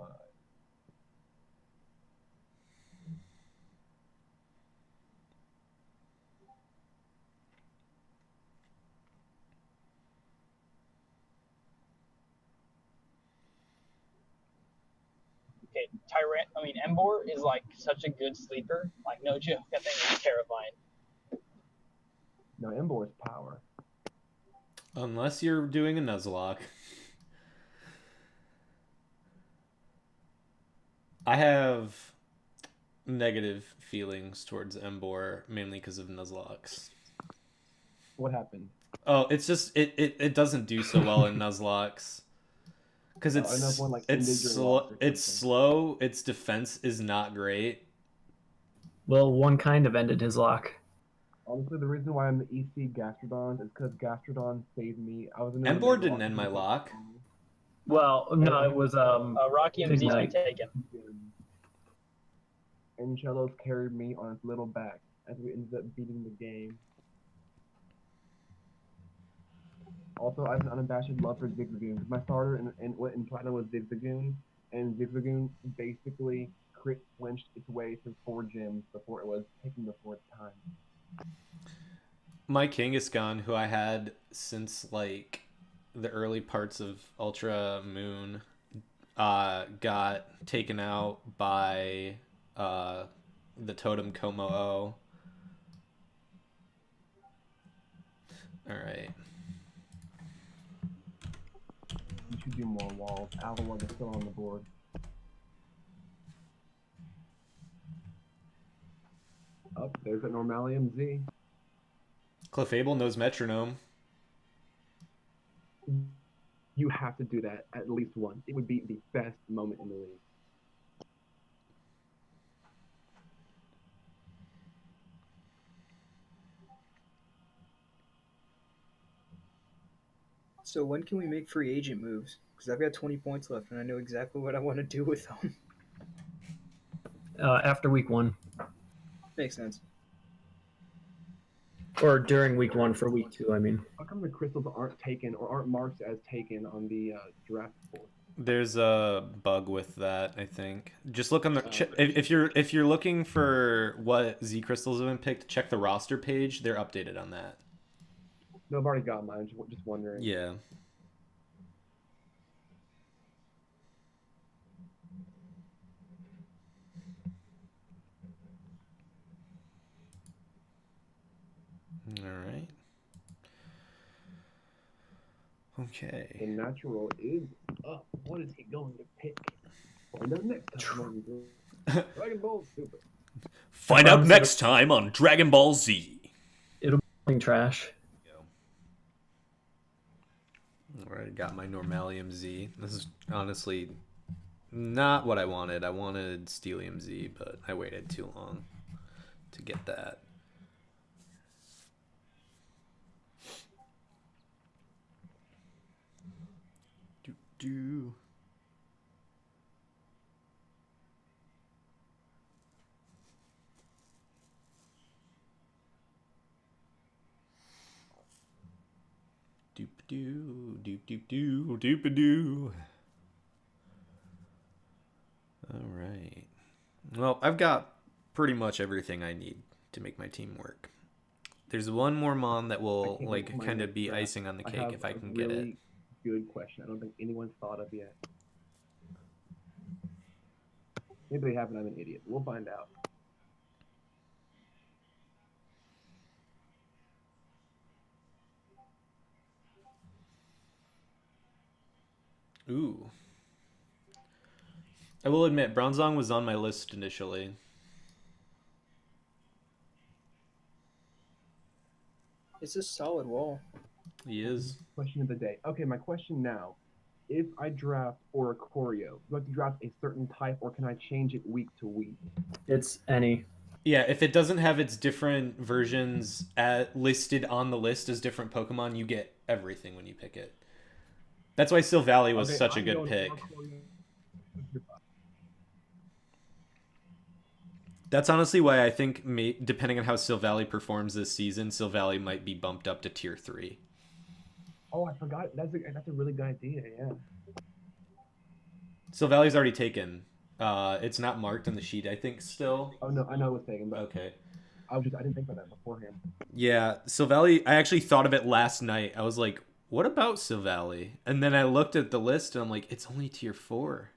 [SPEAKER 2] Okay, Embor is like such a good sleeper. Like no joke, that thing is terrifying.
[SPEAKER 4] No, Embor's power.
[SPEAKER 1] Unless you're doing a Nuzlocke. I have negative feelings towards Embor, mainly because of Nuzlocks.
[SPEAKER 4] What happened?
[SPEAKER 1] Oh, it's just it doesn't do so well in Nuzlocke. Because
[SPEAKER 4] I know if one, like, ended your lock or
[SPEAKER 1] it's
[SPEAKER 4] something.
[SPEAKER 1] slow, its defense is not great.
[SPEAKER 3] Well, one kind of ended his lock.
[SPEAKER 4] Honestly, the reason why I'm the EC Gastrodon is because Gastrodon saved me. I was in
[SPEAKER 1] Embor didn't end my lock.
[SPEAKER 3] Well, no, it was
[SPEAKER 2] Rocky and Z's been
[SPEAKER 3] Ignite.
[SPEAKER 2] taken.
[SPEAKER 4] And Shellos carried me on its little back as we ended up beating the game. Also, I have an unabashed love for Zigzagoon because my starter in Platinum was Zigzagoon, and Zigzagoon basically crit flinched its way through 4 gyms before it was taken the 4th time.
[SPEAKER 1] My Kangaskhan, who I had since like the early parts of Ultra Moon, got taken out by the Totem Komo-O. Alright.
[SPEAKER 4] You should do more walls. Avalon is still on the board. Oh, there's that Normalium Z.
[SPEAKER 1] Clefable knows Metronome.
[SPEAKER 4] You have to do that at least once. It would be the best moment in the league.
[SPEAKER 5] So when can we make free agent moves? Because I've got 20 points left, and I know exactly what I want to do with them.
[SPEAKER 3] After week 1.
[SPEAKER 5] Makes sense.
[SPEAKER 3] Or during week 1 for week 2, I mean.
[SPEAKER 4] How come the crystals aren't taken or aren't marked as taken on the draft board?
[SPEAKER 1] There's a bug with that, I think. Just look on the if you're looking for what Z crystals have been picked, check the roster page. They're updated on that.
[SPEAKER 4] No, I've already got mine. Just wondering.
[SPEAKER 1] Yeah. All right. Okay.
[SPEAKER 4] The natural is up. What is he going to pick? Find out next time on Dragon Ball Super.
[SPEAKER 1] Find out next time on Dragon Ball Z.
[SPEAKER 3] It'll be trash.
[SPEAKER 1] Alright, got my Normalium Z. This is honestly not what I wanted. I wanted Steelium Z, but I waited too long to get that. Do. Doop-a-doo, doop-doop-doo, doop-a-doo. Alright. Well, I've got pretty much everything I need to make my team work. There's one more Mon that will like kind of be icing on the cake if I can get it.
[SPEAKER 4] Good question. I don't think anyone's thought of yet. Maybe they haven't. I'm an idiot. We'll find out.
[SPEAKER 1] Ooh. I will admit, Bronzong was on my list initially.
[SPEAKER 5] It's a solid wall.
[SPEAKER 1] He is.
[SPEAKER 4] Question of the day. Okay, my question now. If I draft Oricorio, do I have to draft a certain type or can I change it week to week?
[SPEAKER 3] It's any.
[SPEAKER 1] Yeah, if it doesn't have its different versions listed on the list as different Pokemon, you get everything when you pick it. That's why Silvally was such a good pick. That's honestly why I think, depending on how Silvally performs this season, Silvally might be bumped up to tier 3.
[SPEAKER 4] Oh, I forgot. That's a really good idea. Yeah.
[SPEAKER 1] Silvalley's already taken. It's not marked on the sheet, I think, still.
[SPEAKER 4] Oh no, I know it was taken, but
[SPEAKER 1] Okay.
[SPEAKER 4] I didn't think about that beforehand.
[SPEAKER 1] Yeah, Silvalley, I actually thought of it last night. I was like, what about Silvalley? And then I looked at the list and I'm like, it's only tier 4.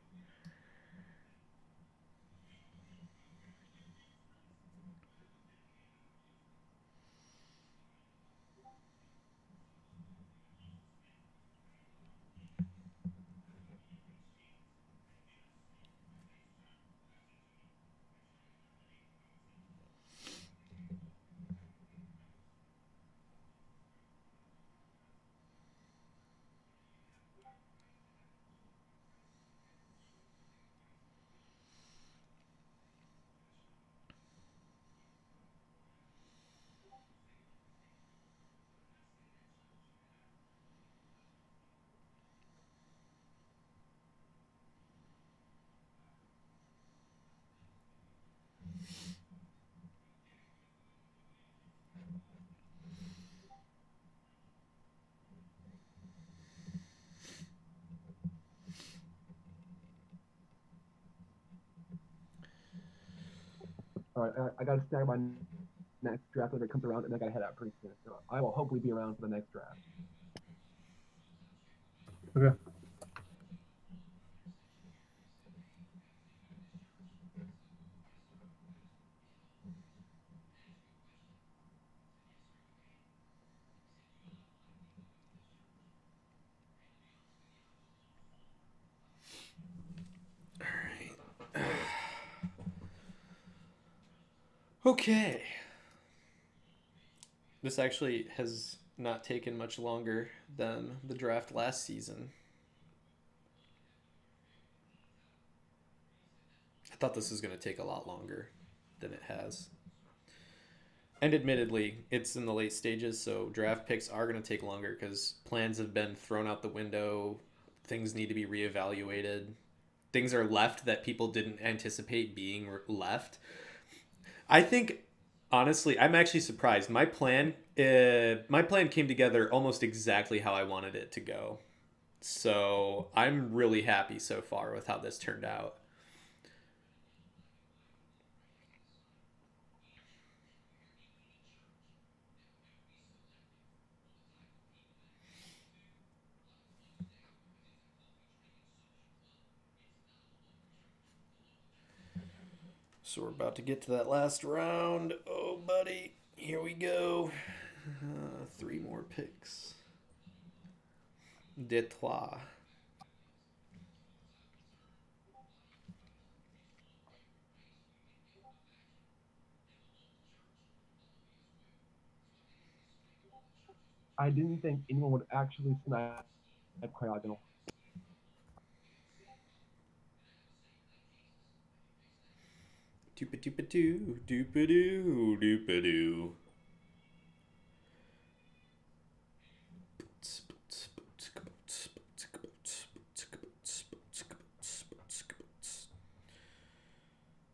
[SPEAKER 4] All right, I got to snag my next draft when it comes around, and I got to head out pretty soon. So I will hopefully be around for the next draft.
[SPEAKER 3] Okay.
[SPEAKER 1] Okay. This actually has not taken much longer than the draft last season. I thought this was going to take a lot longer than it has. And admittedly, it's in the late stages, so draft picks are going to take longer because plans have been thrown out the window. Things need to be reevaluated. Things are left that people didn't anticipate being left. I think, honestly, I'm actually surprised. My plan came together almost exactly how I wanted it to go. So I'm really happy so far with how this turned out. So we're about to get to that last round. Oh, buddy. Here we go. 3 more picks. De trois.
[SPEAKER 4] I didn't think anyone would actually snipe Cryogonal.
[SPEAKER 1] Doopa-doopa-doo, doopa-doo, doopa-doo.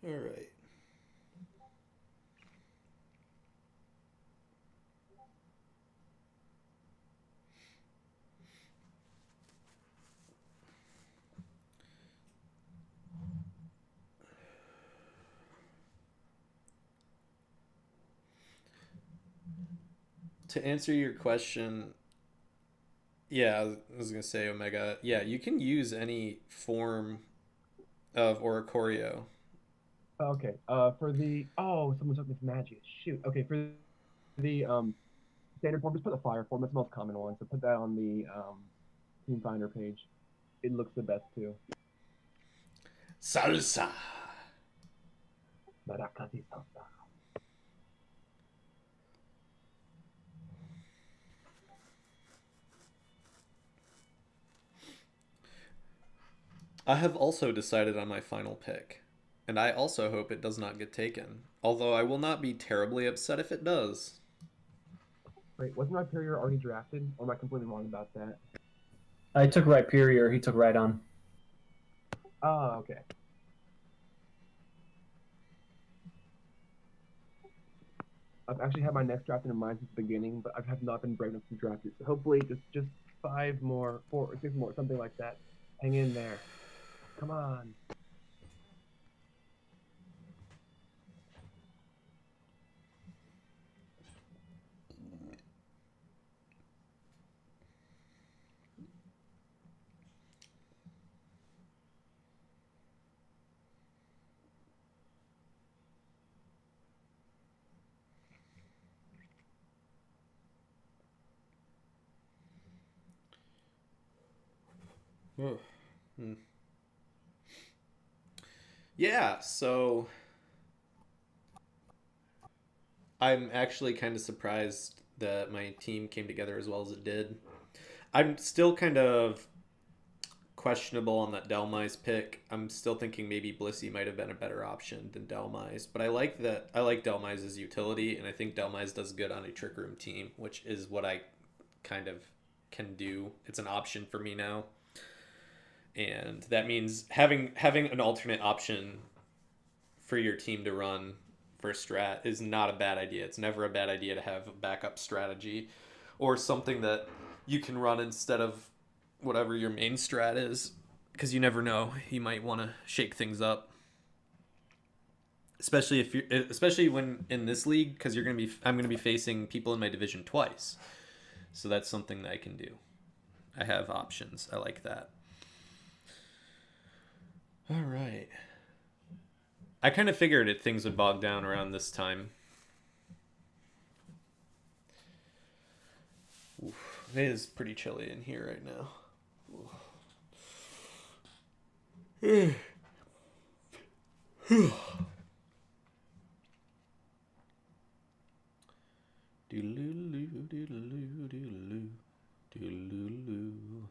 [SPEAKER 1] All right. To answer your question, yeah, I was gonna say Omega. Yeah, you can use any form of Oricorio.
[SPEAKER 4] Okay. Someone took this magic. Shoot. Okay, for the standard form, just put the fire form. That's the most common one. So put that on the team finder page. It looks the best too.
[SPEAKER 1] Salsa.
[SPEAKER 4] Maracas y salsa.
[SPEAKER 1] I have also decided on my final pick, and I also hope it does not get taken. Although I will not be terribly upset if it does.
[SPEAKER 4] Wait, wasn't Rhyperior already drafted? Or am I completely wrong about that?
[SPEAKER 3] I took Rhyperior. He took Rhydon.
[SPEAKER 4] Oh, okay. I've actually had my next draft in mind since the beginning, but I have not been brave enough to draft it. So hopefully, just 5 more, 4 or 6 more, something like that. Hang in there. Come on.
[SPEAKER 1] Yeah, so I'm actually kind of surprised that my team came together as well as it did. I'm still kind of questionable on that Delmise pick. I'm still thinking maybe Blissey might have been a better option than Delmise, but I like Delmise's utility, and I think Delmise does good on a Trick Room team, which is what I kind of can do. It's an option for me now. And that means having an alternate option for your team to run for strat is not a bad idea. It's never a bad idea to have a backup strategy or something that you can run instead of whatever your main strat is, because you never know, you might want to shake things up. Especially when in this league, because I'm going to be facing people in my division twice. So that's something that I can do. I have options. I like that. All right. I kind of figured things would bog down around this time. Oof, it is pretty chilly in here right now. Doodaloo, doodaloo, doodaloo, doodaloo.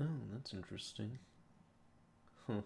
[SPEAKER 1] Oh, that's interesting. Huh.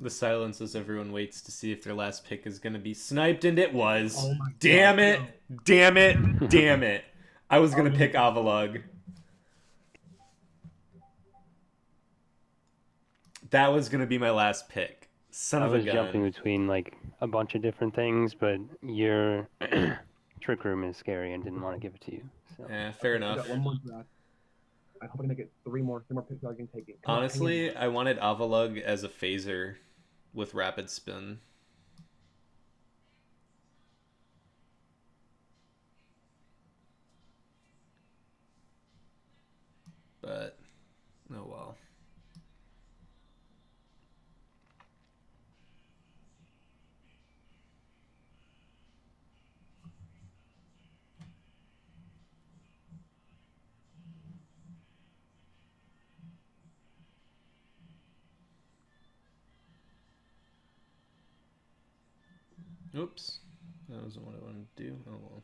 [SPEAKER 1] The silence as everyone waits to see if their last pick is going to be sniped, and it was.
[SPEAKER 3] Oh my
[SPEAKER 1] damn
[SPEAKER 3] God,
[SPEAKER 1] it!
[SPEAKER 3] no.
[SPEAKER 1] Damn it! Damn it! I was going to pick Avalug. That was going to be my last pick. Son
[SPEAKER 8] I
[SPEAKER 1] of a
[SPEAKER 8] was jumping
[SPEAKER 1] gun.
[SPEAKER 8] between like a bunch of different things, but your Trick Room is scary and didn't want to give it to you. So.
[SPEAKER 1] Yeah, fair
[SPEAKER 4] I
[SPEAKER 1] enough.
[SPEAKER 4] got one more draft. I hope I can get three more picks so I can take it. Come on, hang in
[SPEAKER 1] Honestly,
[SPEAKER 4] there.
[SPEAKER 1] I wanted Avalug as a phaser with rapid spin. But, oh well. Oops. That wasn't what I wanted to do. Oh well.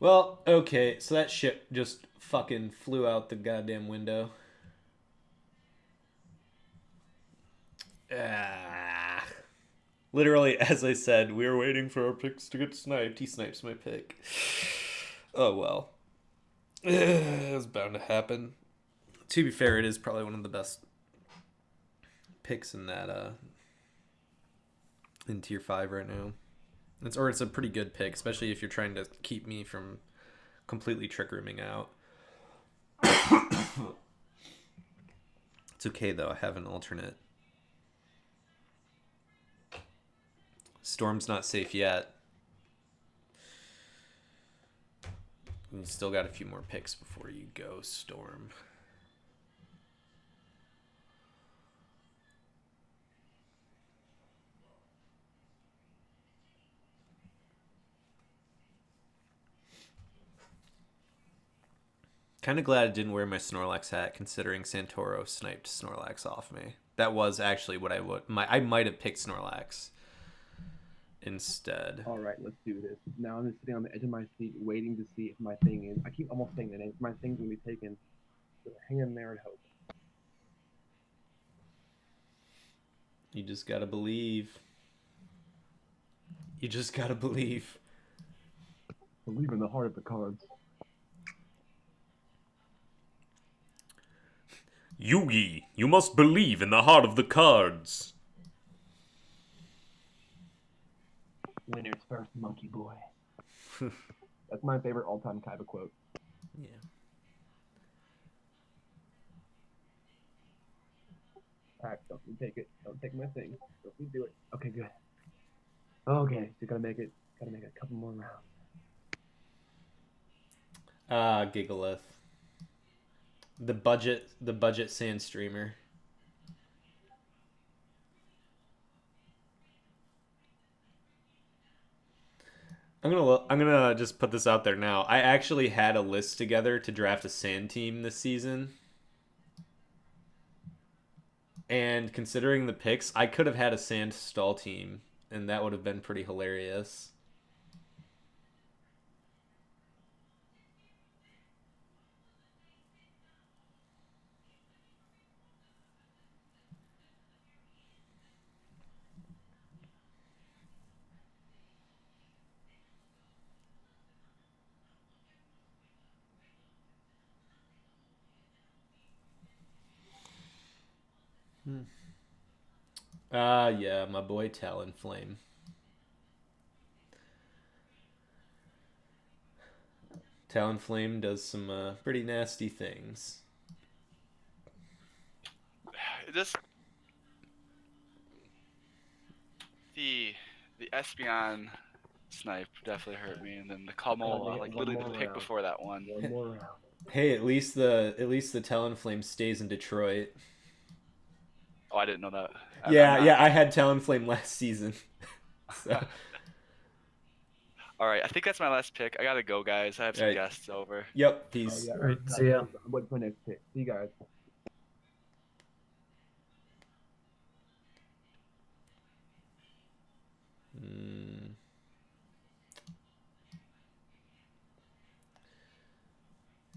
[SPEAKER 1] Well, okay, so that ship just fucking flew out the goddamn window. Ah. Literally, as I said, we were waiting for our picks to get sniped. He snipes my pick. Oh well. It was bound to happen. To be fair, it is probably one of the best picks in that in tier 5 right now. It's a pretty good pick, especially if you're trying to keep me from completely trick rooming out. It's okay though, I have an alternate. Storm's not safe yet. You still got a few more picks before you go, Storm. Kind of glad I didn't wear my Snorlax hat, considering Santoro sniped Snorlax off me. That was actually what I would. I might have picked Snorlax instead.
[SPEAKER 4] All right, let's do this. Now I'm just sitting on the edge of my seat, waiting to see if my thing is. I keep almost saying the name. My thing's gonna be taken. So hang in there and hope.
[SPEAKER 1] You just gotta believe. You just gotta believe.
[SPEAKER 4] Believe in the heart of the cards.
[SPEAKER 1] Yugi, you must believe in the heart of the cards.
[SPEAKER 3] Winners first, monkey boy.
[SPEAKER 4] That's my favorite all-time Kaiba quote.
[SPEAKER 1] Yeah.
[SPEAKER 4] Alright, don't you take it. Don't take my thing. Don't you do it. Okay, good. Okay, so gotta make it a couple more rounds.
[SPEAKER 1] Gigalith. The budget sand streamer. I'm gonna just put this out there now. I actually had a list together to draft a sand team this season. And considering the picks, I could have had a sand stall team, and that would have been pretty hilarious. Yeah, my boy Talonflame. Talonflame does some pretty nasty things.
[SPEAKER 7] Just the Espeon snipe definitely hurt me, and then the Kamola, like literally the pick before that one.
[SPEAKER 4] One more round.
[SPEAKER 1] Hey, at least the Talonflame stays in Detroit.
[SPEAKER 7] Oh, I didn't know that.
[SPEAKER 1] Yeah, I had Talonflame last season. So.
[SPEAKER 7] All right, I think that's my last pick. I gotta go, guys. I have some guests over.
[SPEAKER 1] Yep, peace.
[SPEAKER 4] Oh, yeah.
[SPEAKER 3] Alright, see ya.
[SPEAKER 4] What's my next pick? See you guys.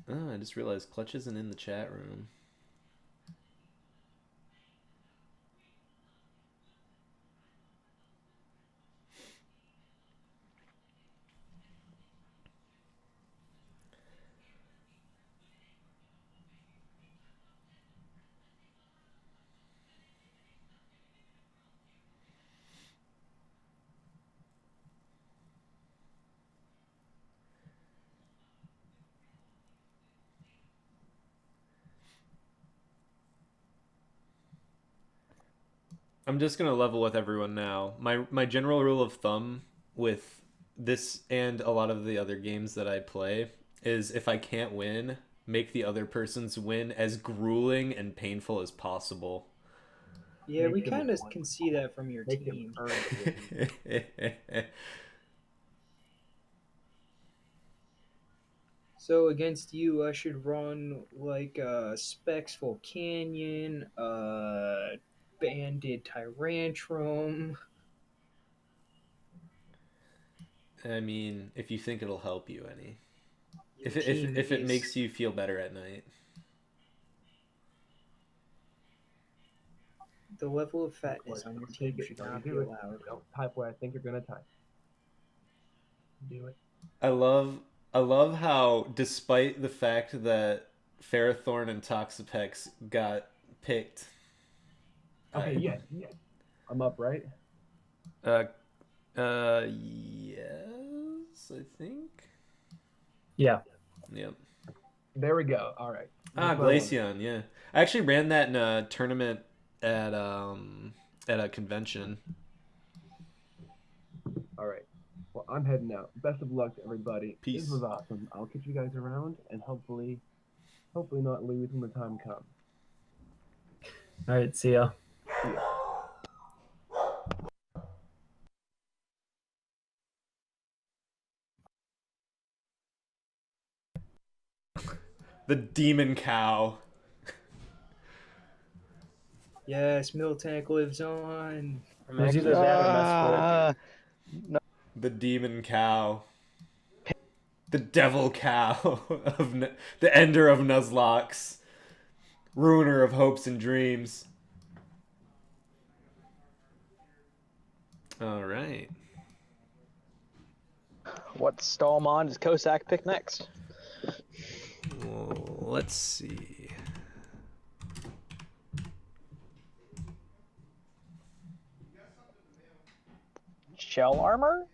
[SPEAKER 1] Oh, I just realized Clutch isn't in the chat room. I'm just gonna level with everyone now. My general rule of thumb with this and a lot of the other games that I play is if I can't win, make the other person's win as grueling and painful as possible.
[SPEAKER 5] Yeah, we kind of can see that from your
[SPEAKER 4] Make
[SPEAKER 5] team.
[SPEAKER 4] him earn it.
[SPEAKER 5] So against you, I should run like Spexful Canyon, Banded Tyrantrum.
[SPEAKER 1] I mean, if you think it'll help you any.
[SPEAKER 5] Your
[SPEAKER 1] If
[SPEAKER 5] team
[SPEAKER 1] it
[SPEAKER 5] is-
[SPEAKER 1] makes you feel better at night.
[SPEAKER 5] The level of fatness on your
[SPEAKER 4] Just
[SPEAKER 5] team
[SPEAKER 4] take it.
[SPEAKER 5] should
[SPEAKER 4] Don't
[SPEAKER 5] not be
[SPEAKER 4] do it.
[SPEAKER 5] allowed.
[SPEAKER 4] Don't type what I think you're gonna type. Do it.
[SPEAKER 1] I love how, despite the fact that Ferrothorn and Toxapex got picked.
[SPEAKER 4] Okay, yes. I'm up, right?
[SPEAKER 1] Yes, I think.
[SPEAKER 3] Yeah.
[SPEAKER 1] Yep.
[SPEAKER 4] There we go. All right.
[SPEAKER 1] Ah,
[SPEAKER 4] That's what I wanted.
[SPEAKER 1] Glaceon, yeah. I actually ran that in a tournament at a convention.
[SPEAKER 4] All right. Well, I'm heading out. Best of luck to everybody.
[SPEAKER 1] Peace.
[SPEAKER 4] This was awesome. I'll catch you guys around, and hopefully not lose when the time comes.
[SPEAKER 3] All right. See ya.
[SPEAKER 4] See ya.
[SPEAKER 1] The Demon Cow.
[SPEAKER 5] Yes, Miltank lives on.
[SPEAKER 3] It was either that or Mesquite.
[SPEAKER 1] The Demon Cow. The Devil Cow of the Ender of Nuzlocke. Ruiner of hopes and dreams. All right.
[SPEAKER 2] What Stallmon does Kosak pick next?
[SPEAKER 1] Well, let's see.
[SPEAKER 2] Shell armor?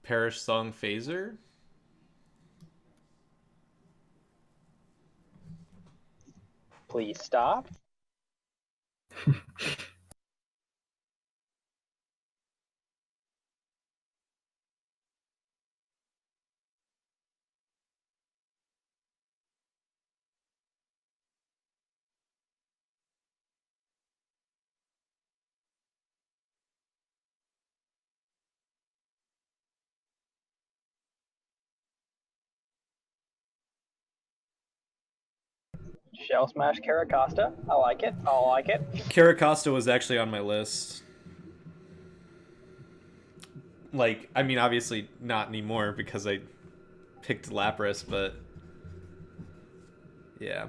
[SPEAKER 1] Parish Song Phaser.
[SPEAKER 2] Please stop. Shell Smash Caracosta. I like it. I like it.
[SPEAKER 1] Caracosta was actually on my list. Like, I mean, obviously not anymore because I picked Lapras, but yeah.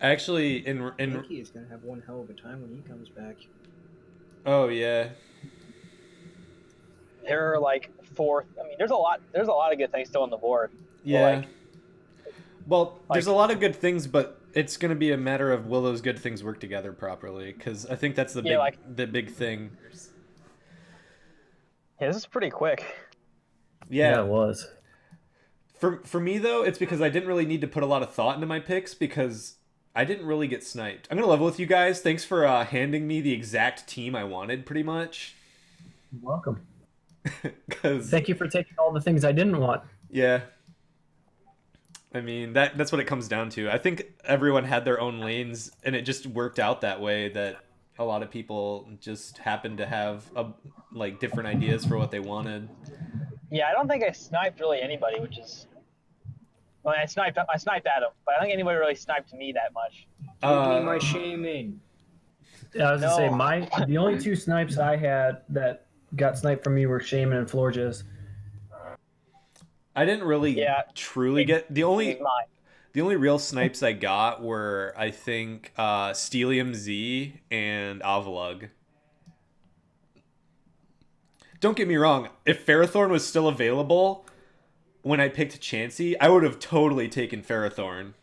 [SPEAKER 1] Actually,
[SPEAKER 5] Mickey is gonna have one hell of a time when he comes back.
[SPEAKER 1] oh yeah,
[SPEAKER 2] There are like four. I mean, there's a lot of good things still on the board.
[SPEAKER 1] yeah.
[SPEAKER 2] Well,
[SPEAKER 1] Well, there's a lot of good things, but it's gonna be a matter of will those good things work together properly? Because I think that's the
[SPEAKER 2] Yeah,
[SPEAKER 1] big thing.
[SPEAKER 2] Yeah, this is pretty quick.
[SPEAKER 1] Yeah.
[SPEAKER 3] It was.
[SPEAKER 1] For me though, it's because I didn't really need to put a lot of thought into my picks because I didn't really get sniped. I'm gonna level with you guys. Thanks for handing me the exact team I wanted, pretty much.
[SPEAKER 3] You're welcome.
[SPEAKER 1] Because
[SPEAKER 3] Thank you for taking all the things I didn't want.
[SPEAKER 1] yeah, I mean that's what it comes down to. I think everyone had their own lanes, and it just worked out that way. That a lot of people just happened to have like different ideas for what they wanted.
[SPEAKER 2] Yeah, I don't think I sniped really anybody, which is. Well, I sniped Adam, but I don't think anybody really sniped me that much.
[SPEAKER 5] Give me my shaman.
[SPEAKER 3] Yeah, I was gonna say
[SPEAKER 2] No.
[SPEAKER 3] the only two snipes I had that got sniped from me were Shaman and Florges.
[SPEAKER 1] I didn't really
[SPEAKER 2] Yeah.
[SPEAKER 1] truly get the
[SPEAKER 2] It
[SPEAKER 1] only.
[SPEAKER 2] was mine.
[SPEAKER 1] The only real snipes I got were, I think, Steelium Z and Avalug. Don't get me wrong, if Ferrothorn was still available when I picked Chansey, I would have totally taken Ferrothorn.